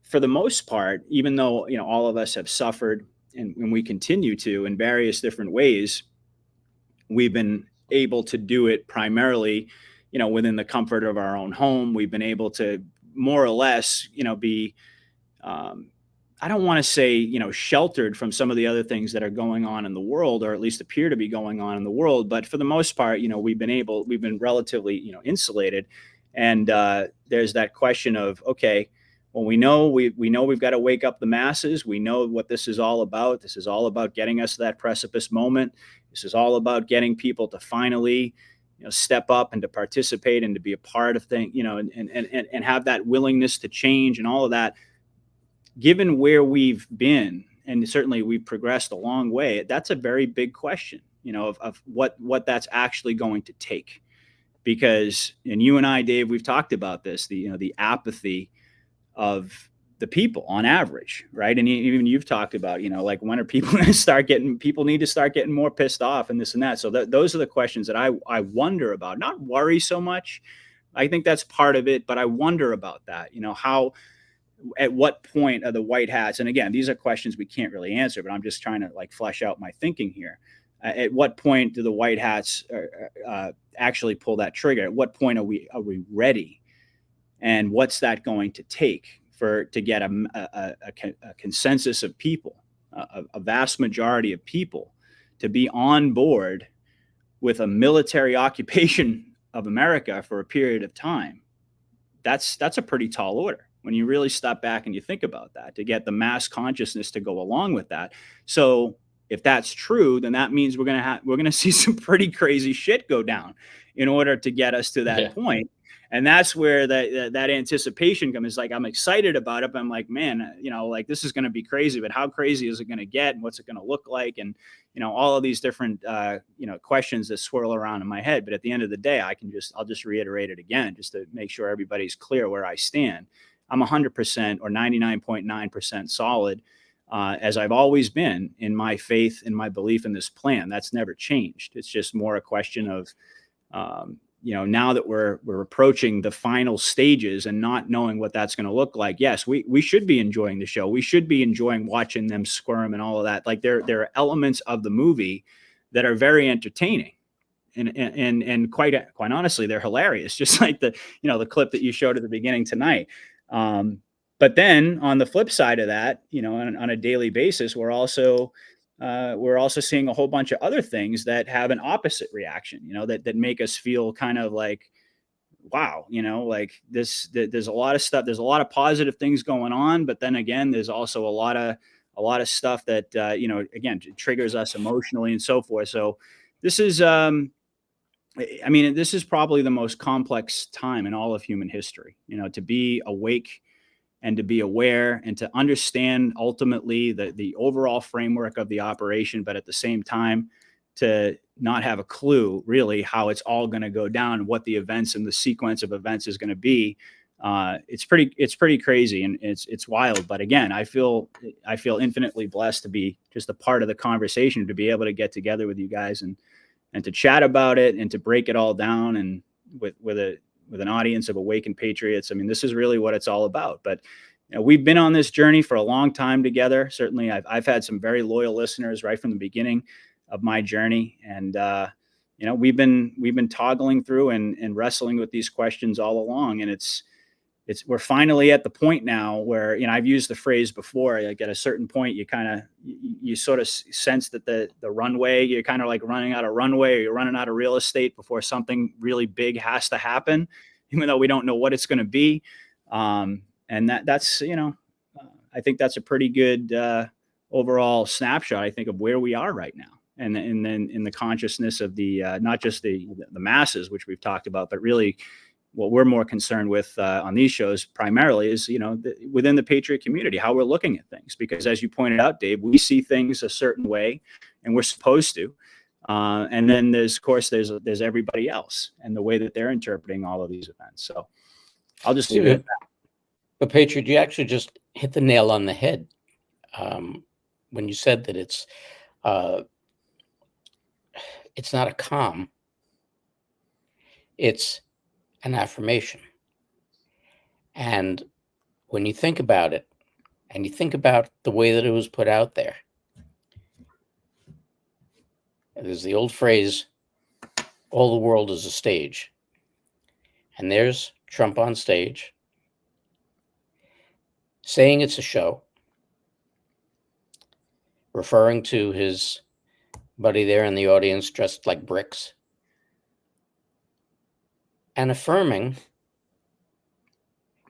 for the most part, even though, all of us have suffered, and we continue to in various different ways, we've been able to do it primarily, within the comfort of our own home. We've been able to more or less, be, I don't want to say, sheltered from some of the other things that are going on in the world, or at least appear to be going on in the world. But for the most part, we've been relatively, insulated. And there's that question of, okay, well, we know we've got to wake up the masses. We know what this is all about. This is all about getting us to that precipice moment. This is all about getting people to finally, step up and to participate and to be a part of things, and have that willingness to change and all of that. Given where we've been, and certainly we've progressed a long way, that's a very big question, of what that's actually going to take. Because, and you and I, Dave, we've talked about this, the apathy of the people on average, right? And even you've talked about, like, when are people going to people need to start getting more pissed off and this and that. So those are the questions that I wonder about, not worry so much. I think that's part of it, but I wonder about that, at what point are the white hats? And again, these are questions we can't really answer, but I'm just trying to like flesh out my thinking here. At what point do the white hats actually pull that trigger? At what point are we ready? And what's that going to take to get a consensus of people, a vast majority of people, to be on board with a military occupation of America for a period of time? That's a pretty tall order when you really step back and you think about that, to get the mass consciousness to go along with that. So if that's true, then that means we're going to see some pretty crazy shit go down in order to get us to that point. And that's where that anticipation comes. It's like, I'm excited about it, but I'm like, man, like, this is going to be crazy, but how crazy is it going to get? And what's it going to look like? And, all of these different, questions that swirl around in my head. But at the end of the day, I'll just reiterate it again, just to make sure everybody's clear where I stand. I'm 100% or 99.9% solid, as I've always been, in my faith and my belief in this plan. That's never changed. It's just more a question of, now that we're approaching the final stages and not knowing what that's going to look like, yes, we should be enjoying the show. We should be enjoying watching them squirm and all of that. Like there are elements of the movie that are very entertaining. And quite honestly, they're hilarious. Just like the clip that you showed at the beginning tonight. But then on the flip side of that, on a daily basis, we're also seeing a whole bunch of other things that have an opposite reaction, that make us feel kind of like, wow, like this, there's a lot of stuff. There's a lot of positive things going on, but then again, there's also a lot of stuff that, again, triggers us emotionally and so forth. So this is, this is probably the most complex time in all of human history, to be awake and to be aware and to understand ultimately the overall framework of the operation, but at the same time, to not have a clue really how it's all going to go down, what the events and the sequence of events is going to be. It's pretty crazy and it's wild. But again, I feel infinitely blessed to be just a part of the conversation, to be able to get together with you guys and to chat about it and to break it all down, and with an audience of awakened patriots. I mean, this is really what it's all about. But we've been on this journey for a long time together. Certainly, I've had some very loyal listeners right from the beginning of my journey, and we've been toggling through and wrestling with these questions all along. And we're finally at the point now where, I've used the phrase before, like at a certain point, you sort of sense that the runway, you're kind of like running out of runway, or you're running out of real estate before something really big has to happen, even though we don't know what it's going to be. And that's, I think that's a pretty good overall snapshot, I think, of where we are right now. And then in the consciousness of the, not just the masses, which we've talked about, but really what we're more concerned with on these shows primarily is, within the patriot community, how we're looking at things. Because as you pointed out, Dave, we see things a certain way and we're supposed to. And then there's everybody else and the way that they're interpreting all of these events. So I'll just leave it at that. But Patriot, you actually just hit the nail on the head when you said that it's not a calm, it's an affirmation. And when you think about it, and you think about the way that it was put out there, there's the old phrase, all the world is a stage. And there's Trump on stage saying it's a show, referring to his buddy there in the audience dressed like bricks, and affirming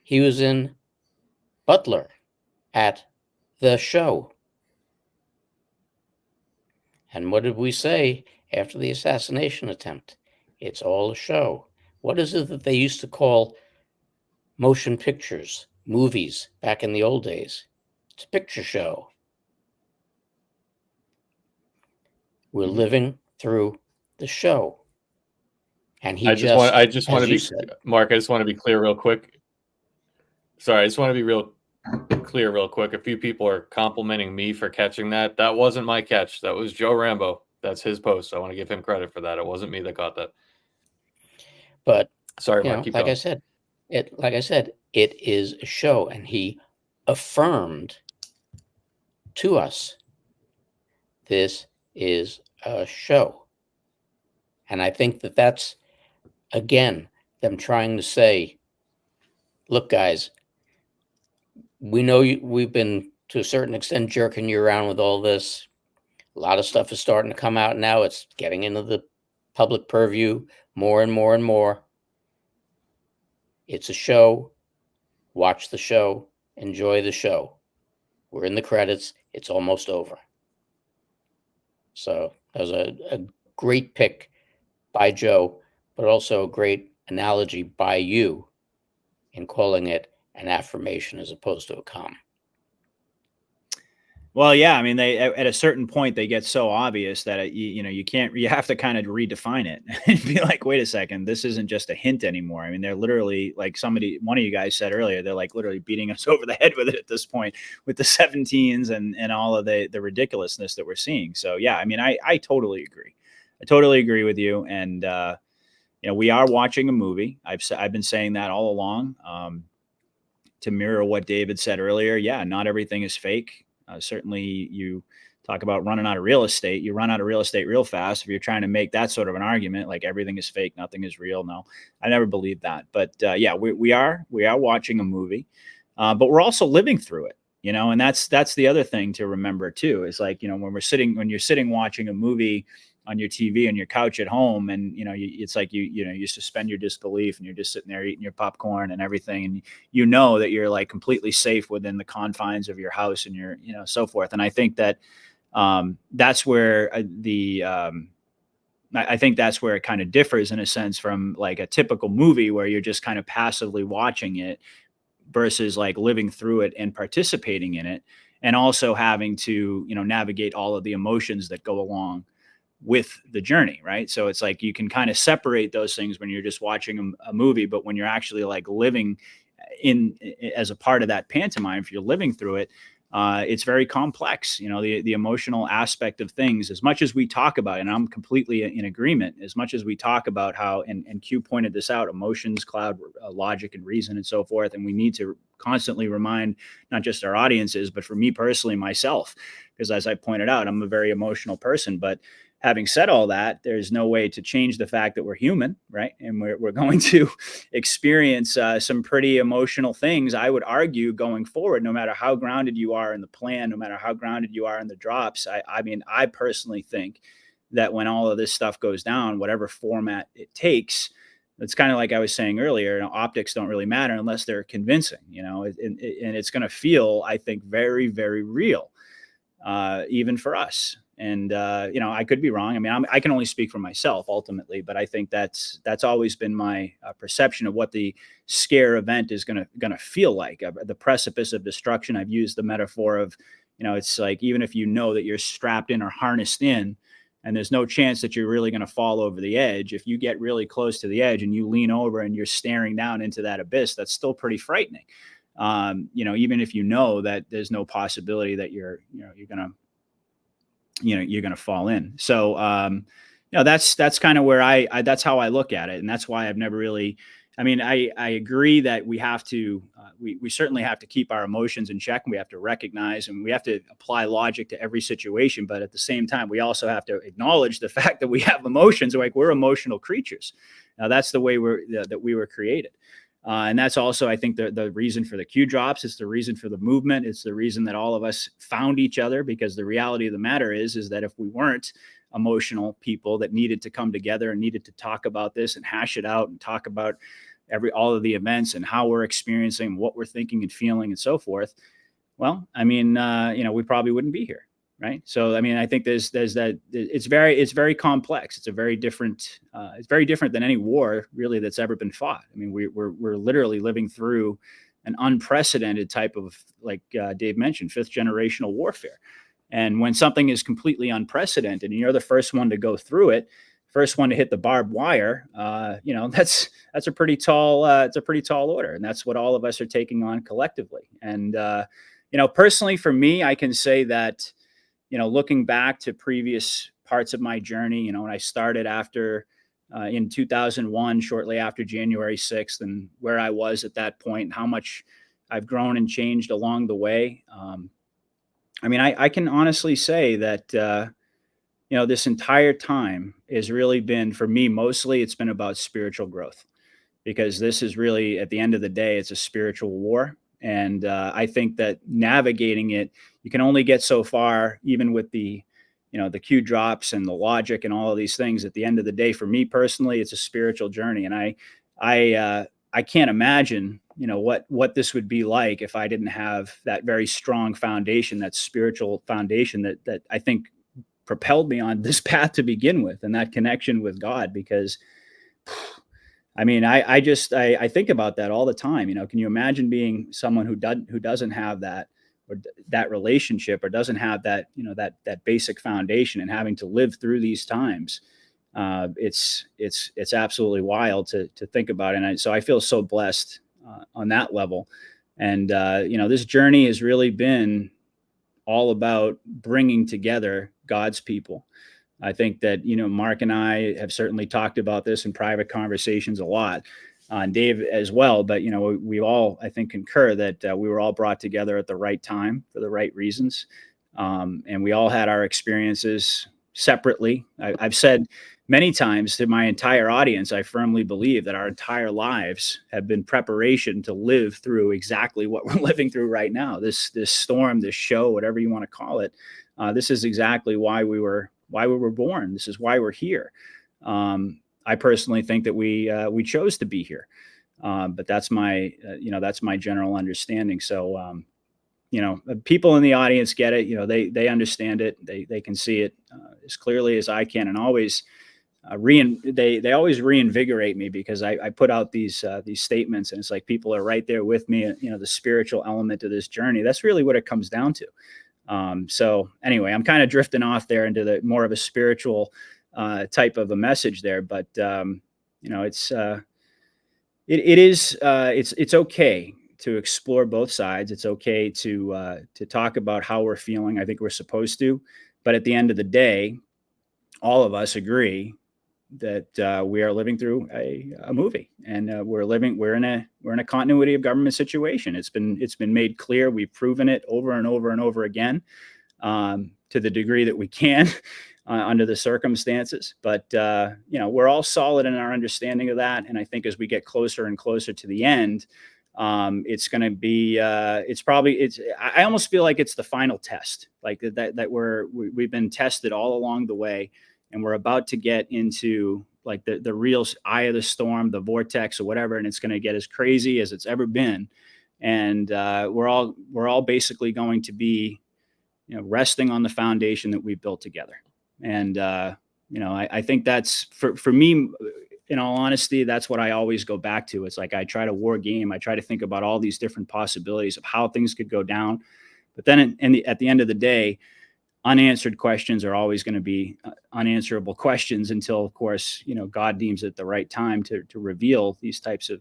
he was in Butler at the show. And what did we say after the assassination attempt? It's all a show. What is it that they used to call motion pictures, movies back in the old days? It's a picture show. We're living through the show. And he I just want to be, Mark, I just want to be clear real quick. Sorry, I just want to be real clear real quick. A few people are complimenting me for catching that. That wasn't my catch. That was Joe Rambo. That's his post. I want to give him credit for that. It wasn't me that caught that. But sorry, Mark, keep going. I said, it is a show, and he affirmed to us, this is a show. And I think that that's, again, them trying to say, look, guys, we know we've been, to a certain extent, jerking you around with all this. A lot of stuff is starting to come out now. It's getting into the public purview more and more and more. It's a show. Watch the show. Enjoy the show. We're in the credits. It's almost over. So that was a great pick by Joe, but also a great analogy by you in calling it an affirmation as opposed to a calm. Well, yeah, I mean, they at a certain point they get so obvious that you have to kind of redefine it and be like, wait a second, this isn't just a hint anymore. I mean, they're literally, like one of you guys said earlier, they're like literally beating us over the head with it at this point, with the 17s and all of the ridiculousness that we're seeing. So yeah, I mean, I totally agree. I totally agree with you, and we are watching a movie. I've been saying that all along. To mirror what David said earlier, yeah, not everything is fake. Certainly, you talk about running out of real estate. You run out of real estate real fast if you're trying to make that sort of an argument, like everything is fake, nothing is real. No, I never believed that. But yeah, we are watching a movie, but we're also living through it. And that's the other thing to remember too. Is like when you're sitting watching a movie on your TV on your couch at home, and it's like you suspend your disbelief, and you're just sitting there eating your popcorn and everything, and that you're like completely safe within the confines of your house and your so forth. And I think that that's where I think that's where it kind of differs in a sense from like a typical movie where you're just kind of passively watching it versus like living through it and participating in it, and also having to navigate all of the emotions that go along with the journey, right? So it's like you can kind of separate those things when you're just watching a movie, but when you're actually like living as a part of that pantomime, if you're living through it, it's very complex. The emotional aspect of things, as much as we talk about, and I'm completely in agreement, as much as we talk about how, and Q pointed this out, emotions cloud logic and reason and so forth. And we need to constantly remind not just our audiences, but for me personally, myself, because as I pointed out, I'm a very emotional person. But having said all that, there's no way to change the fact that we're human, right? And we're going to experience some pretty emotional things, I would argue, going forward, no matter how grounded you are in the plan, no matter how grounded you are in the drops. I mean, I personally think that when all of this stuff goes down, whatever format it takes, it's kind of like I was saying earlier, optics don't really matter unless they're convincing, and it's going to feel, I think, very, very real, even for us. And, I could be wrong. I mean, I can only speak for myself ultimately, but I think that's always been my perception of what the scare event is going to feel like. The precipice of destruction. I've used the metaphor of, it's like, even if that you're strapped in or harnessed in, and there's no chance that you're really going to fall over the edge, if you get really close to the edge and you lean over and you're staring down into that abyss, that's still pretty frightening. Even if that there's no possibility that you're going to fall in. So, that's kind of where that's how I look at it. And that's why I've never really, I agree that we have to, we certainly have to keep our emotions in check, and we have to recognize, and we have to apply logic to every situation. But at the same time, we also have to acknowledge the fact that we have emotions. Like, we're emotional creatures. Now, that's the way that we were created. And that's also, I think, the reason for the Q drops. It's the reason for the movement. It's the reason that all of us found each other, because the reality of the matter is that if we weren't emotional people that needed to come together and needed to talk about this and hash it out and talk about all of the events and how we're experiencing, what we're thinking and feeling and so forth, well, we probably wouldn't be here. Right. So, I think there's that it's very complex. It's very different than any war really that's ever been fought. We're literally living through an unprecedented type of, like Dave mentioned, 5th generational warfare. And when something is completely unprecedented and you're the first one to go through it, first one to hit the barbed wire, that's a pretty tall order. And that's what all of us are taking on collectively. And, personally for me, I can say that, looking back to previous parts of my journey, when I started in 2001, shortly after January 6th, and where I was at that point and how much I've grown and changed along the way. I can honestly say that, this entire time has really been, for me, mostly it's been about spiritual growth, because this is really, at the end of the day, it's a spiritual war. And I think that navigating it, you can only get so far, even with the Q drops and the logic and all of these things. At the end of the day, for me personally, it's a spiritual journey. And I can't imagine, what this would be like if I didn't have that very strong foundation, that spiritual foundation that I think propelled me on this path to begin with, and that connection with God. Because I think about that all the time. Can you imagine being someone who doesn't have that, or that relationship, or doesn't have that, that basic foundation, and having to live through these times? It's absolutely wild to think about. And so I feel so blessed on that level. And, this journey has really been all about bringing together God's people, I think that, Mark and I have certainly talked about this in private conversations a lot, and Dave as well. But, we all, I think, concur that we were all brought together at the right time for the right reasons. And we all had our experiences separately. I've said many times to my entire audience, I firmly believe that our entire lives have been preparation to live through exactly what we're living through right now. This storm, this show, whatever you want to call it. This is exactly why we were born. This is why we're here. I personally think that we chose to be here, but that's my general understanding. So people in the audience get it. They understand it. They can see it as clearly as I can, and always they always reinvigorate me, because I put out these statements, and it's like people are right there with me. The spiritual element of this journey. That's really what it comes down to. So anyway, I'm kind of drifting off there into the more of a spiritual type of a message there, but it's okay to explore both sides. It's okay to talk about how we're feeling. I think we're supposed to, but at the end of the day, all of us agree that we are living through a movie, and we're in a continuity of government situation. It's been made clear. We've proven it over and over and over again, to the degree that we can under the circumstances. But we're all solid in our understanding of that. And I think as we get closer and closer to the end, it's going to be I almost feel like it's the final test, like that we've been tested all along the way, and we're about to get into like the real eye of the storm, the vortex or whatever, and it's going to get as crazy as it's ever been. And we're all basically going to be resting on the foundation that we built together. And I think that's for me, in all honesty, that's what I always go back to. It's like I try to war game. I try to think about all these different possibilities of how things could go down. But then at the end of the day, unanswered questions are always going to be unanswerable questions until, of course, God deems it the right time to reveal these types of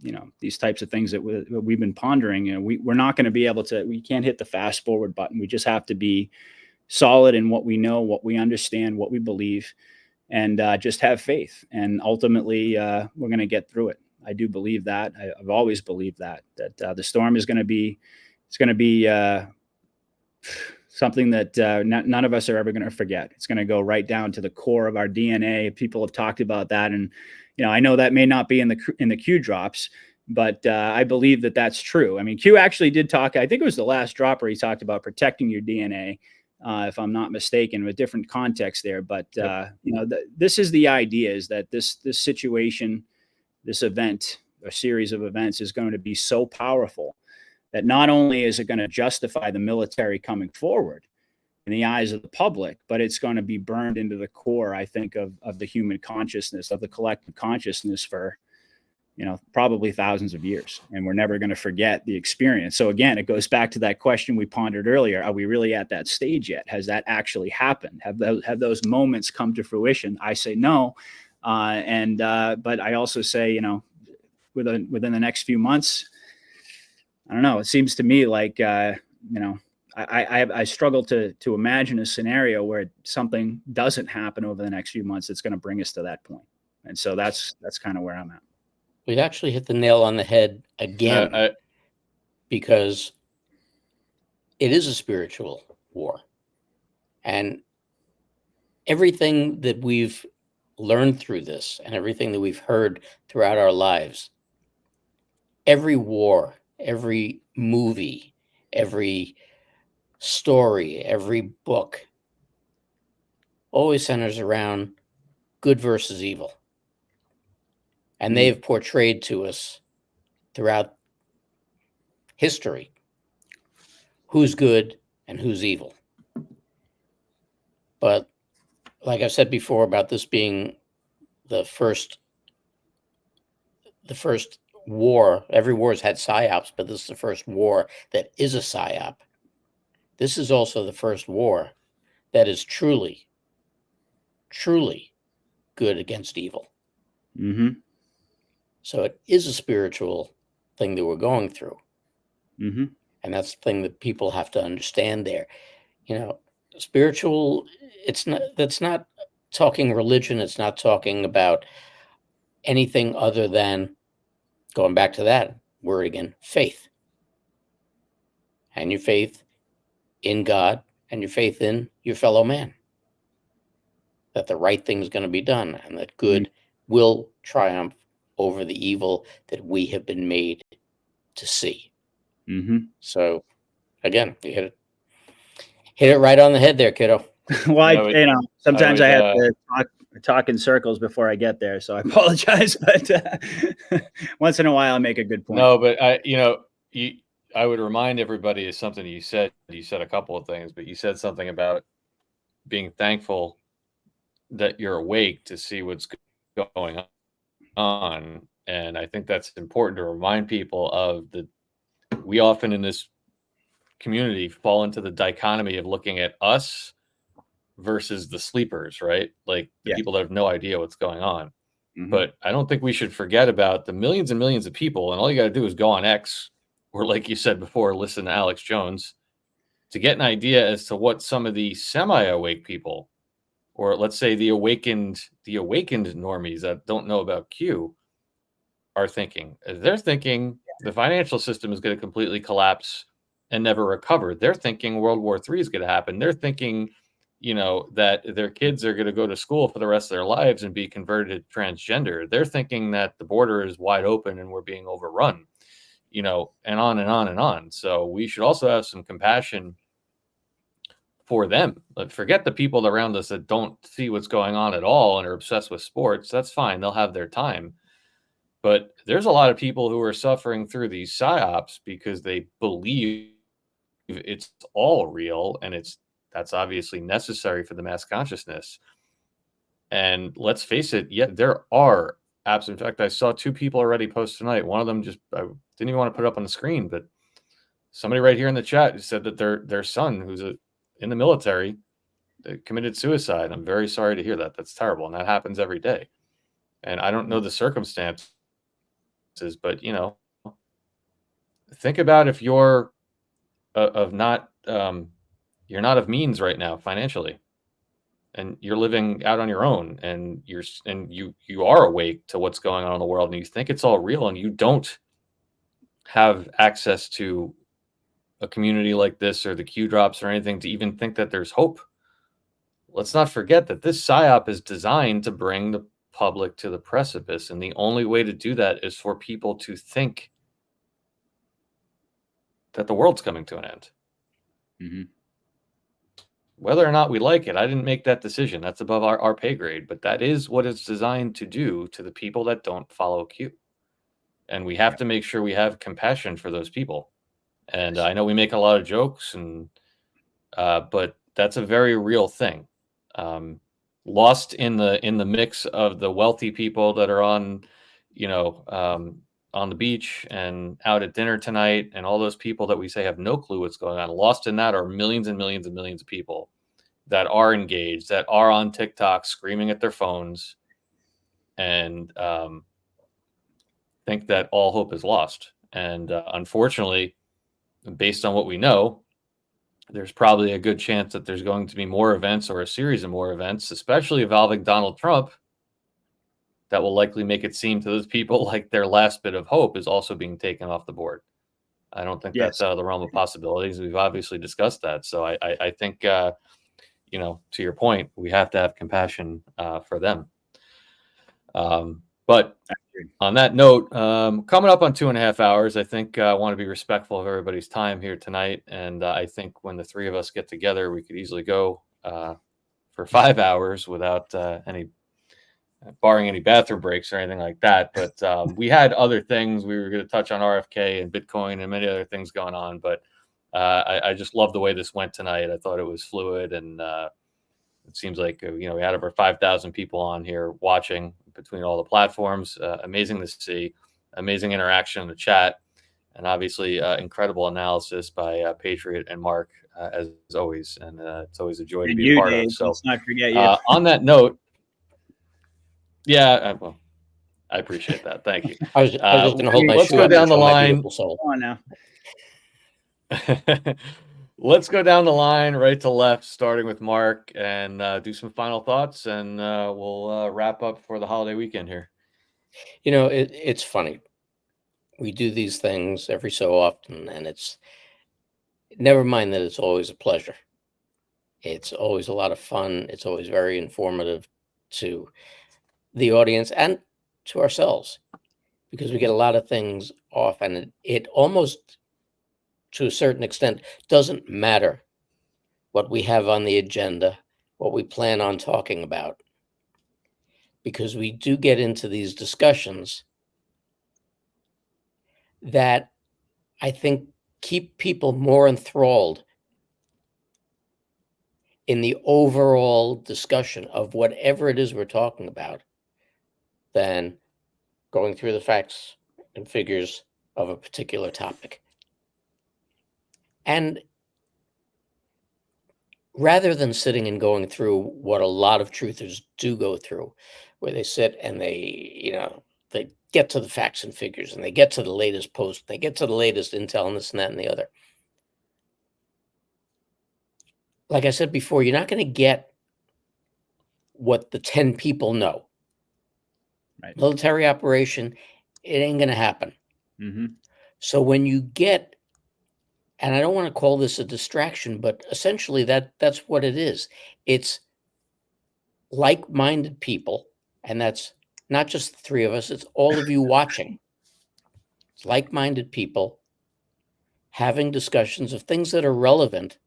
things that we've been pondering. We're not going to be able to. We can't hit the fast forward button. We just have to be solid in what we know, what we understand, what we believe, and just have faith. And ultimately, we're going to get through it. I do believe that. I've always believed that the storm is going to be. It's going to be something that none of us are ever going to forget. It's going to go right down to the core of our DNA. People have talked about that, and I know that may not be in the Q drops, but I believe that that's true. I mean, Q actually did talk. I think it was the last drop where he talked about protecting your DNA, if I'm not mistaken, with different context there. But this is the idea: is that this situation, this event, a series of events, is going to be so powerful that not only is it going to justify the military coming forward in the eyes of the public, but it's going to be burned into the core, I think, of the human consciousness, of the collective consciousness for, probably thousands of years. And we're never going to forget the experience. So again, it goes back to that question we pondered earlier. Are we really at that stage yet? Has that actually happened? Have those moments come to fruition? I say no. But I also say, within the next few months, I don't know. It seems to me like, I struggle to imagine a scenario where something doesn't happen over the next few months that's going to bring us to that point. And so that's kind of where I'm at. We actually hit the nail on the head again, because it is a spiritual war. And everything that we've learned through this and everything that we've heard throughout our lives, every war, every movie, every story, every book always centers around good versus evil. And they've portrayed to us throughout history who's good and who's evil. But like I've said before about this being the first war, every war has had psyops, but this is the first war that is a psyop. This is also the first war that is truly, truly good against evil. Mm-hmm. So it is a spiritual thing that we're going through. Mm-hmm. And that's the thing that people have to understand there. Spiritual, that's not talking religion. It's not talking about anything other than, going back to that word again, faith. And your faith in God and your faith in your fellow man. That the right thing is going to be done and that good will triumph over the evil that we have been made to see. So, again, you hit it right on the head there, kiddo. Well, sometimes I have to talk in circles before I get there, so I apologize. But once in a while, I make a good point. No, but I would remind everybody of something you said. You said a couple of things, but you said something about being thankful that you're awake to see what's going on. And I think that's important to remind people of. We often in this community fall into the dichotomy of looking at us versus the sleepers, right? Like the people that have no idea what's going on. But I don't think we should forget about the millions and millions of people. And all you got to do is go on X, or like you said before, listen to Alex Jones to get an idea as to what some of the semi-awake people, or let's say the awakened normies that don't know about Q, are thinking. They're thinking the financial system is going to completely collapse and never recover. They're thinking World War III is going to happen. They're thinking, that their kids are going to go to school for the rest of their lives and be converted transgender. They're thinking that the border is wide open and we're being overrun, and on and on and on. So we should also have some compassion for them. Forget the people around us that don't see what's going on at all and are obsessed with sports. That's fine. They'll have their time. But there's a lot of people who are suffering through these psyops because they believe it's all real, and that's obviously necessary for the mass consciousness. And let's face it, there are apps. In fact, I saw 2 people already post tonight. One of them I didn't even want to put up on the screen, but somebody right here in the chat said that their son, who's in the military, committed suicide. I'm very sorry to hear that. That's terrible, and that happens every day. And I don't know the circumstances, but think about if you're you're not of means right now financially, and you're living out on your own, and you are awake to what's going on in the world, and you think it's all real, and you don't have access to a community like this or the Q drops or anything to even think that there's hope. Let's not forget that this psyop is designed to bring the public to the precipice, and the only way to do that is for people to think that the world's coming to an end. Whether or not we like it, I didn't make that decision. That's above our pay grade, but that is what it's designed to do to the people that don't follow Q. And we have to make sure we have compassion for those people. And I know we make a lot of jokes, but that's a very real thing. Lost in the mix of the wealthy people that are on the beach and out at dinner tonight, and all those people that we say have no clue what's going on. Lost in that are millions and millions and millions of people that are engaged, that are on TikTok screaming at their phones, and think that all hope is lost. And unfortunately, based on what we know, there's probably a good chance that there's going to be more events, or a series of more events, especially involving Donald Trump, that will likely make it seem to those people like their last bit of hope is also being taken off the board. I don't think that's out of the realm of possibilities. We've obviously discussed that. So I think, to your point, we have to have compassion for them. But on that note, coming up on 2.5 hours, I think I want to be respectful of everybody's time here tonight. And I think when the 3 of us get together, we could easily go for 5 hours without barring any bathroom breaks or anything like that. But we had other things. We were going to touch on RFK and Bitcoin and many other things going on. But I just love the way this went tonight. I thought it was fluid, and it seems like we had over 5,000 people on here watching between all the platforms. Amazing to see, amazing interaction in the chat, and obviously incredible analysis by Patriot and Mark as always. And it's always a joy to be a part of. So let's not forget you. On that note, well, I appreciate that. Thank you. I was just going to hold my let's shoe go up down and the show my line. beautiful soul. Come on now. Let's go down the line, right to left, starting with Mark, and do some final thoughts, and we'll wrap up for the holiday weekend here. You know, it's funny. We do these things every so often, and it's never mind that it's always a pleasure. It's always a lot of fun. It's always very informative to the audience and to ourselves, because we get a lot of things off, and it almost, to a certain extent, doesn't matter what we have on the agenda, what we plan on talking about, because we do get into these discussions that I think keep people more enthralled in the overall discussion of whatever it is we're talking about than going through the facts and figures of a particular topic. And rather than sitting and going through what a lot of truthers do go through, where they sit and they get to the facts and figures, and they get to the latest post, they get to the latest intel and this and that and the other. Like I said before, you're not going to get what the 10 people know. Right. Military operation, it ain't going to happen. Mm-hmm. So when you get, and I don't want to call this a distraction, but essentially that's what it is. It's like-minded people, and that's not just the three of us, it's all of you watching. It's like-minded people having discussions of things that are relevant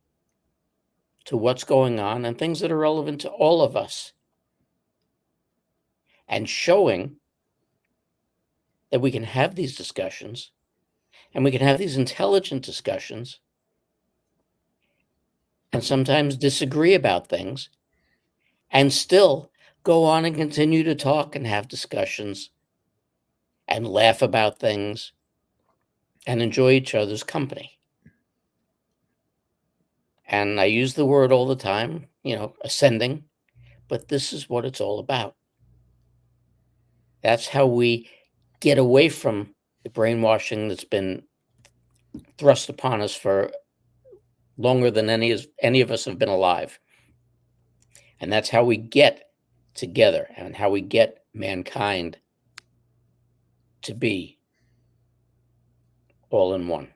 to what's going on and things that are relevant to all of us, and showing that we can have these discussions, and we can have these intelligent discussions, and sometimes disagree about things, and still go on and continue to talk and have discussions and laugh about things and enjoy each other's company. And I use the word all the time, ascending, but this is what it's all about. That's how we get away from the brainwashing that's been thrust upon us for longer than any of us have been alive. And that's how we get together, and how we get mankind to be all in one,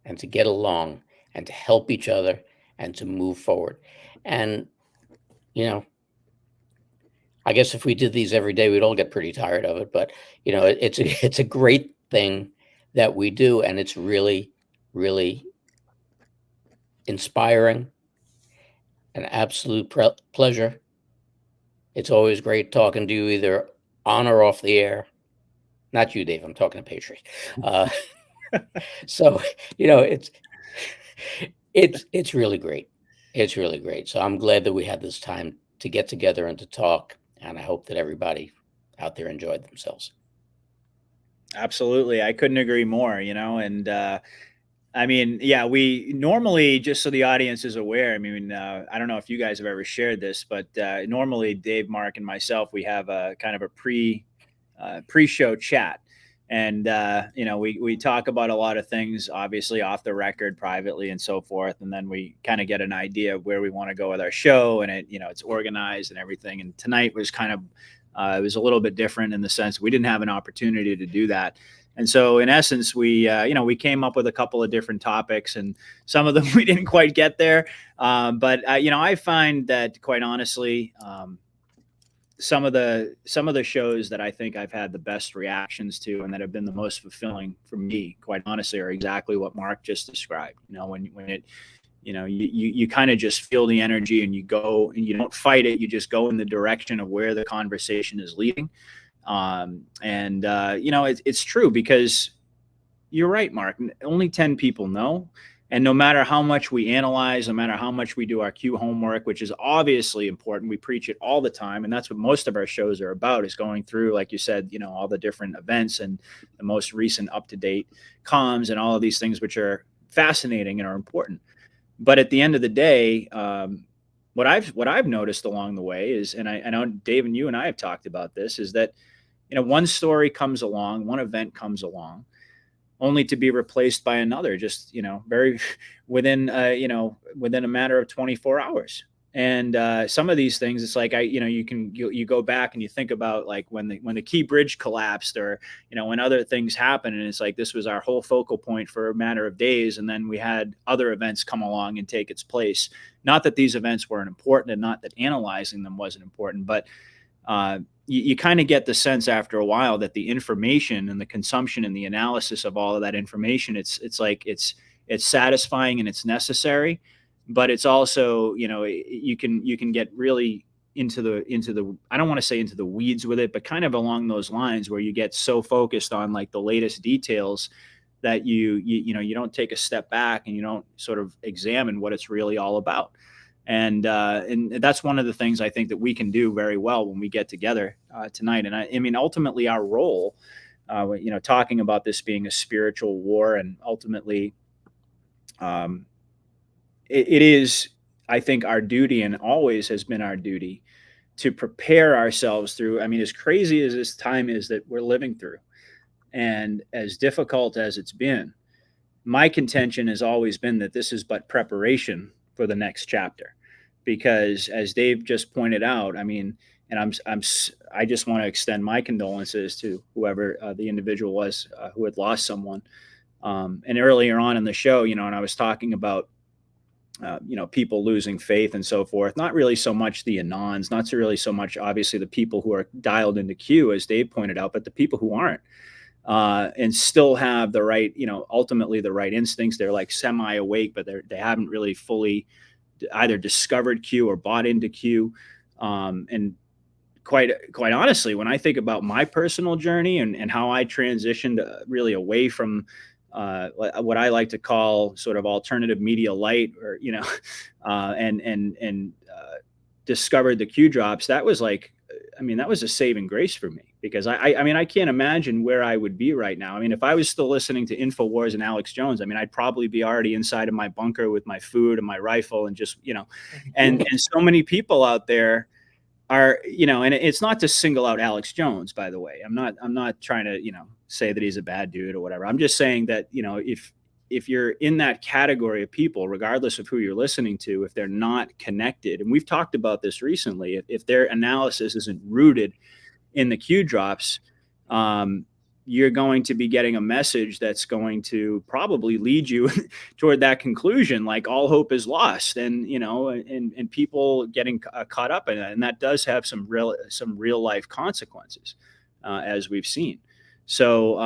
and to get along, and to help each other, and to move forward. And, I guess if we did these every day, we'd all get pretty tired of it. But, it's a great thing that we do. And it's really, really inspiring, an absolute pleasure. It's always great talking to you, either on or off the air. Not you, Dave. I'm talking to Patriot. So, it's really great. It's really great. So I'm glad that we had this time to get together and to talk. And I hope that everybody out there enjoyed themselves. Absolutely. I couldn't agree more, and we normally, just so the audience is aware, I don't know if you guys have ever shared this, but normally Dave, Mark, and myself, we have a kind of a pre-show chat. And, we talk about a lot of things, obviously off the record, privately, and so forth. And then we kind of get an idea of where we want to go with our show, and it's organized and everything. And tonight was kind of, it was a little bit different in the sense we didn't have an opportunity to do that. And so in essence, we came up with a couple of different topics, and some of them we didn't quite get there. But I find that, quite honestly, some of the shows that I think I've had the best reactions to and that have been the most fulfilling for me, quite honestly, are exactly what Mark just described. When it, you kind of just feel the energy, and you go, and you don't fight it. You just go in the direction of where the conversation is leading. It's true, because you're right, Mark. Only 10 people know. And no matter how much we analyze, no matter how much we do our Q homework, which is obviously important, we preach it all the time. And that's what most of our shows are about, is going through, like you said, all the different events and the most recent up-to-date comms and all of these things, which are fascinating and are important. But at the end of the day, what I've noticed along the way is, and I know Dave and you and I have talked about this, is that, one story comes along, one event comes along. only to be replaced by another, just, very within, within a matter of 24 hours. And some of these things, it's like you go back and you think about like when the Key Bridge collapsed, or when other things happen, and it's like this was our whole focal point for a matter of days, and then we had other events come along and take its place. Not that these events weren't important, and not that analyzing them wasn't important, but you kind of get the sense after a while that the information and the consumption and the analysis of all of that information, it's satisfying and it's necessary. But it's also, you can get really into the I don't want to say into the weeds with it, but kind of along those lines where you get so focused on like the latest details that you don't take a step back and you don't sort of examine what it's really all about. And that's one of the things I think that we can do very well when we get together tonight. And I mean, ultimately our role, talking about this being a spiritual war, and ultimately, it is, I think, our duty, and always has been our duty, to prepare ourselves through. I mean, as crazy as this time is that we're living through, and as difficult as it's been, my contention has always been that this is but preparation for the next chapter. Because as Dave just pointed out, I mean, and I just want to extend my condolences to whoever the individual was who had lost someone. And earlier on in the show, and I was talking about people losing faith and so forth. Not really so much the anons, not so really so much, obviously, the people who are dialed into Q, as Dave pointed out, but the people who aren't, and still have the right, ultimately the right instincts. They're like semi-awake, but they haven't really fully either discovered Q or bought into Q. And quite honestly, when I think about my personal journey and how I transitioned really away from what I like to call sort of alternative media light, or and discovered the Q drops, that was like, I mean, that was a saving grace for me, because I mean, I can't imagine where I would be right now. I mean, if I was still listening to InfoWars and Alex Jones, I mean, I'd probably be already inside of my bunker with my food and my rifle, and just, and so many people out there are, and it's not to single out Alex Jones, by the way. I'm not trying to, say that he's a bad dude or whatever. I'm just saying that, if you're in that category of people, regardless of who you're listening to, if they're not connected, and we've talked about this recently, if their analysis isn't rooted in the Q drops, you're going to be getting a message that's going to probably lead you toward that conclusion, like all hope is lost, and and people getting caught up in it, and that does have some real life consequences, as we've seen. So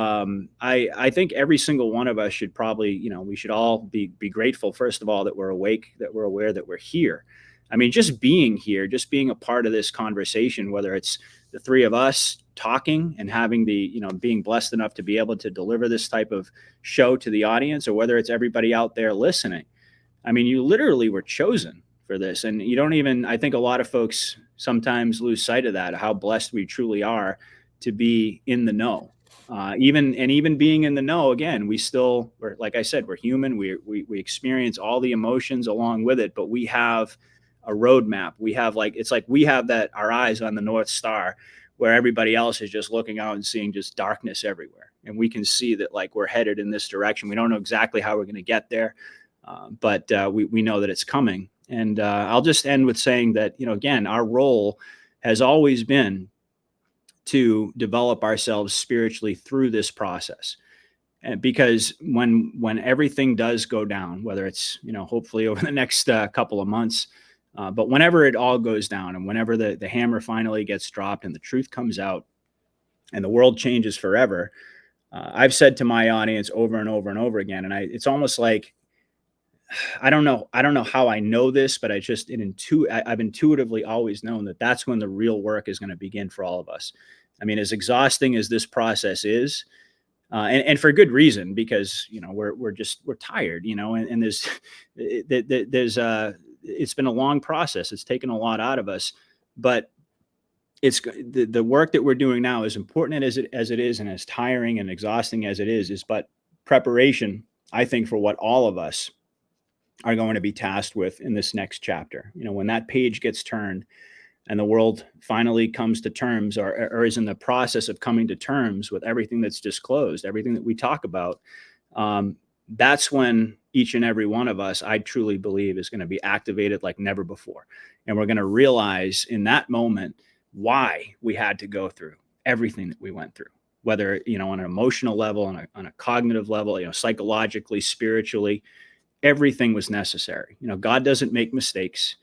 I think every single one of us should probably, we should all be grateful, first of all, that we're awake, that we're aware that we're here. I mean, just being here, just being a part of this conversation, whether it's the three of us talking and having the, being blessed enough to be able to deliver this type of show to the audience, or whether it's everybody out there listening. I mean, you literally were chosen for this. And you don't even, I think a lot of folks sometimes lose sight of that, how blessed we truly are to be in the know. Even being in the know, again, we're, like I said, we're human. We experience all the emotions along with it, but we have a roadmap. We have we have our eyes on the North Star, where everybody else is just looking out and seeing just darkness everywhere. And we can see that we're headed in this direction. We don't know exactly how we're going to get there, but we know that it's coming. And I'll just end with saying that, again, our role has always been to develop ourselves spiritually through this process. And because when everything does go down, whether it's, hopefully over the next couple of months, but whenever it all goes down, and whenever the hammer finally gets dropped and the truth comes out and the world changes forever, I've said to my audience over and over and over again, and it's almost like, I don't know how I know this, but I've intuitively always known that that's when the real work is going to begin for all of us. I mean, as exhausting as this process is, and for good reason, because we're tired, and it's been a long process. It's taken a lot out of us, but it's the work that we're doing now, as important as it is, and as tiring and exhausting as it is but preparation, I think, for what all of us are going to be tasked with in this next chapter. When that page gets turned, and the world finally comes to terms, or is in the process of coming to terms with everything that's disclosed, everything that we talk about, that's when each and every one of us, I truly believe, is going to be activated like never before. And we're going to realize in that moment why we had to go through everything that we went through, whether, on an emotional level, on a cognitive level, psychologically, spiritually, everything was necessary. God doesn't make mistakes.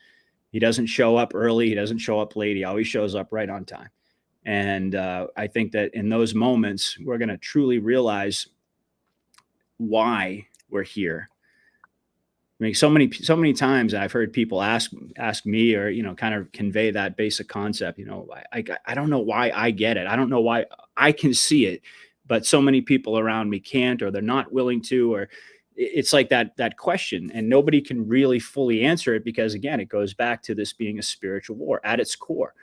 He doesn't show up early. He doesn't show up late. He always shows up right on time. And I think that in those moments, we're going to truly realize why we're here. I mean, so many times I've heard people ask me, or, kind of convey that basic concept, I don't know why I get it. I don't know why I can see it, but so many people around me can't, or they're not willing to, or it's like that question, and nobody can really fully answer it, because again, it goes back to this being a spiritual war at its core.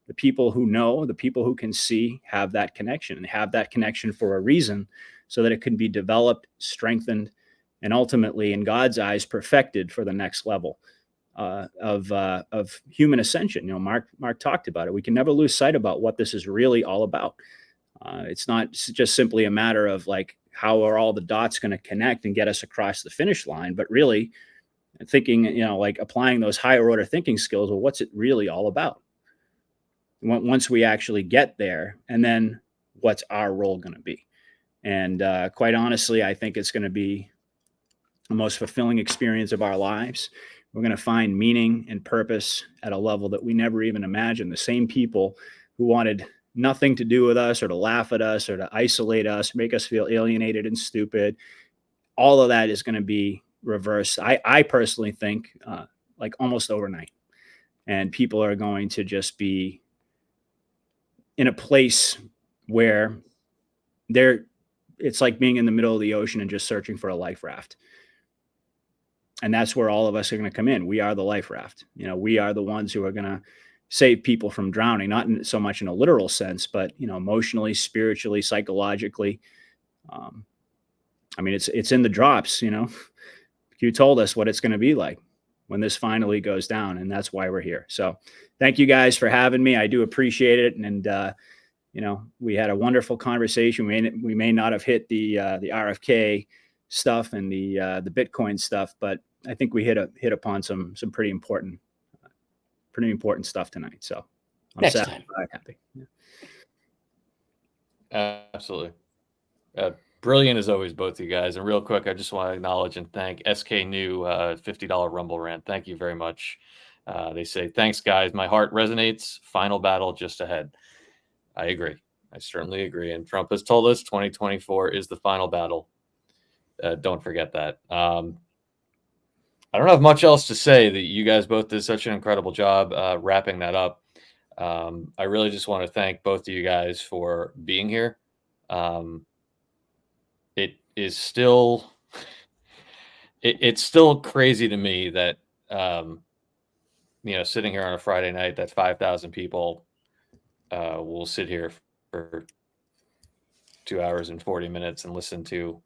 The people who know, the people who can see, have that connection, and have that connection for a reason, so that it can be developed, strengthened, and ultimately, in God's eyes, perfected for the next level of human ascension. Mark talked about it. We can never lose sight about what this is really all about. It's not just simply a matter of like, how are all the dots going to connect and get us across the finish line, but really thinking, like applying those higher order thinking skills. Well, what's it really all about? Once we actually get there, and then what's our role going to be? And quite honestly, I think it's going to be the most fulfilling experience of our lives. We're going to find meaning and purpose at a level that we never even imagined. The same people who wanted nothing to do with us, or to laugh at us, or to isolate us, make us feel alienated and stupid, all of that is going to be reversed. I personally think like almost overnight. And people are going to just be in a place where it's like being in the middle of the ocean and just searching for a life raft. And that's where all of us are going to come in. We are the life raft. We are the ones who are going to save people from drowning, not so much in a literal sense, but, emotionally, spiritually, psychologically. I mean, it's in the drops, You told us what it's going to be like when this finally goes down, and that's why we're here. So thank you guys for having me. I do appreciate it. And, we had a wonderful conversation. We may not have hit the RFK stuff and the Bitcoin stuff, but I think we hit upon some pretty important stuff tonight. So I'm Next time. Happy. Yeah. Absolutely. Brilliant as always, both of you guys. And real quick, I just want to acknowledge and thank SK New $50 Rumble rant. Thank you very much. They say, thanks, guys. My heart resonates. Final battle just ahead. I agree. I certainly agree. And Trump has told us 2024 is the final battle. Don't forget that. I don't have much else to say. That you guys both did such an incredible job wrapping that up. I really just want to thank both of you guys for being here. It is still, it's still crazy to me that, sitting here on a Friday night, that 5,000 people will sit here for 2 hours and 40 minutes and listen to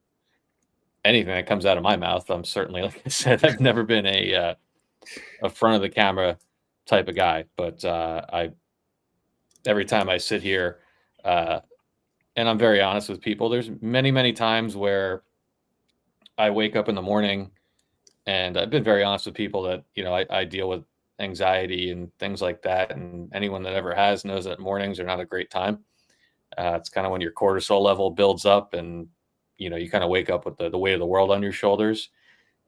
anything that comes out of my mouth. I'm certainly, like I said, I've never been a front of the camera type of guy, but every time I sit here, and I'm very honest with people, there's many, many times where I wake up in the morning, and I've been very honest with people that, I deal with anxiety and things like that. And anyone that ever has knows that mornings are not a great time. It's kind of when your cortisol level builds up, and, you kind of wake up with the weight of the world on your shoulders.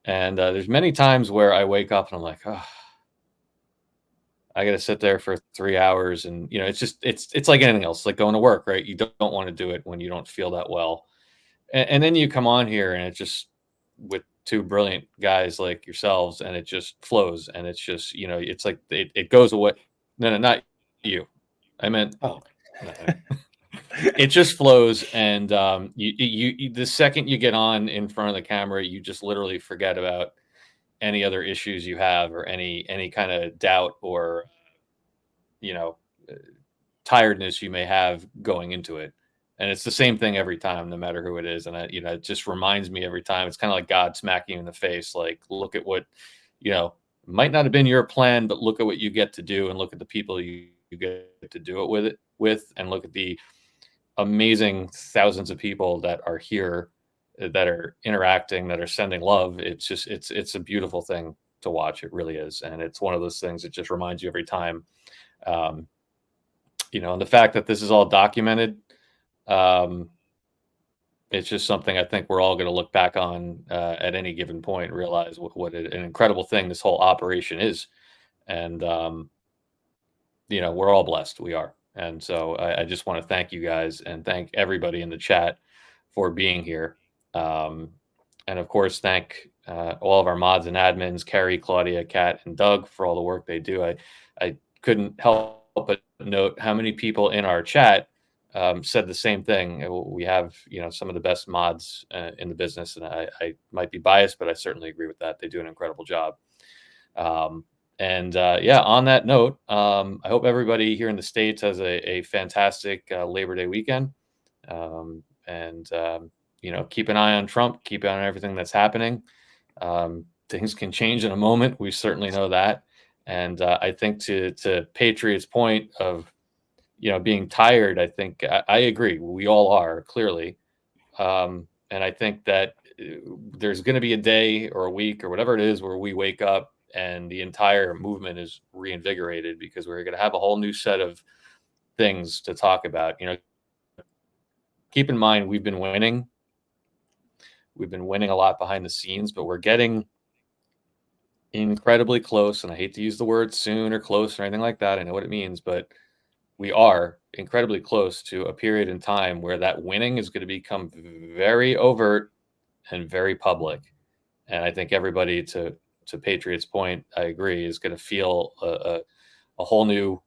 And there's many times where I wake up and I'm like, oh, I got to sit there for 3 hours. And, it's like anything else, like going to work, right? You don't want to do it when you don't feel that well. And then you come on here, and it's just with two brilliant guys like yourselves, and it just flows. And it's just, it's like it goes away. No, not you. I meant, it just flows. And you the second you get on in front of the camera, you just literally forget about any other issues you have, or any kind of doubt, or tiredness you may have going into it. And it's the same thing every time, no matter who it is. And it just reminds me every time. It's kind of like God smacking you in the face, like, look at what might not have been your plan, but look at what you get to do, and look at the people you get to do it with, and look at the amazing thousands of people that are here, that are interacting, that are sending love. It's just, it's a beautiful thing to watch. It really is. And it's one of those things that just reminds you every time, you know, and the fact that this is all documented, it's just something I think we're all going to look back on at any given point and realize what an incredible thing this whole operation is. And, you know, we're all blessed. We are. And so I just want to thank you guys and thank everybody in the chat for being here. And of course, thank all of our mods and admins, Carrie, Claudia, Kat, and Doug, for all the work they do. I couldn't help but note how many people in our chat said the same thing. We have, you know, some of the best mods in the business, and I might be biased, but I certainly agree with that. They do an incredible job. Yeah, on that note, I hope everybody here in the States has a fantastic Labor Day weekend. You know, keep an eye on Trump, keep an eye on everything that's happening. Things can change in a moment. We certainly know that. And I think to Patriot's point of, you know, being tired, I think I agree. We all are, clearly. And I think that there's going to be a day or a week or whatever it is where we wake up and the entire movement is reinvigorated, because we're going to have a whole new set of things to talk about. You know, keep in mind, we've been winning. We've been winning a lot behind the scenes, but we're getting incredibly close. And I hate to use the word soon or close or anything like that. I know what it means, but we are incredibly close to a period in time where that winning is going to become very overt and very public. And I think everybody, to Patriot's point, I agree, is going to feel a whole new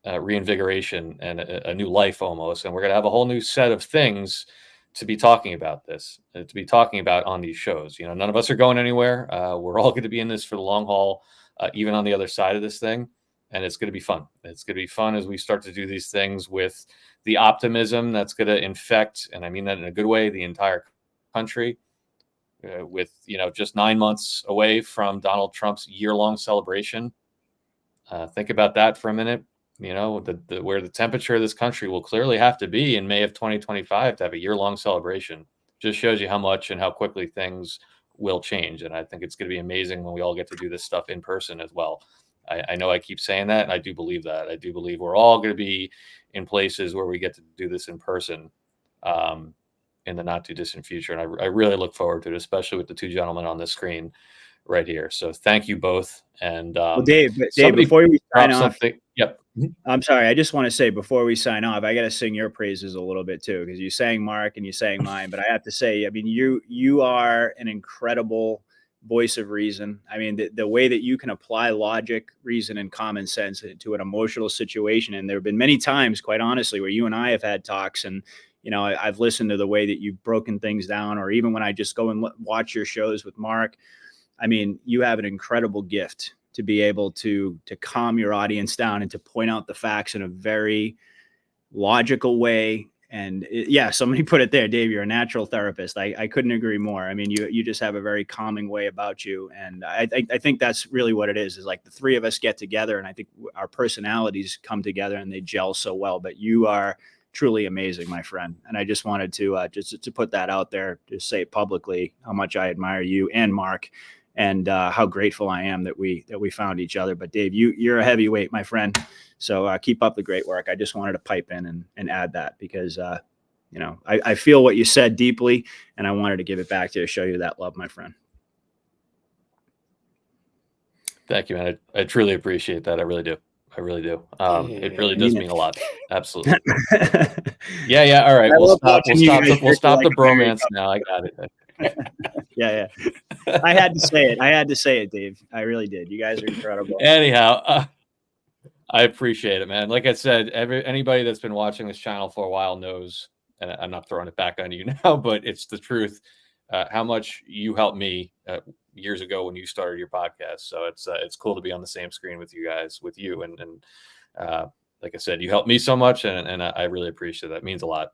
reinvigoration and a new life almost. And we're going to have a whole new set of things to be talking about this, to be talking about on these shows. You know, none of us are going anywhere. We're all going to be in this for the long haul, even on the other side of this thing. And it's going to be fun. It's going to be fun as we start to do these things with the optimism that's going to infect, and I mean that in a good way, the entire country. With, you know, just 9 months away from Donald Trump's year-long celebration. Think about that for a minute. You know, where the temperature of this country will clearly have to be in May of 2025 to have a year-long celebration. Just shows you how much and how quickly things will change. And I think it's going to be amazing when we all get to do this stuff in person as well. I know I keep saying that, and I do believe that. I do believe we're all going to be in places where we get to do this in person in the not too distant future. And I really look forward to it, especially with the two gentlemen on the screen right here. So thank you both. And well, Dave, before we sign off, yep. I'm sorry. I just want to say before we sign off, I got to sing your praises a little bit too, because you sang Mark and you sang mine. But I have to say, I mean, you are an incredible voice of reason. I mean, the way that you can apply logic, reason, and common sense to an emotional situation. And there have been many times, quite honestly, where you and I have had talks, and you know, I've listened to the way that you've broken things down, or even when I just go and watch your shows with Mark. I mean, you have an incredible gift to be able to calm your audience down and to point out the facts in a very logical way. And yeah, somebody put it there, Dave, you're a natural therapist. I couldn't agree more. I mean, you just have a very calming way about you. And I think that's really what it is like the three of us get together, and I think our personalities come together and they gel so well. But you are truly amazing, my friend. And I just wanted to just to put that out there, to say publicly how much I admire you and Mark, and how grateful I am that we found each other. But Dave, you're a heavyweight, my friend. So keep up the great work. I just wanted to pipe in and add that, because you know, I feel what you said deeply, and I wanted to give it back to you to show you that love, my friend. Thank you, man. I truly appreciate that. I really do. It really does mean a lot. Absolutely. Yeah. All right. We'll stop the bromance now. I got it. Yeah. I had to say it, Dave. I really did. You guys are incredible. Anyhow, I appreciate it, man. Like I said, anybody that's been watching this channel for a while knows, and I'm not throwing it back on you now, but it's the truth, how much you helped me years ago when you started your podcast. So it's cool to be on the same screen with you guys, and like I said, you helped me so much, and I really appreciate that. It means a lot.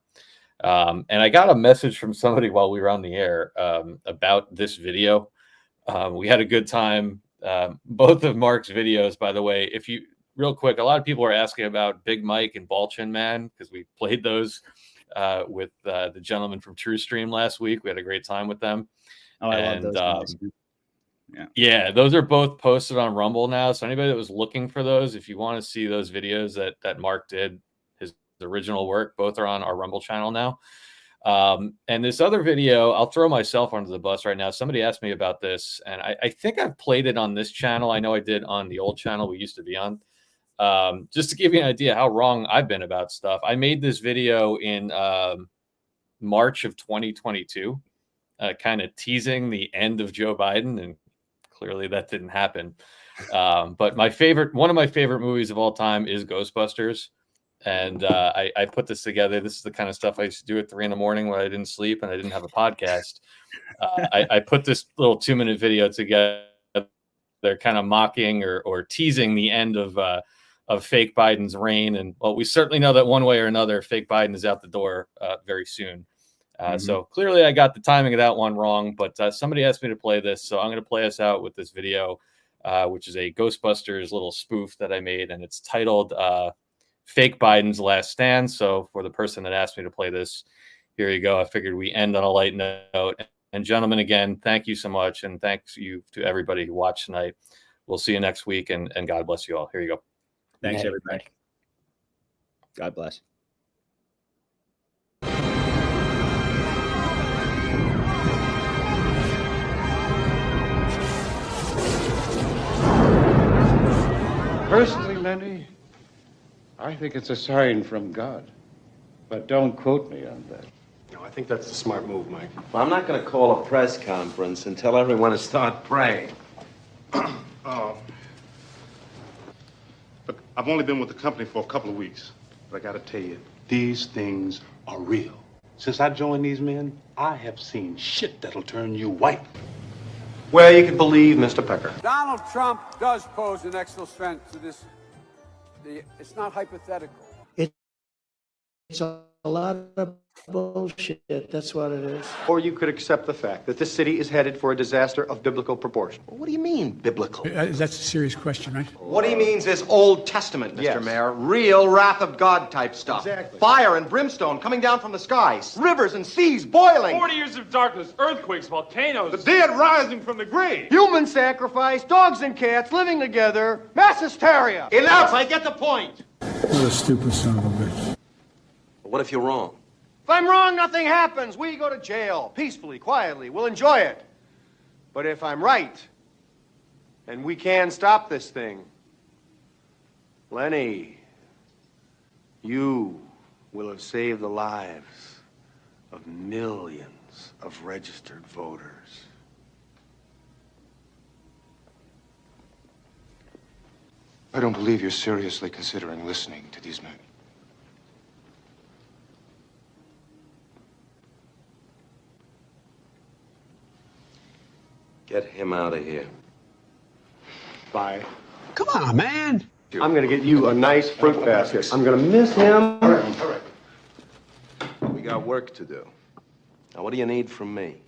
And I got a message from somebody while we were on the air about this video. We had a good time Both of Mark's videos, by the way, if you real quick, a lot of people are asking about Big Mike and Ballchin Man because we played those with the gentleman from TrueStream last week. We had a great time with them. Oh, I love those guys. Yeah, those are both posted on Rumble now. So anybody that was looking for those, if you want to see those videos that Mark did, his original work, both are on our Rumble channel now. And this other video, I'll throw myself under the bus right now. Somebody asked me about this, and I think I've played it on this channel. I know I did on the old channel we used to be on. Just to give you an idea how wrong I've been about stuff. I made this video in March of 2022, kind of teasing the end of Joe Biden, and clearly that didn't happen. But one of my favorite movies of all time is Ghostbusters. And I put this together. This is the kind of stuff I used to do at 3 a.m. when I didn't sleep and I didn't have a podcast. I put this little 2-minute video together. They're kind of mocking or teasing the end of fake Biden's reign. And well, we certainly know that one way or another, fake Biden is out the door very soon. So clearly I got the timing of that one wrong, but somebody asked me to play this. So I'm going to play us out with this video, which is a Ghostbusters little spoof that I made. And it's titled Fake Biden's Last Stand. So for the person that asked me to play this, here you go. I figured we end on a light note. And gentlemen, again, thank you so much. And thanks you to everybody who watched tonight. We'll see you next week, and God bless you all. Here you go. Thanks, everybody. God bless. Personally, Lenny, I think it's a sign from God. But don't quote me on that. No, I think that's the smart move, Mike. Well, I'm not going to call a press conference and tell everyone to start praying. Look, I've only been with the company for a couple of weeks, but I got to tell you, these things are real. Since I joined these men, I have seen shit that'll turn you white. Well, you can believe Mr. Pecker. Donald Trump does pose an extra threat to this. It's not hypothetical. It's a lot of bullshit. That's what it is. Or you could accept the fact that this city is headed for a disaster of biblical proportion. What do you mean, biblical? That's a serious question, right? What he means is Old Testament, Mr. Mayor. Real wrath of God type stuff. Exactly. Fire and brimstone coming down from the skies. Rivers and seas boiling. 40 years of darkness, earthquakes, volcanoes. The dead rising from the grave. Human sacrifice, dogs and cats living together, mass hysteria. Enough, I get the point. What a stupid son of a bitch. What if you're wrong? If I'm wrong, nothing happens. We go to jail, peacefully, quietly. We'll enjoy it. But if I'm right, and we can stop this thing, Lenny, you will have saved the lives of millions of registered voters. I don't believe you're seriously considering listening to these men. Get him out of here. Bye. Come on, man. I'm going to get you a nice fruit basket. I'm going to miss him. All right. We got work to do. Now, what do you need from me?